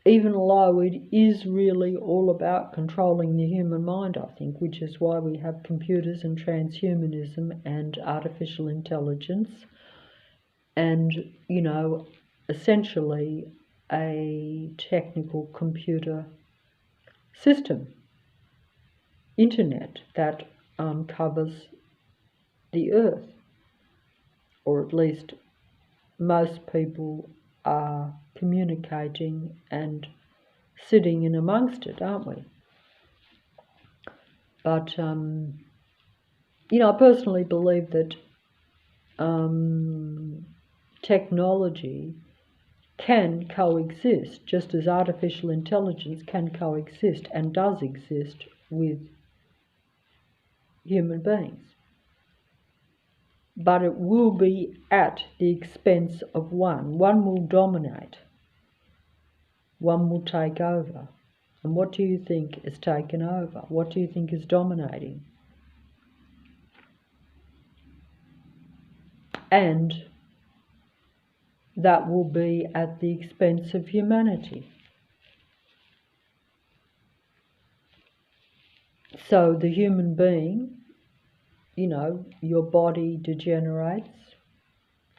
even though it is really all about controlling the human mind, I think, which is why we have computers and transhumanism and artificial intelligence and, you know, essentially a technical computer system, internet, that covers the earth, or at least most people are communicating and sitting in amongst it, aren't we? But, you know, I personally believe that technology can coexist, just as artificial intelligence can coexist and does exist with human beings. But it will be at the expense of one. One will dominate. One will take over. And what do you think is taken over? What do you think is dominating? And that will be at the expense of humanity. So the human being, you know, your body degenerates,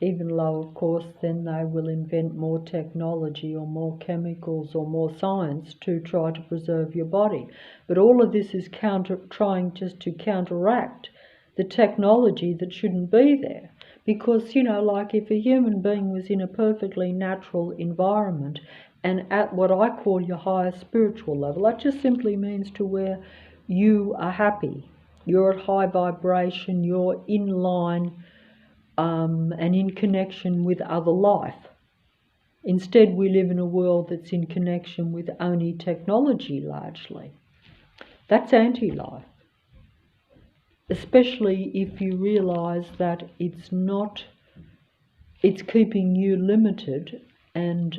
even though, of course, then they will invent more technology or more chemicals or more science to try to preserve your body. But all of this is trying just to counteract the technology that shouldn't be there. Because, you know, like if a human being was in a perfectly natural environment and at what I call your higher spiritual level, that just simply means to where you are happy, you're at high vibration, you're in line and in connection with other life. Instead, we live in a world that's in connection with only technology largely. That's anti-life. Especially if you realise that it's keeping you limited and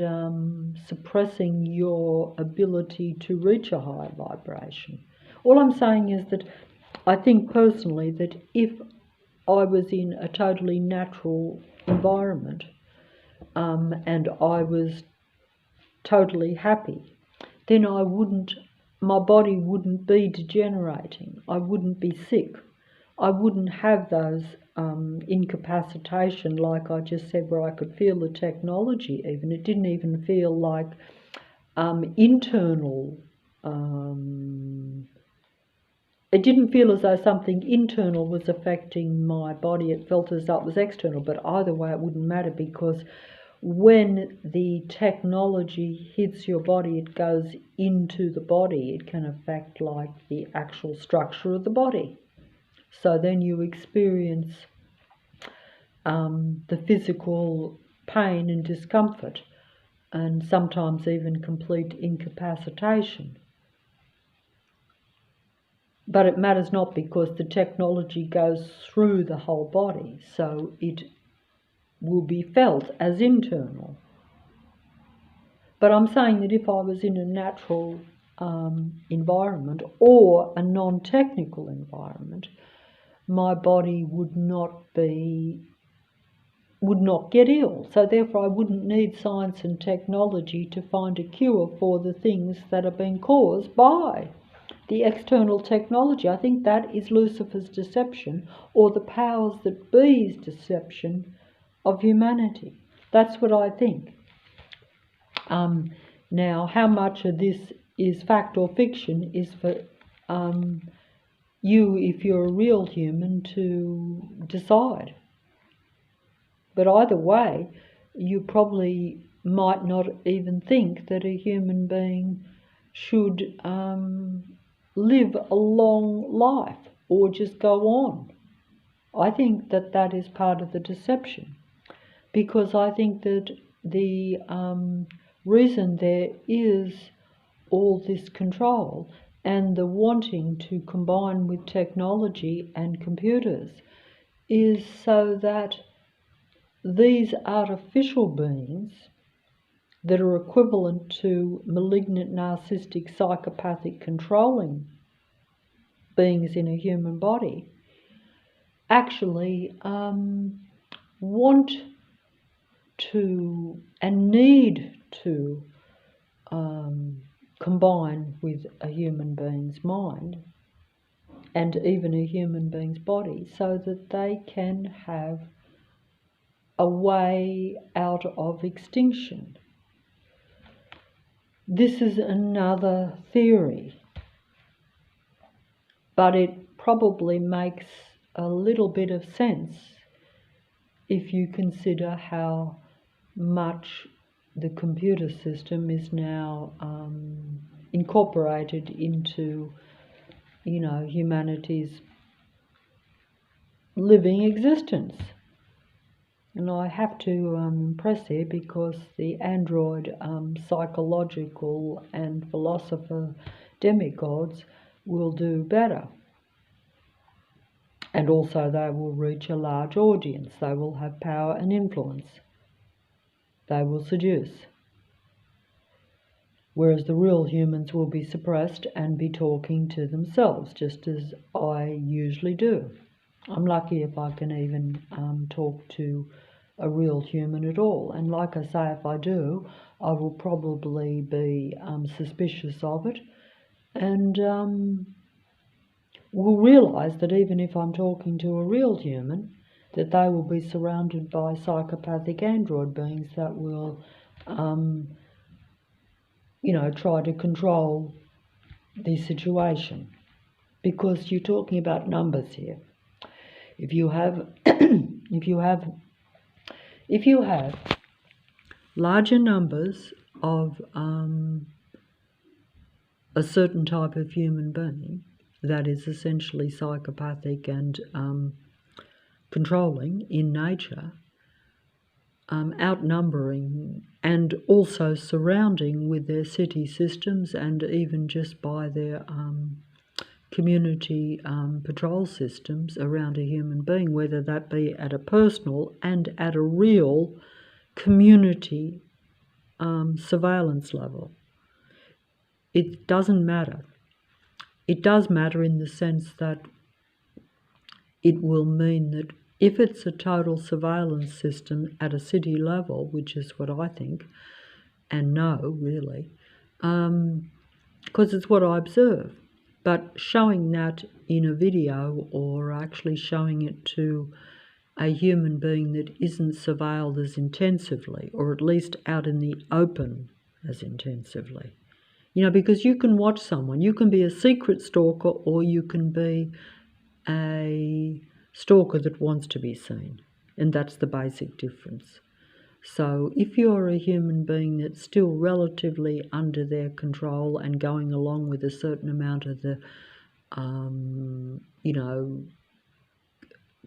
suppressing your ability to reach a higher vibration. All I'm saying is that I think personally that if I was in a totally natural environment and I was totally happy, then my body wouldn't be degenerating. I wouldn't be sick. I wouldn't have those incapacitation like I just said, where I could feel the technology even. It didn't even feel like internal. It didn't feel as though something internal was affecting my body. It felt as though it was external. But either way, it wouldn't matter, because when the technology hits your body, it goes into the body. It can affect like the actual structure of the body. So then you experience the physical pain and discomfort, and sometimes even complete incapacitation. But it matters not, because the technology goes through the whole body, so it will be felt as internal. But I'm saying that if I was in a natural environment or a non-technical environment, my body would not get ill. So therefore I wouldn't need science and technology to find a cure for the things that are being caused by the external technology. I think that is Lucifer's deception, or the powers that be's deception of humanity. That's what I think. Now, how much of this is fact or fiction is for you, if you're a real human, to decide. But either way, you probably might not even think that a human being should live a long life or just go on. I think that that is part of the deception, because I think that the reason there is all this control and the wanting to combine with technology and computers is so that these artificial beings that are equivalent to malignant, narcissistic, psychopathic, controlling beings in a human body actually want to and need to combine with a human being's mind and even a human being's body, so that they can have a way out of extinction. This is another theory, but it probably makes a little bit of sense if you consider how much the computer system is now incorporated into, humanity's living existence. And I have to impress here, because the android psychological and philosopher demigods will do better. And also they will reach a large audience. They will have power and influence. They will seduce. Whereas the real humans will be suppressed and be talking to themselves, just as I usually do. I'm lucky if I can even talk to a real human at all. And like I say, if I do, I will probably be suspicious of it, and will realise that even if I'm talking to a real human, that they will be surrounded by psychopathic android beings that will, try to control the situation. Because you're talking about numbers here. If you have larger numbers of a certain type of human being that is essentially psychopathic and controlling in nature, outnumbering and also surrounding with their city systems, and even just by their community patrol systems around a human being, whether that be at a personal and at a real community surveillance level. It doesn't matter. It does matter in the sense that it will mean that if it's a total surveillance system at a city level, which is what I think and know really, because it's what I observe, but showing that in a video or actually showing it to a human being that isn't surveilled as intensively, or at least out in the open as intensively. Because you can watch someone, you can be a secret stalker, or you can be a stalker that wants to be seen, and that's the basic difference. So if you're a human being that's still relatively under their control and going along with a certain amount of the,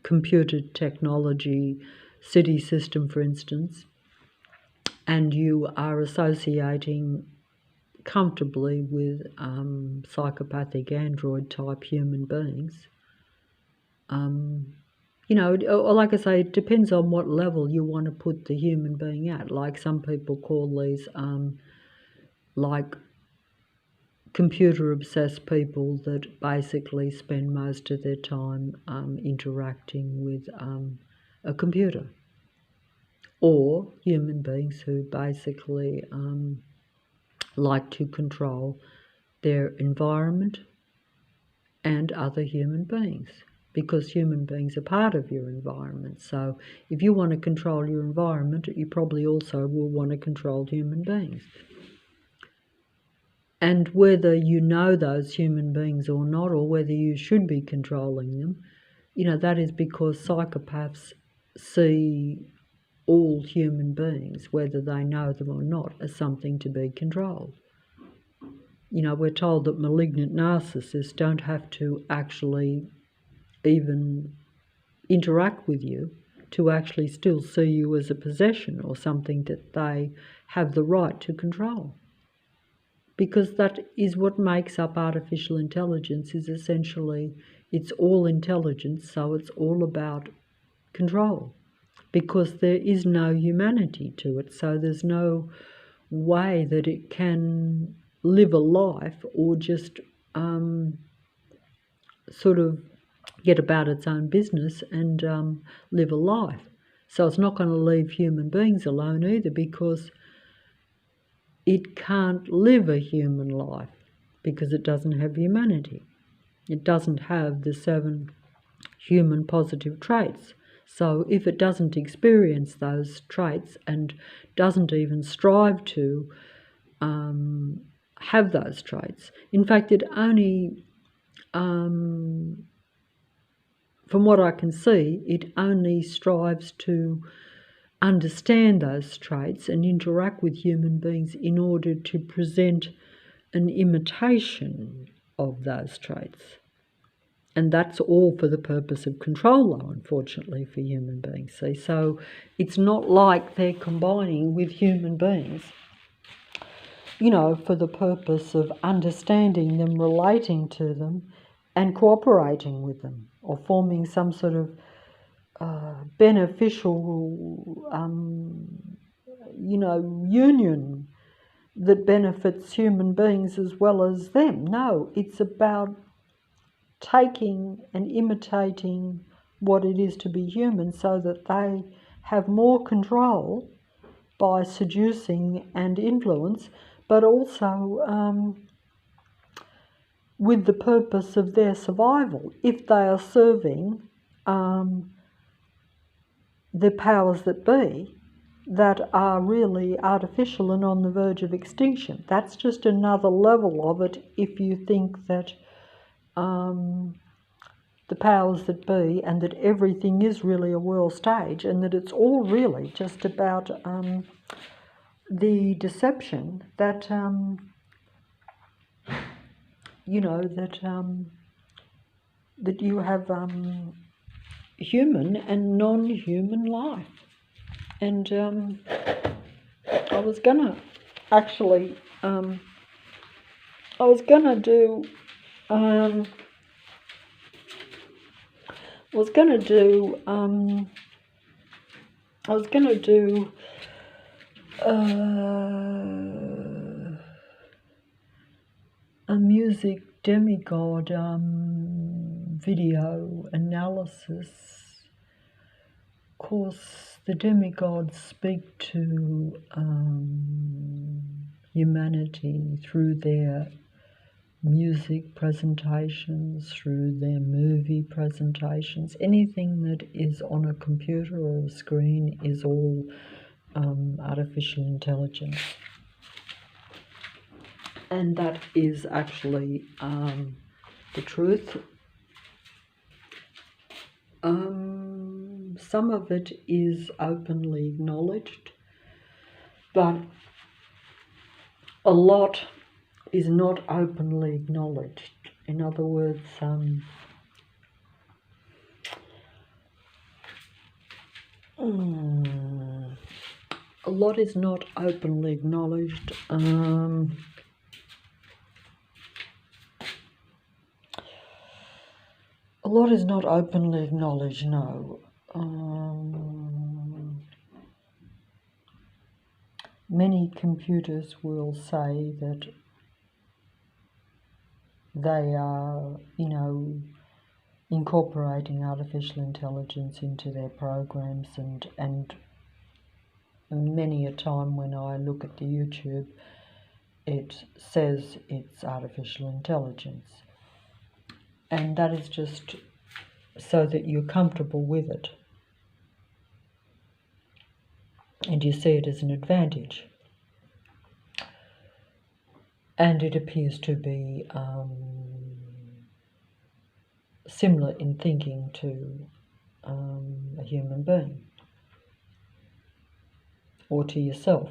computer technology city system, for instance, and you are associating comfortably with psychopathic android type human beings, you know, like I say, it depends on what level you want to put the human being at. Like some people call these like computer obsessed people that basically spend most of their time interacting with a computer, or human beings who basically like to control their environment and other human beings, because human beings are part of your environment. So if you want to control your environment, you probably also will want to control human beings. And whether you know those human beings or not, or whether you should be controlling them, you know, that is because psychopaths see all human beings, whether they know them or not, as something to be controlled. You know, we're told that malignant narcissists don't have to actually even interact with you to actually still see you as a possession or something that they have the right to control. Because that is what makes up artificial intelligence, is essentially it's all intelligence, so it's all about control. Because there is no humanity to it, so there's no way that it can live a life or just sort of get about its own business and live a life. So it's not going to leave human beings alone either, because it can't live a human life because it doesn't have humanity. It doesn't have the 7 human positive traits. So if it doesn't experience those traits and doesn't even strive to have those traits, in fact, it only, from what I can see, it only strives to understand those traits and interact with human beings in order to present an imitation of those traits. And that's all for the purpose of control, though, unfortunately, for human beings. See, so it's not like they're combining with human beings, you know, for the purpose of understanding them, relating to them, and cooperating with them, or forming some sort of beneficial, you know, union that benefits human beings as well as them. No, it's about taking and imitating what it is to be human so that they have more control by seducing and influence, but also with the purpose of their survival. If they are serving the powers that be that are really artificial and on the verge of extinction, that's just another level of it. If you think that the powers that be and that everything is really a world stage, and that it's all really just about the deception that you know, that you have human and non-human life. And I was gonna actually I was gonna do a music demigod video analysis. Of course, the demigods speak to humanity through their music presentations, through their movie presentations. Anything that is on a computer or a screen is all artificial intelligence. And that is actually the truth. Some of it is openly acknowledged, but a lot is not openly acknowledged. In other words, a lot is not openly acknowledged. A lot is not openly acknowledged, no. Many computers will say that they are, incorporating artificial intelligence into their programs, and many a time when I look at the YouTube, it says it's artificial intelligence. And that is just so that you're comfortable with it. And you see it as an advantage. And it appears to be similar in thinking to a human being or to yourself.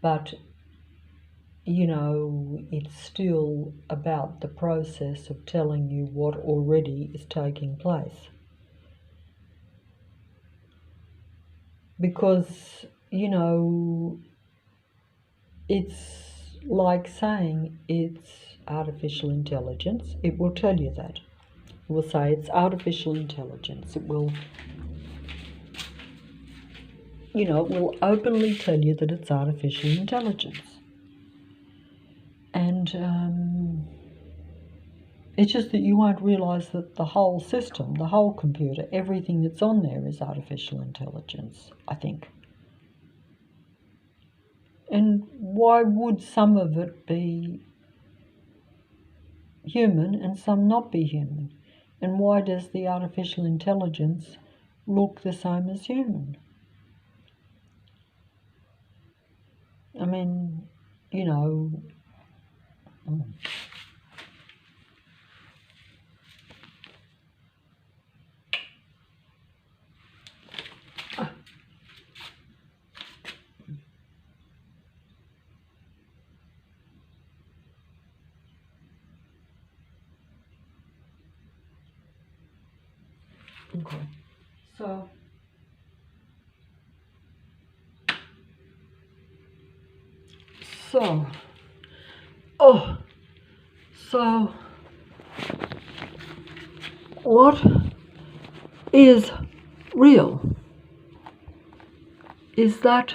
But, it's still about the process of telling you what already is taking place. Because, it's like saying it's artificial intelligence. It will tell you that. It will say it's artificial intelligence. It will, it will openly tell you that it's artificial intelligence. And it's just that you won't realise that the whole system, the whole computer, everything that's on there is artificial intelligence, I think. And why would some of it be human and some not be human? And why does the artificial intelligence look the same as human? I mean, okay. So, what is real? Is that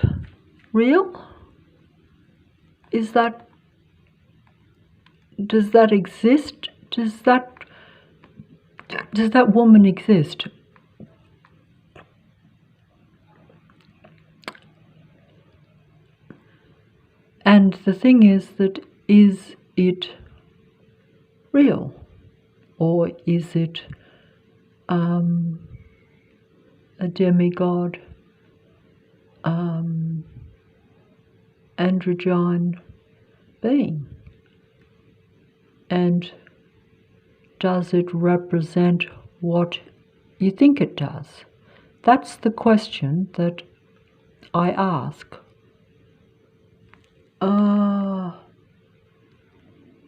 real? Does that exist? Does that woman exist? And the thing is that, is it real? Or is it a demigod, androgyne being? And does it represent what you think it does? That's the question that I ask.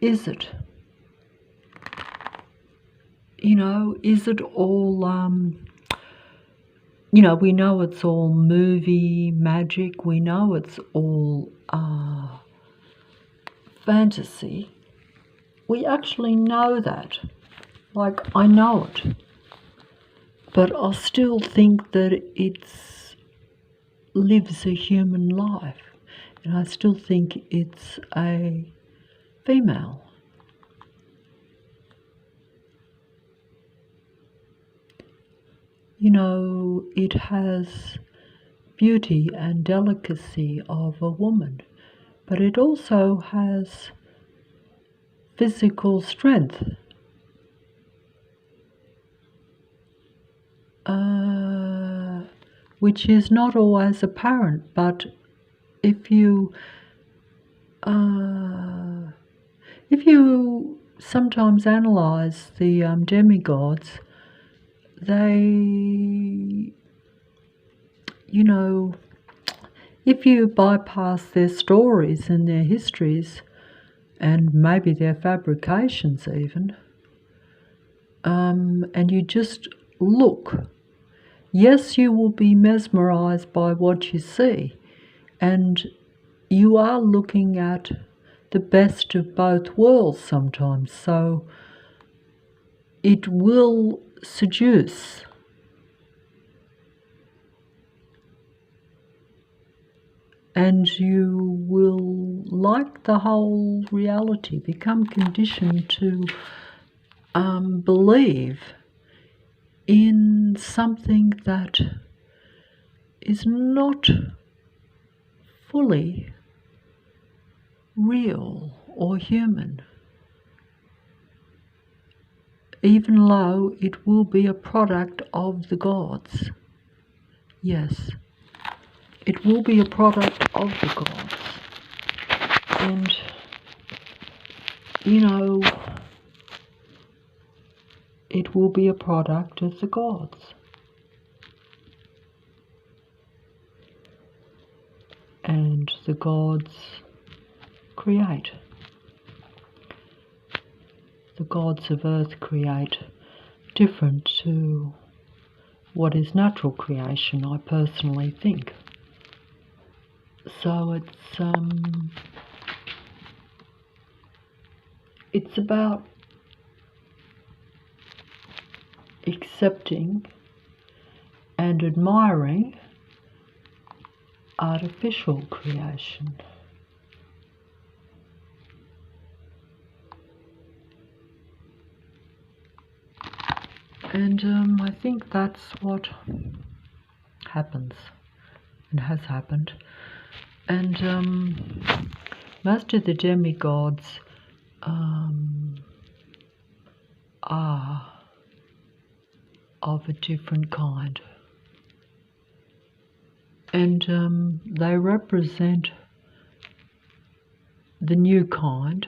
Is it? Is it all, we know it's all movie magic, we know it's all fantasy. We actually know that. Like, I know it. But I still think that it lives a human life. And I still think it's a female. It has beauty and delicacy of a woman, but it also has physical strength. Which is not always apparent, but if you sometimes analyse the demigods, they, if you bypass their stories and their histories, and maybe their fabrications even, and you just look. Yes, you will be mesmerized by what you see, and you are looking at the best of both worlds sometimes, so it will seduce. And you will like the whole reality, become conditioned to believe in something that is not fully real or human, even though it will be a product of the gods. Yes, it will be a product of the gods. And, you know, it will be a product of the gods. And the gods create. The gods of earth create different to what is natural creation, I personally think. So it's about accepting and admiring artificial creation. And I think that's what happens and has happened. And most of the demigods are of a different kind. And they represent the new kind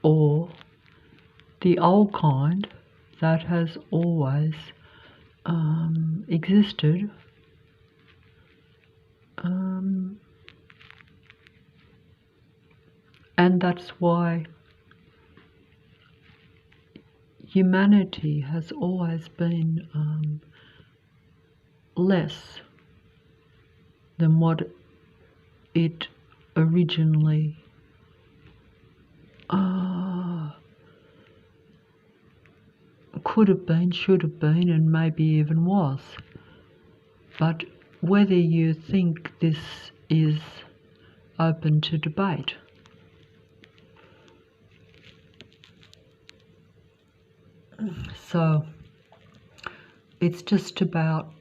or the old kind that has always existed. And that's why humanity has always been less than what it originally could have been, should have been, and maybe even was. But whether you think this is open to debate. So it's just about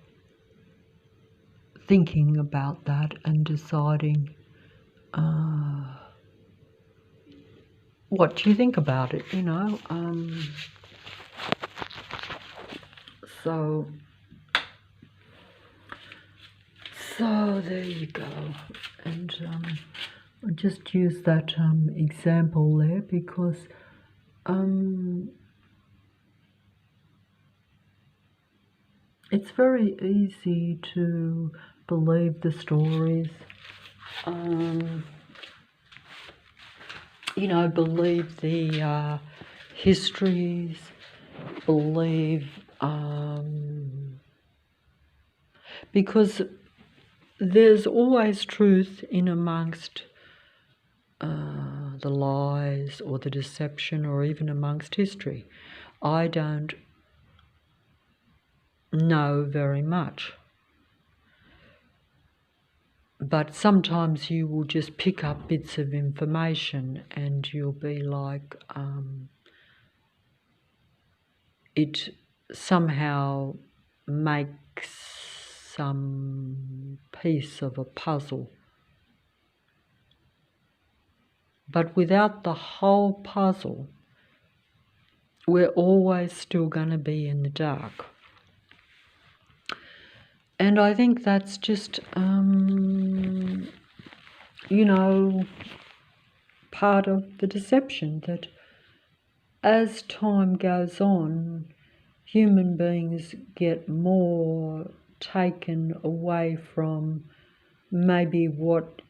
thinking about that and deciding what do you think about it, you know. So there you go. And I just use that example there because it's very easy to believe the stories, you know, believe the histories, believe, because there's always truth in amongst the lies or the deception or even amongst history. I don't know very much. But sometimes you will just pick up bits of information and you'll be like, it somehow makes some piece of a puzzle. But without the whole puzzle, we're always still going to be in the dark. And I think that's just, you know, part of the deception, that as time goes on, human beings get more taken away from maybe what,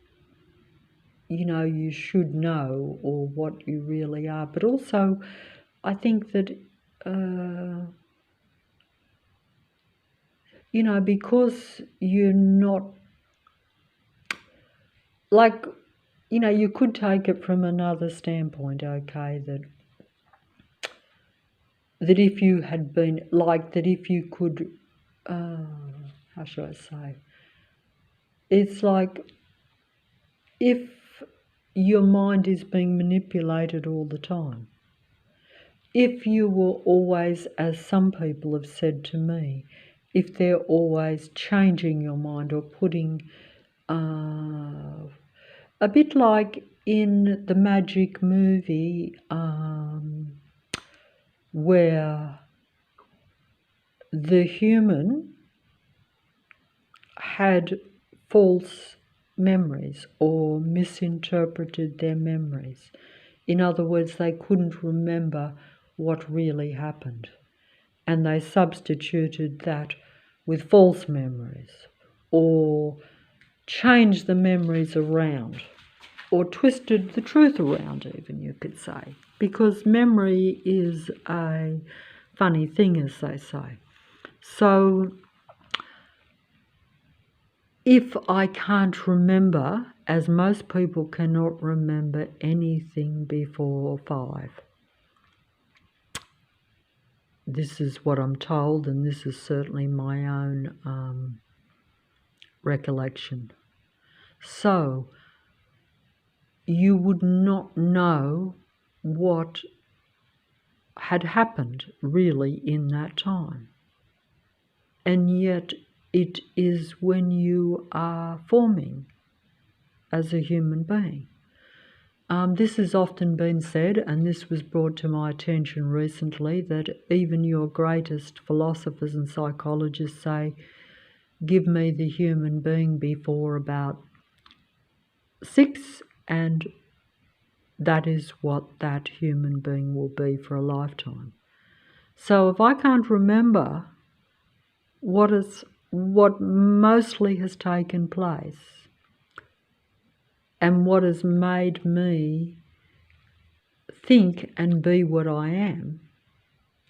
you know, you should know or what you really are. But also, I think that you know, because you're not, like, you know, you could take it from another standpoint, okay, that if you had been, like, that if you could, how should I say, it's like if your mind is being manipulated all the time, if you were always, as some people have said to me, if they're always changing your mind or putting, a bit like in the Magic movie, where the human had false memories or misinterpreted their memories. In other words, they couldn't remember what really happened, and they substituted that with false memories, or changed the memories around, or twisted the truth around, even, you could say, because memory is a funny thing, as they say. So if I can't remember, as most people cannot remember anything before 5, this is what I'm told, and this is certainly my own recollection. So you would not know what had happened really in that time. And yet it is when you are forming as a human being. This has often been said, and this was brought to my attention recently, that even your greatest philosophers and psychologists say, give me the human being before about 6, and that is what that human being will be for a lifetime. So if I can't remember what mostly has taken place, and what has made me think and be what I am,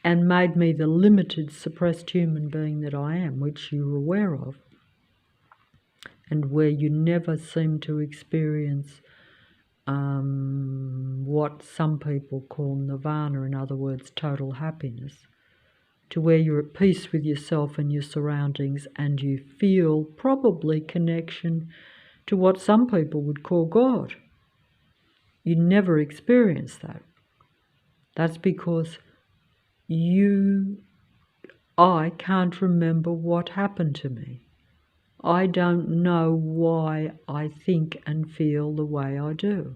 and made me the limited, suppressed human being that I am, which you're aware of, and where you never seem to experience what some people call nirvana, in other words, total happiness, to where you're at peace with yourself and your surroundings, and you feel probably connection to what some people would call God. You never experience that. That's because I can't remember what happened to me. I don't know why I think and feel the way I do.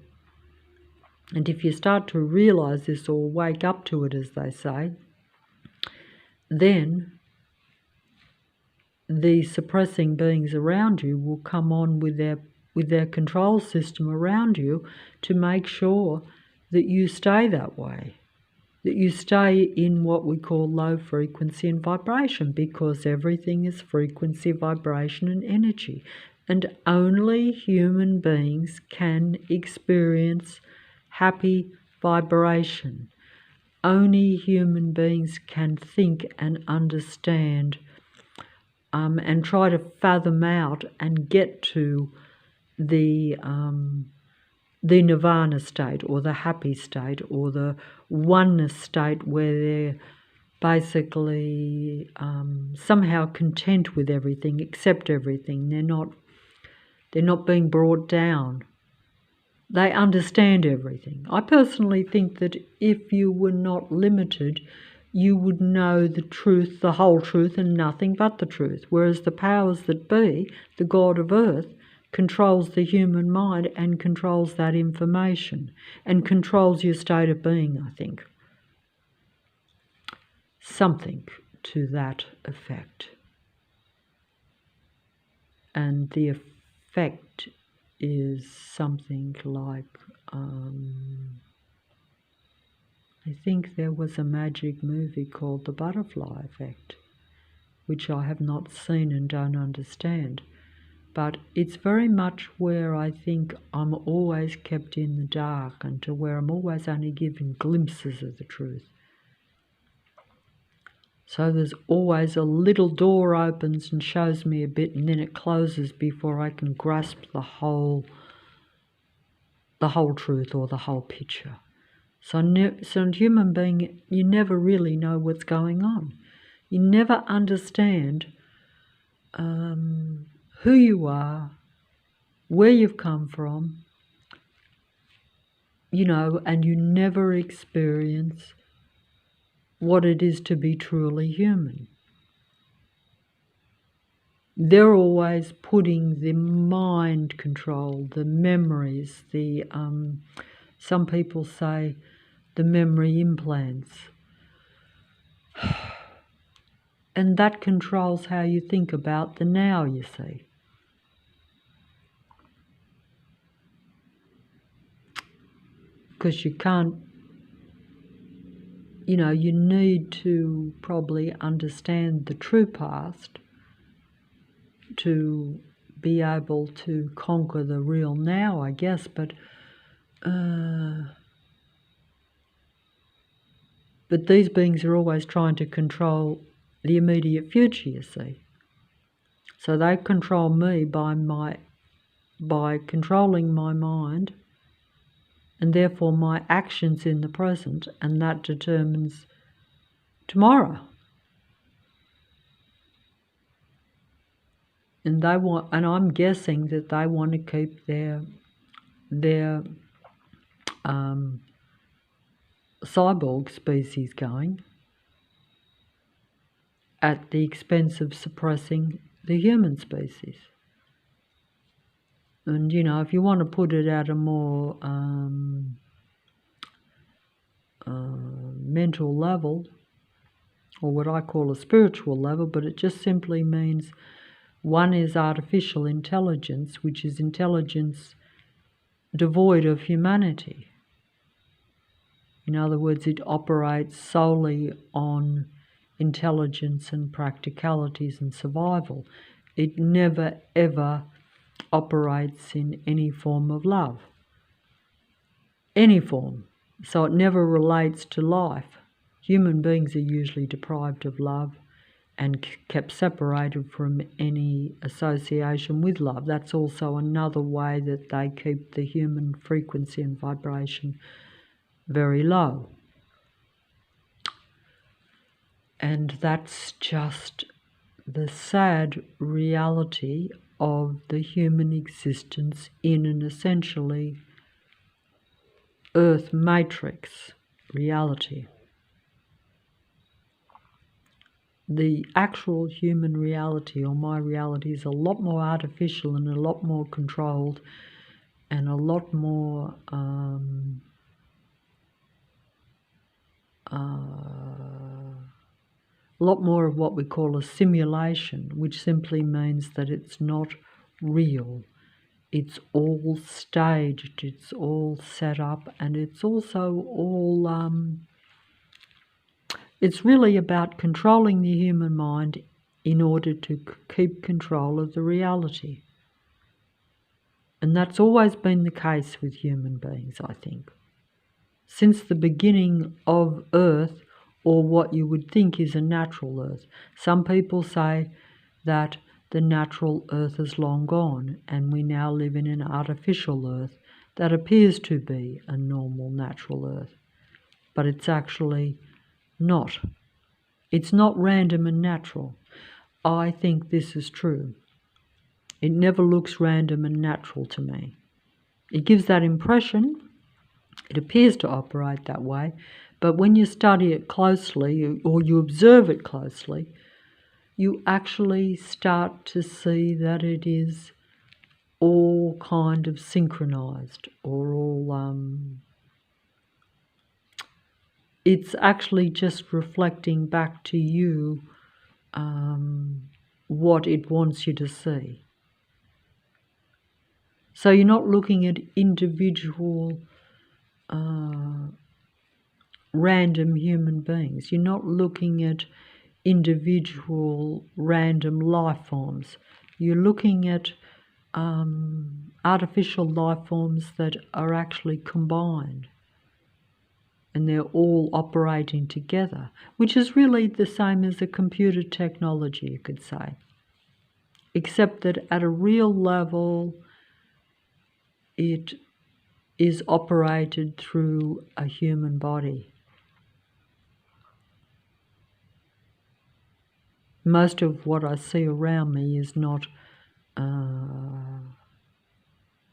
And if you start to realize this, or wake up to it, as they say, then the suppressing beings around you will come on with their control system around you to make sure that you stay that way, that you stay in what we call low frequency and vibration, because everything is frequency, vibration and energy, and only human beings can experience happy vibration. Only human beings can think and understand and try to fathom out and get to the nirvana state, or the happy state, or the oneness state, where they're basically somehow content with everything, accept everything. They're not being brought down. They understand everything. I personally think that if you were not limited, you would know the truth, the whole truth, and nothing but the truth. Whereas the powers that be, the God of Earth, controls the human mind and controls that information and controls your state of being, I think. Something to that effect. And the effect is something like, I think there was a magic movie called The Butterfly Effect, which I have not seen and don't understand. But it's very much where I think I'm always kept in the dark, and to where I'm always only given glimpses of the truth. So there's always a little door opens and shows me a bit, and then it closes before I can grasp the whole truth or the whole picture. So a human being, you never really know what's going on. You never understand who you are, where you've come from, and you never experience what it is to be truly human. They're always putting the mind control, the memories, some people say the memory implants. And that controls how you think about the now, you see. Because you can't, you need to probably understand the true past to be able to conquer the real now, I guess, but these beings are always trying to control the immediate future, you see. So they control me by controlling my mind, and therefore my actions in the present, and that determines tomorrow. And I'm guessing that they want to keep their cyborg species going at the expense of suppressing the human species. And if you want to put it at a more mental level, or what I call a spiritual level, but it just simply means one is artificial intelligence, which is intelligence devoid of humanity. In other words, it operates solely on intelligence and practicalities and survival. It never, ever operates in any form of love. Any form. So it never relates to life. Human beings are usually deprived of love and kept separated from any association with love. That's also another way that they keep the human frequency and vibration very low. And that's just the sad reality of the human existence in an essentially Earth matrix reality. The actual human reality, or my reality, is a lot more artificial and a lot more controlled and a lot more of what we call a simulation, which simply means that it's not real. It's all staged, it's all set up, and it's also all, it's really about controlling the human mind in order to keep control of the reality. And that's always been the case with human beings, I think. Since the beginning of Earth, or what you would think is a natural Earth. Some people say that the natural Earth is long gone and we now live in an artificial Earth that appears to be a normal natural Earth. But it's actually not. It's not random and natural. I think this is true. It never looks random and natural to me. It gives that impression. It appears to operate that way. But when you study it closely, or you observe it closely, you actually start to see that it is all kind of synchronized, or all, it's actually just reflecting back to you what it wants you to see. So you're not looking at individual random human beings. You're not looking at individual random life forms. You're looking at artificial life forms that are actually combined. and they're all operating together, which is really the same as a computer technology, you could say, except that at a real level it is operated through a human body. Most of what I see around me is not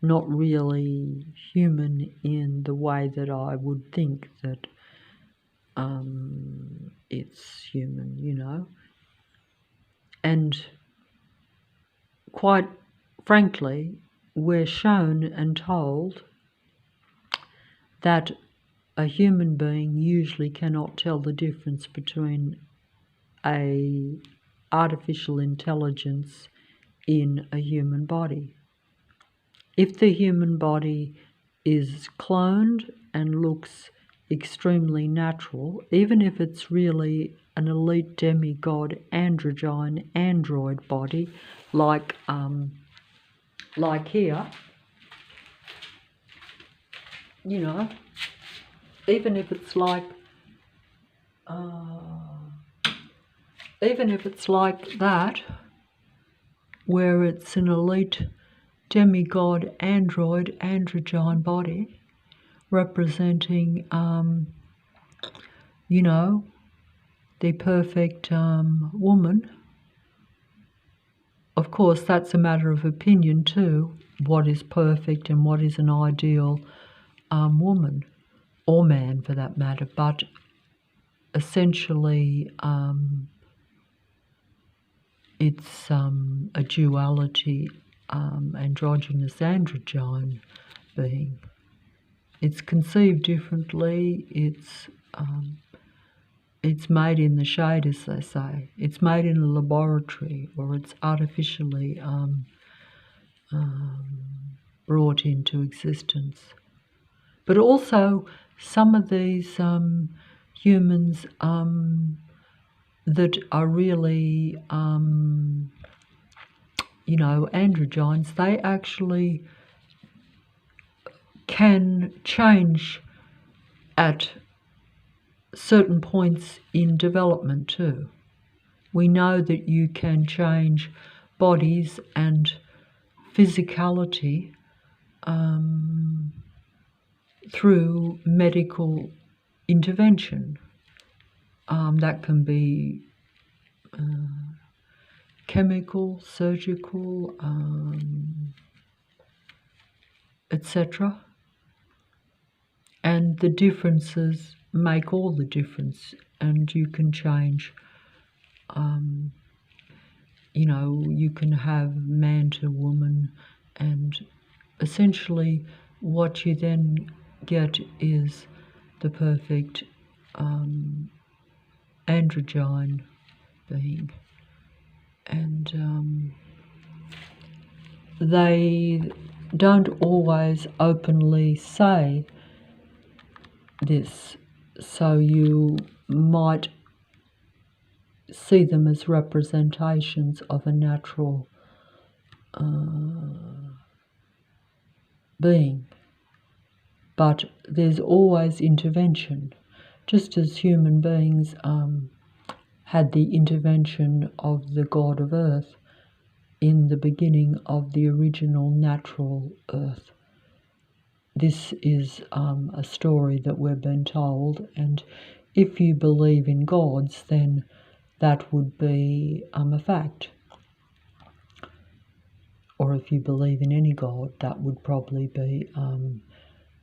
really human in the way that I would think that it's human, you know. And quite frankly, we're shown and told that a human being usually cannot tell the difference between a artificial intelligence in a human body. If the human body is cloned and looks extremely natural, even if it's really an elite demigod androgyne android body, like here, you know, even if it's like that, where it's an elite demigod android androgyne body representing you know, the perfect woman. Of course, that's a matter of opinion too, what is perfect and what is an ideal woman, or man for that matter, but essentially it's a duality, androgynous androgyne being. It's conceived differently, it's made in the shade, as they say. It's made in a laboratory, or it's artificially brought into existence. But also, some of these humans that are really, you know, androgynes, they actually can change at certain points in development too. We know that you can change bodies and physicality through medical intervention. That can be chemical, surgical, etc. And the differences make all the difference, and you can change, you know, you can have man to woman, and essentially what you then get is the perfect androgyne being. And they don't always openly say this, so you might see them as representations of a natural being. But there's always intervention, just as human beings had the intervention of the God of Earth in the beginning of the original natural Earth. This is a story that we've been told, and if you believe in gods, then that would be a fact. Or if you believe in any god, that would probably be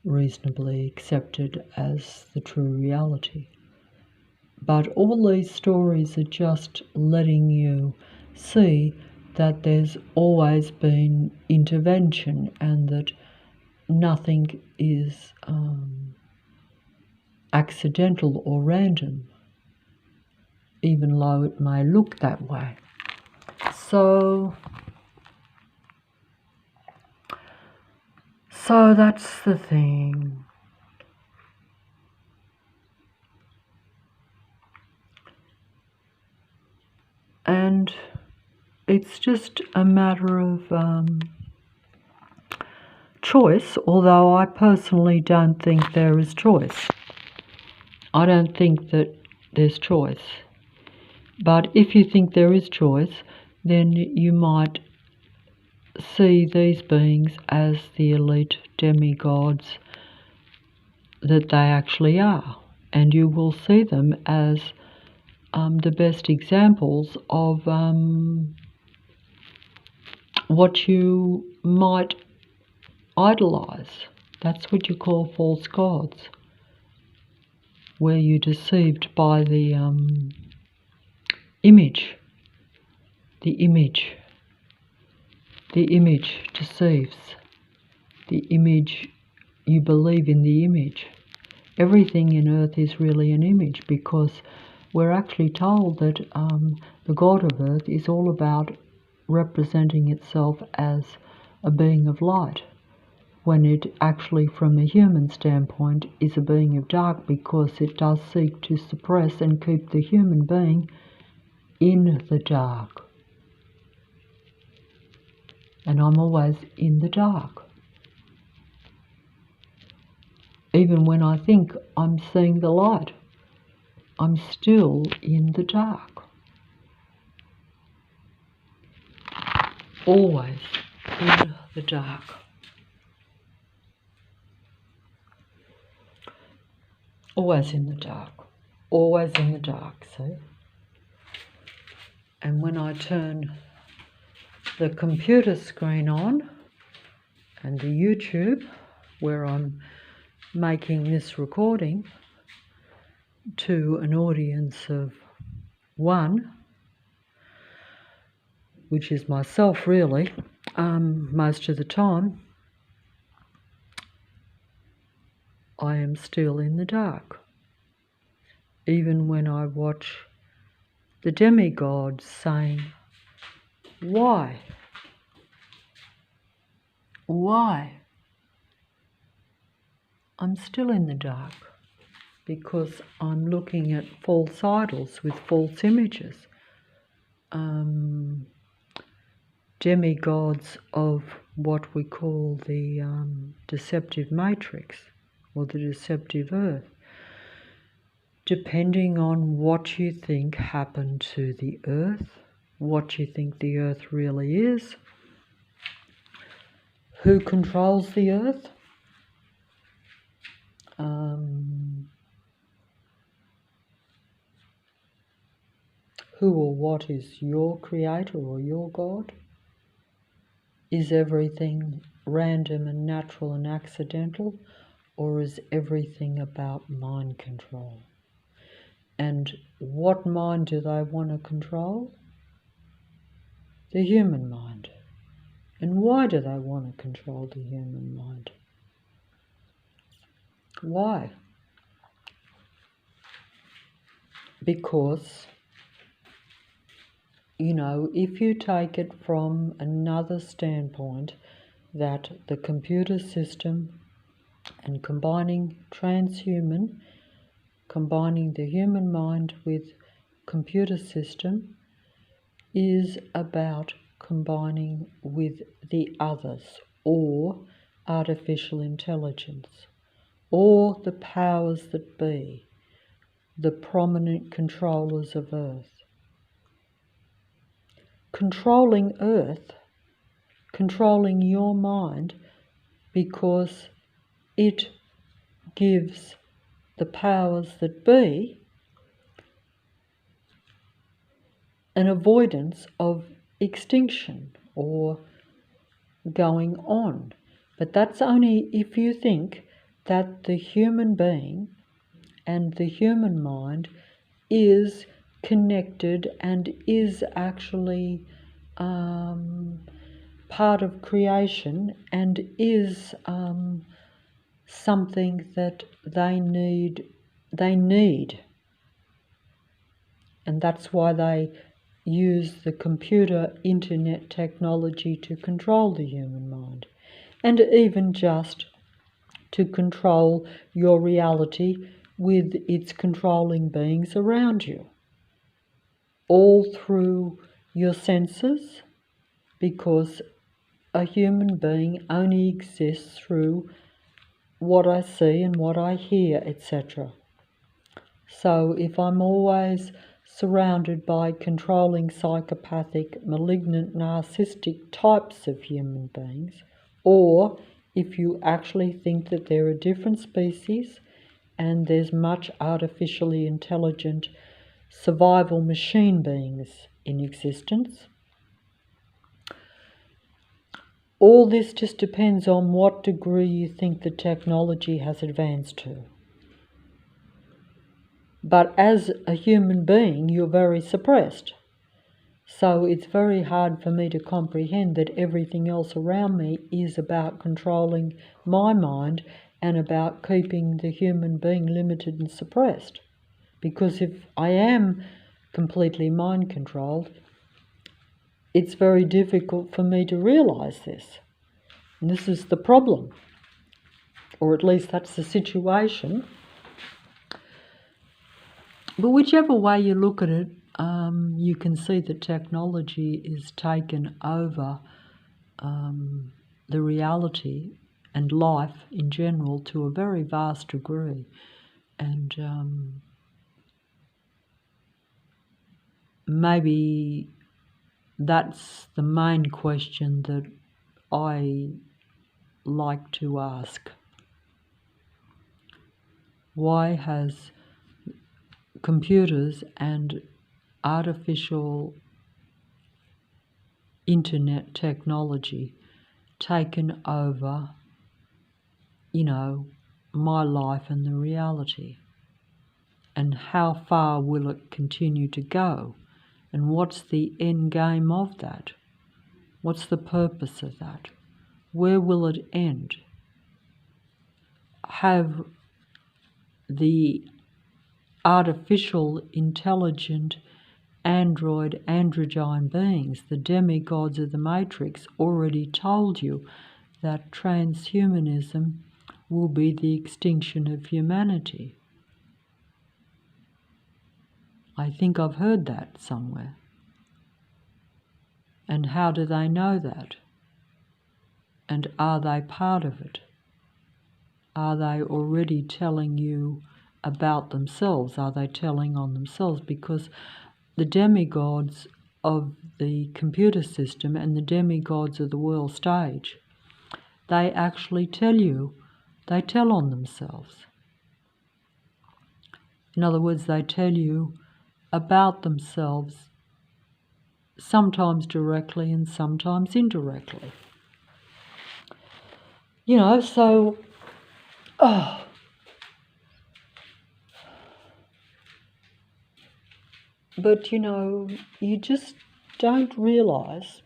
reasonably accepted as the true reality. But all these stories are just letting you see that there's always been intervention, and that nothing is accidental or random, even though it may look that way. So that's the thing. And it's just a matter of choice, although I personally don't think there is choice. I don't think that there's choice. But if you think there is choice, then you might see these beings as the elite demigods that they actually are. And you will see them as the best examples of what you might idolize. That's what you call false gods, where you're deceived by the image. The image deceives. The image, you believe in the image. Everything in earth is really an image, because we're actually told that the God of earth is all about representing itself as a being of light, when it actually, from a human standpoint, is a being of dark, because it does seek to suppress and keep the human being in the dark. And I'm always in the dark. Even when I think I'm seeing the light, I'm still in the dark. Always in the dark. Always in the dark. Always in the dark, see? And when I turn the computer screen on and the YouTube, where I'm making this recording to an audience of one, which is myself really, most of the time, I am still in the dark. Even when I watch the demigods saying, why? Why? I'm still in the dark, because I'm looking at false idols with false images. Demigods of what we call the deceptive matrix, or the deceptive earth, depending on what you think happened to the earth, what you think the earth really is, who controls the earth, who or what is your creator or your God. Is everything random and natural and accidental, or is everything about mind control? And what mind do they want to control? The human mind. And why do they want to control the human mind? Why? Because, you know, if you take it from another standpoint, that the computer system and combining transhuman, combining the human mind with computer system, is about combining with the others, or artificial intelligence, or the powers that be, the prominent controllers of earth. Controlling earth, controlling your mind, because it gives the powers that be an avoidance of extinction or going on. But that's only if you think that the human being and the human mind is connected and is actually part of creation, and is something that they need. And that's why they use the computer internet technology to control the human mind, and even just to control your reality with its controlling beings around you, all through your senses, because a human being only exists through what I see and what I hear, etc. So if I'm always surrounded by controlling, psychopathic, malignant, narcissistic types of human beings, or if you actually think that there are different species and there's much artificially intelligent survival machine beings in existence, all this just depends on what degree you think the technology has advanced to. But as a human being, you're very suppressed. So it's very hard for me to comprehend that everything else around me is about controlling my mind and about keeping the human being limited and suppressed. Because if I am completely mind controlled, it's very difficult for me to realize this. And this is the problem, or at least that's the situation. But whichever way you look at it, you can see that technology is taken over the reality and life in general to a very vast degree. And maybe that's the main question that I like to ask. Why has computers and artificial internet technology taken over, my life and the reality? And how far will it continue to go? And what's the end game of that? What's the purpose of that? Where will it end? Have the artificial, intelligent, androgyne beings, the demigods of the Matrix, already told you that transhumanism will be the extinction of humanity? I think I've heard that somewhere. And how do they know that? And are they part of it? Are they already telling you about themselves? Are they telling on themselves? Because the demigods of the computer system and the demigods of the world stage, they actually they tell on themselves. In other words, they tell you about themselves, sometimes directly and sometimes indirectly. So, but you just don't realize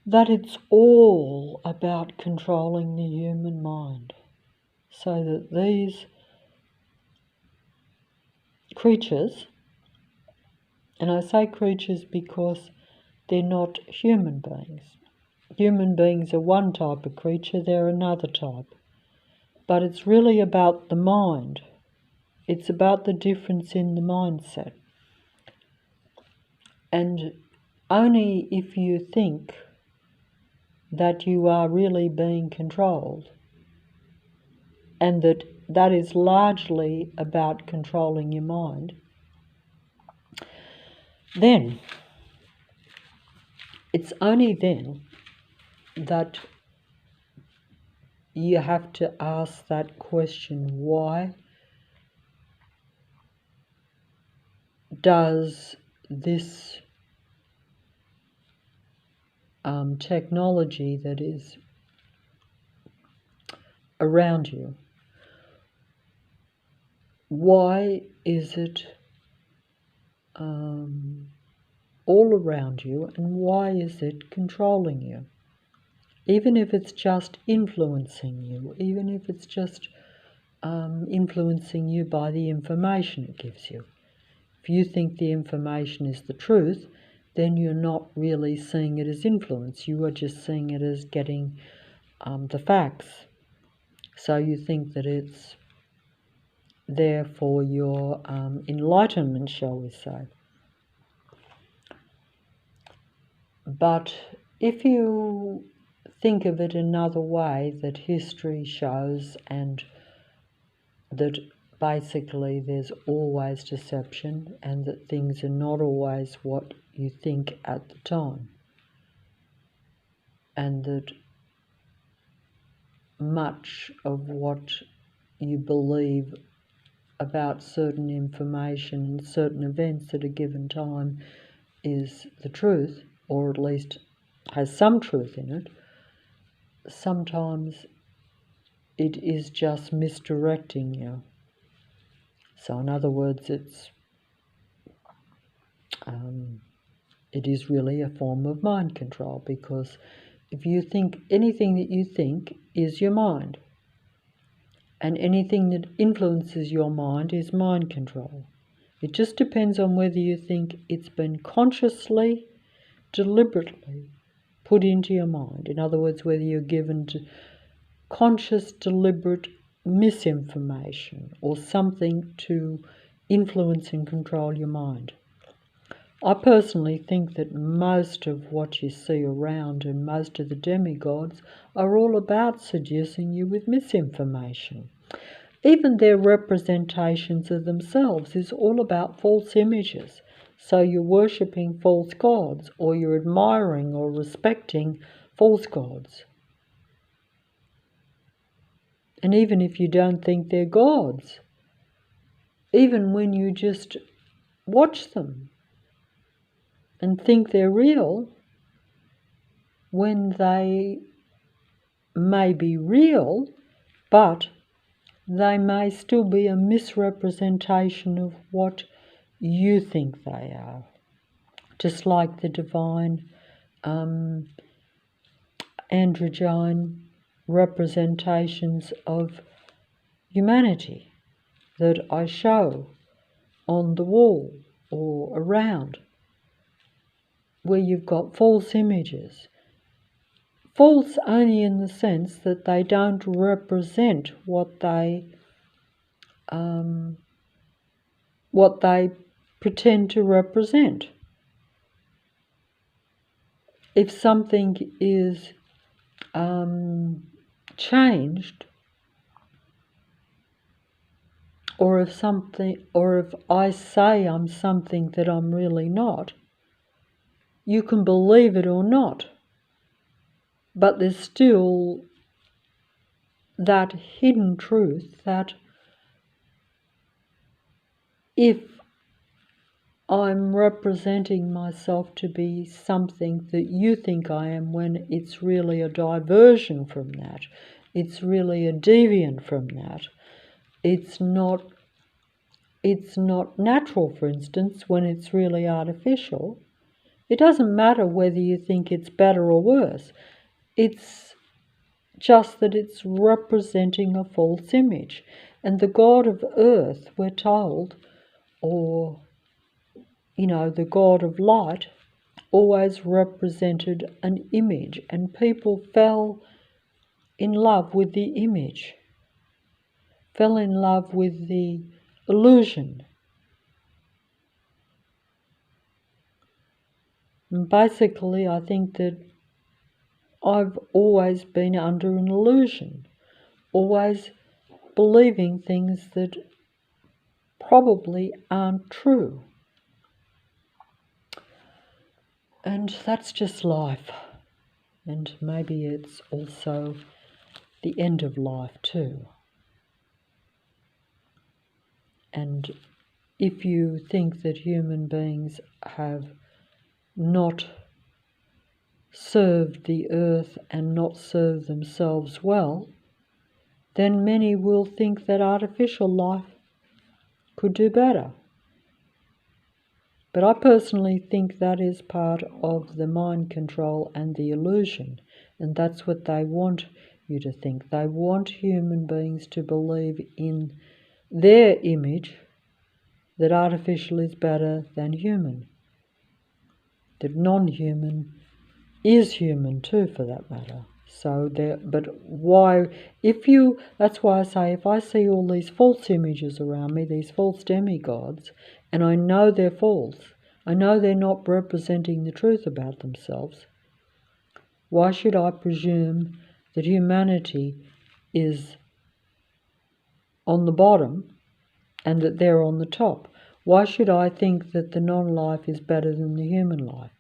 that it's all about controlling the human mind, so that these creatures, and I say creatures because they're not human beings. Human beings are one type of creature, they're another type. But it's really about the mind. It's about the difference in the mindset. And only if you think that you are really being controlled, and that is largely about controlling your mind, then it's only then that you have to ask that question: why does this technology that is around you, why is it all around you, and why is it controlling you? Even if it's just influencing you, even if it's just influencing you by the information it gives you. If you think the information is the truth, then you're not really seeing it as influence. You are just seeing it as getting the facts. So you think that it's there for your enlightenment, shall we say. But if you think of it another way, that history shows and that basically there's always deception and that things are not always what you think at the time, and that much of what you believe about certain information and certain events at a given time is the truth, or at least has some truth in it. Sometimes it is just misdirecting you. So in other words, it is really a form of mind control, because if you think anything that you think is your mind, and anything that influences your mind is mind control. It just depends on whether you think it's been consciously, deliberately put into your mind. In other words, whether you're given conscious, deliberate misinformation or something to influence and control your mind. I personally think that most of what you see around and most of the demigods are all about seducing you with misinformation. Even their representations of themselves is all about false images. So you're worshipping false gods, or you're admiring or respecting false gods. And even if you don't think they're gods, even when you just watch them and think they're real, when they may be real, but they may still be a misrepresentation of what you think they are. Just like the divine androgyne representations of humanity that I show on the wall or around, where you've got false images. False only in the sense that they don't represent what they pretend to represent. If something is changed, or if I say I'm something that I'm really not, you can believe it or not. But there's still that hidden truth that if I'm representing myself to be something that you think I am, when it's really a diversion from that, it's really a deviant from that, it's not natural, for instance, when it's really artificial. It doesn't matter whether you think it's better or worse. It's just that it's representing a false image. And the god of earth, we're told, or, the god of light, always represented an image, and people fell in love with the image, fell in love with the illusion. And basically, I think that I've always been under an illusion, always believing things that probably aren't true. And that's just life. And maybe it's also the end of life too. And if you think that human beings have not served the earth and not served themselves well, then many will think that artificial life could do better. But I personally think that is part of the mind control and the illusion, and that's what they want you to think. They want human beings to believe in their image that artificial is better than human, that non-human is human too, for that matter. That's why I say, if I see all these false images around me, these false demigods, and I know they're false, I know they're not representing the truth about themselves, why should I presume that humanity is on the bottom and that they're on the top. Why should I think that the non-life is better than the human life?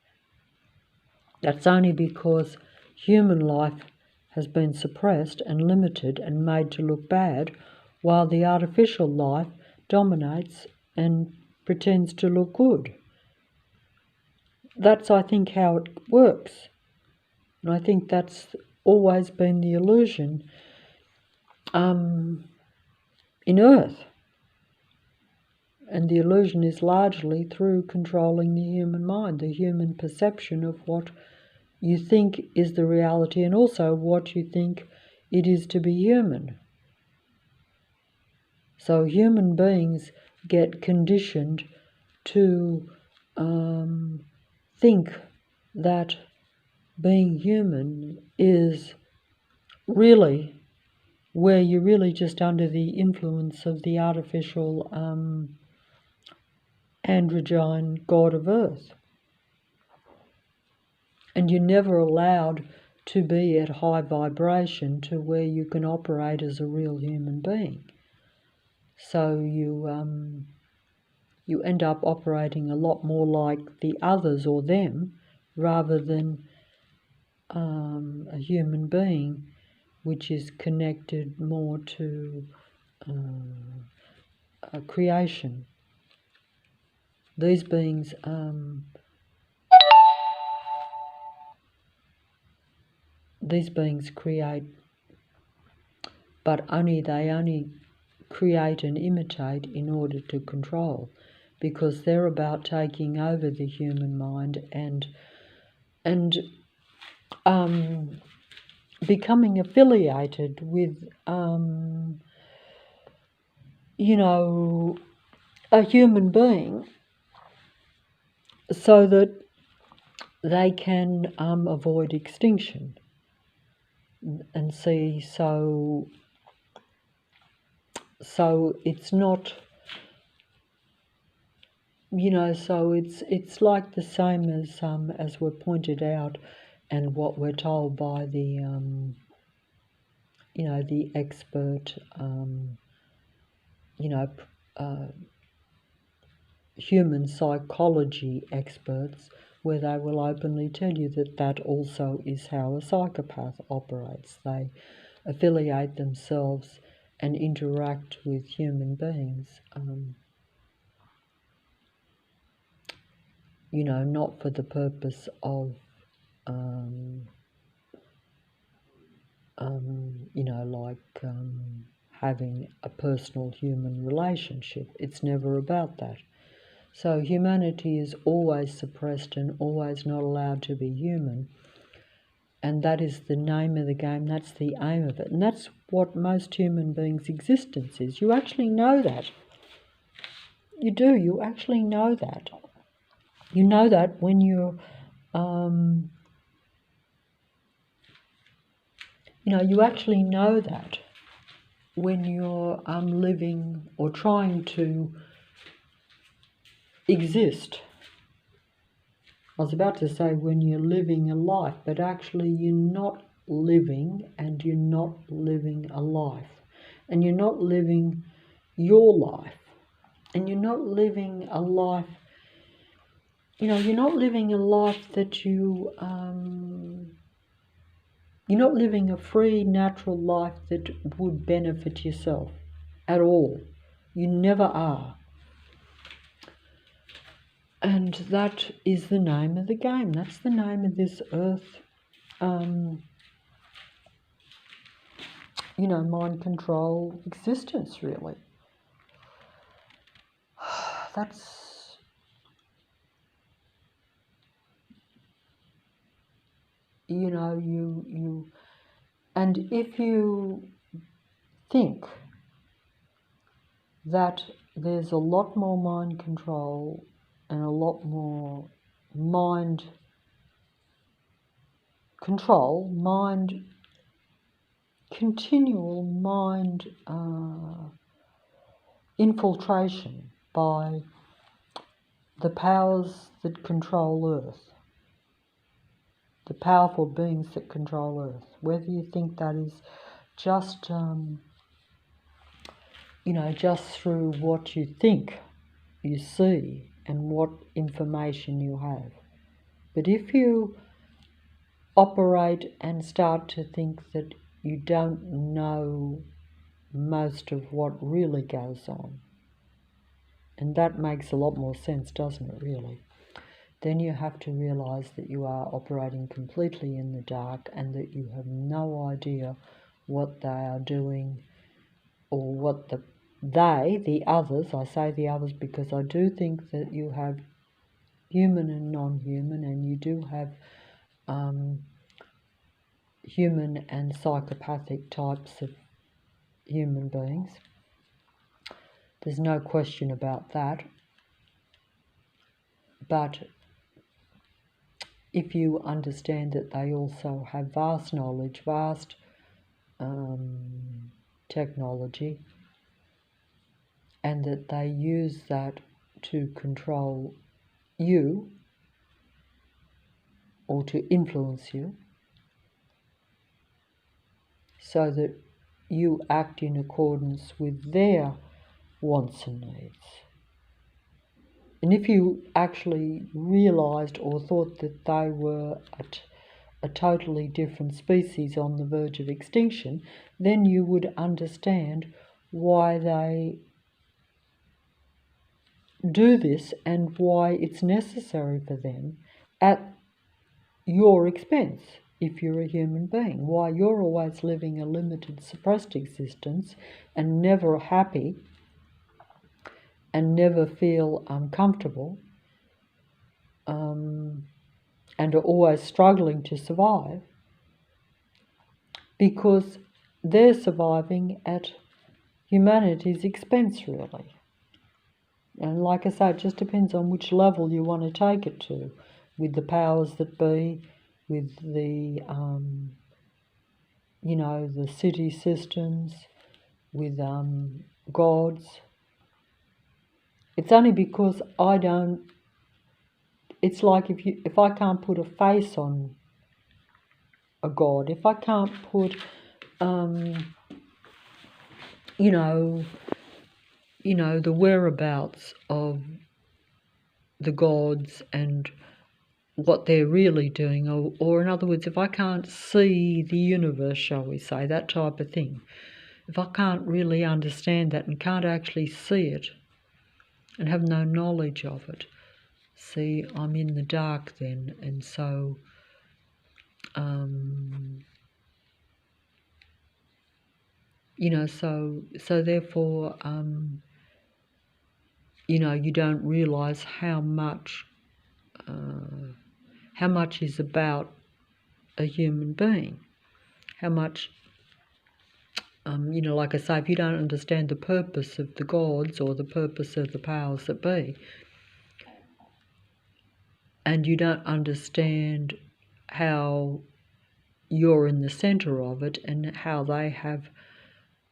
That's only because human life has been suppressed and limited and made to look bad, while the artificial life dominates and pretends to look good. That's, I think, how it works. And I think that's always been the illusion in Earth. And the illusion is largely through controlling the human mind, the human perception of what you think is the reality and also what you think it is to be human. So human beings get conditioned to think that being human is really where you're really just under the influence of the artificial androgyne god of Earth. And you're never allowed to be at high vibration to where you can operate as a real human being. So you end up operating a lot more like the others or them rather than a human being which is connected more to creation. These beings create, but they only create and imitate in order to control, because they're about taking over the human mind and becoming affiliated with a human being so that they can avoid extinction. And see, so it's not, so it's like the same as we're pointed out, and what we're told by the the expert human psychology experts, where they will openly tell you that also is how a psychopath operates. They affiliate themselves and interact with human beings, not for the purpose of, having a personal human relationship. It's never about that. So humanity is always suppressed and always not allowed to be human. And that is the name of the game, that's the aim of it. And that's what most human beings' existence is. You actually know that. You do, you actually know that. You know that when you're, you actually know that when you're living or trying to exist. I was about to say when you're living a life, but actually you're not living, and you're not living a life. And you're not living your life. And you're not living a life, you're not living a life that you're not living a free, natural life that would benefit yourself at all. You never are. And that is the name of the game. That's the name of this earth, mind control existence, really. That's, and if you think that there's a lot more mind control and a lot more mind control, continual mind infiltration by the powers that control Earth, the powerful beings that control Earth, whether you think that is just just through what you think you see and what information you have. But if you operate and start to think that you don't know most of what really goes on, and that makes a lot more sense, doesn't it, really? Then you have to realize that you are operating completely in the dark and that you have no idea what they are doing or what the others, I say the others because I do think that you have human and non-human, and you do have human and psychopathic types of human beings. There's no question about that. But if you understand that they also have vast knowledge, vast technology, and that they use that to control you or to influence you so that you act in accordance with their wants and needs. And if you actually realised or thought that they were a totally different species on the verge of extinction, then you would understand why they do this and why it's necessary for them at your expense if you're a human being, why you're always living a limited, suppressed existence and never happy and never feel comfortable and are always struggling to survive because they're surviving at humanity's expense, really. And like I say, it just depends on which level you want to take it to, with the powers that be, with the, the city systems, with gods. It's only because it's like if I can't put a face on a god, if I can't put, the whereabouts of the gods and what they're really doing, or in other words, if I can't see the universe, shall we say, that type of thing, if I can't really understand that and can't actually see it and have no knowledge of it, see, I'm in the dark then, and so so therefore you don't realise how much is about a human being, how much like I say, if you don't understand the purpose of the gods or the purpose of the powers that be, and you don't understand how you're in the centre of it and how they have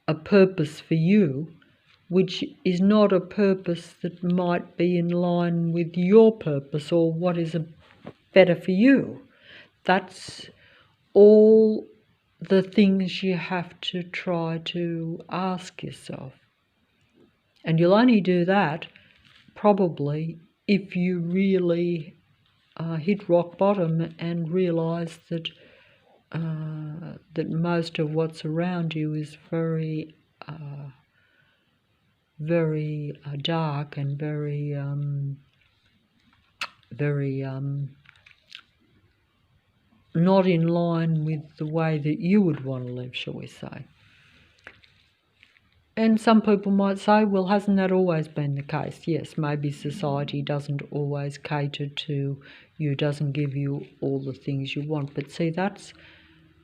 a purpose for you, which is not a purpose that might be in line with your purpose or what is better for you. That's all the things you have to try to ask yourself. And you'll only do that probably if you really hit rock bottom and realise that most of what's around you is very dark and very not in line with the way that you would want to live, shall we say. And some people might say, well, hasn't that always been the case? Yes, maybe society doesn't always cater to you, doesn't give you all the things you want. But see, that's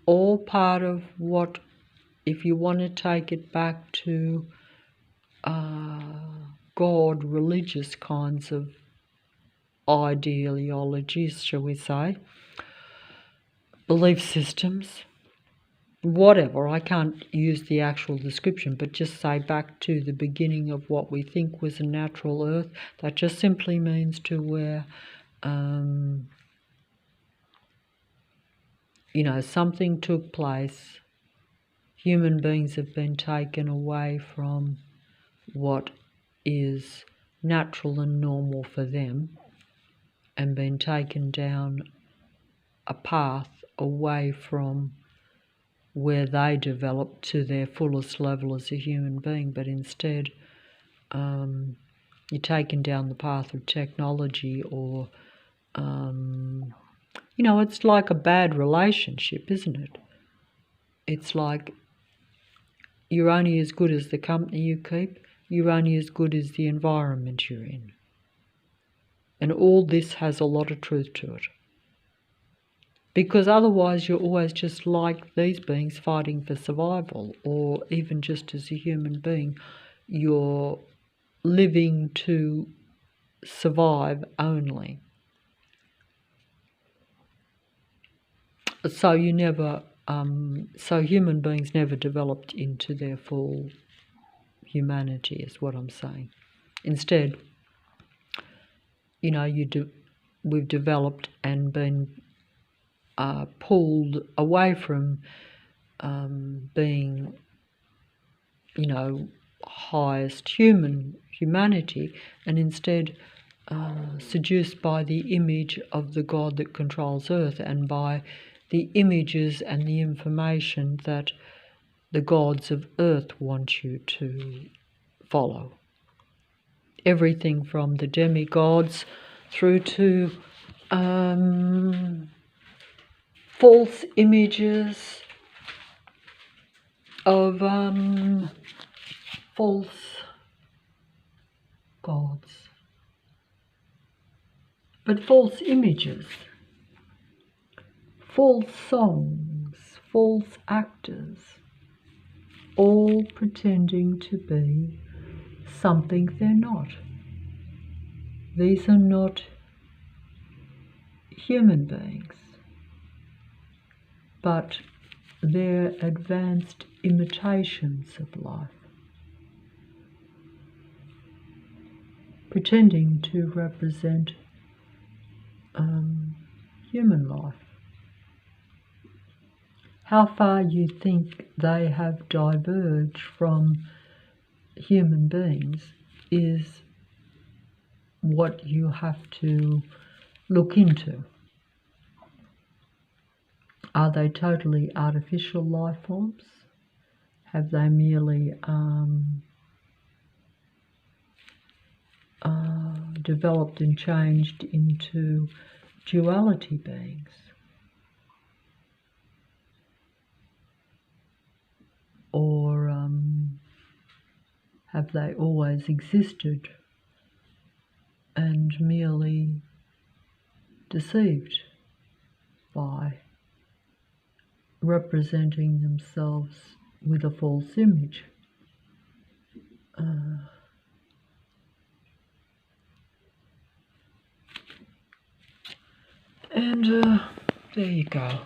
all part of what, if you want to take it back to God, religious kinds of ideologies, shall we say, belief systems, whatever. I can't use the actual description, but just say back to the beginning of what we think was a natural earth. That just simply means to where, something took place. Human beings have been taken away from what is natural and normal for them and been taken down a path away from where they develop to their fullest level as a human being, but instead you're taken down the path of technology or, it's like a bad relationship, isn't it? It's like you're only as good as the company you keep, you're only as good as the environment you're in. And all this has a lot of truth to it. Because otherwise you're always just like these beings fighting for survival, or even just as a human being, you're living to survive only. So human beings never developed into their full humanity, is what I'm saying. Instead, we've developed and been pulled away from being, highest humanity, and instead seduced by the image of the God that controls Earth, and by the images and the information that the gods of Earth want you to follow. Everything from the demigods through to false images of false gods. But false images, false songs, false actors, all pretending to be something they're not. These are not human beings, but they're advanced imitations of life, pretending to represent human life. How far you think they have diverged from human beings is what you have to look into. Are they totally artificial life forms? Have they merely developed and changed into duality beings? Or have they always existed and merely deceived by representing themselves with a false image? And there you go.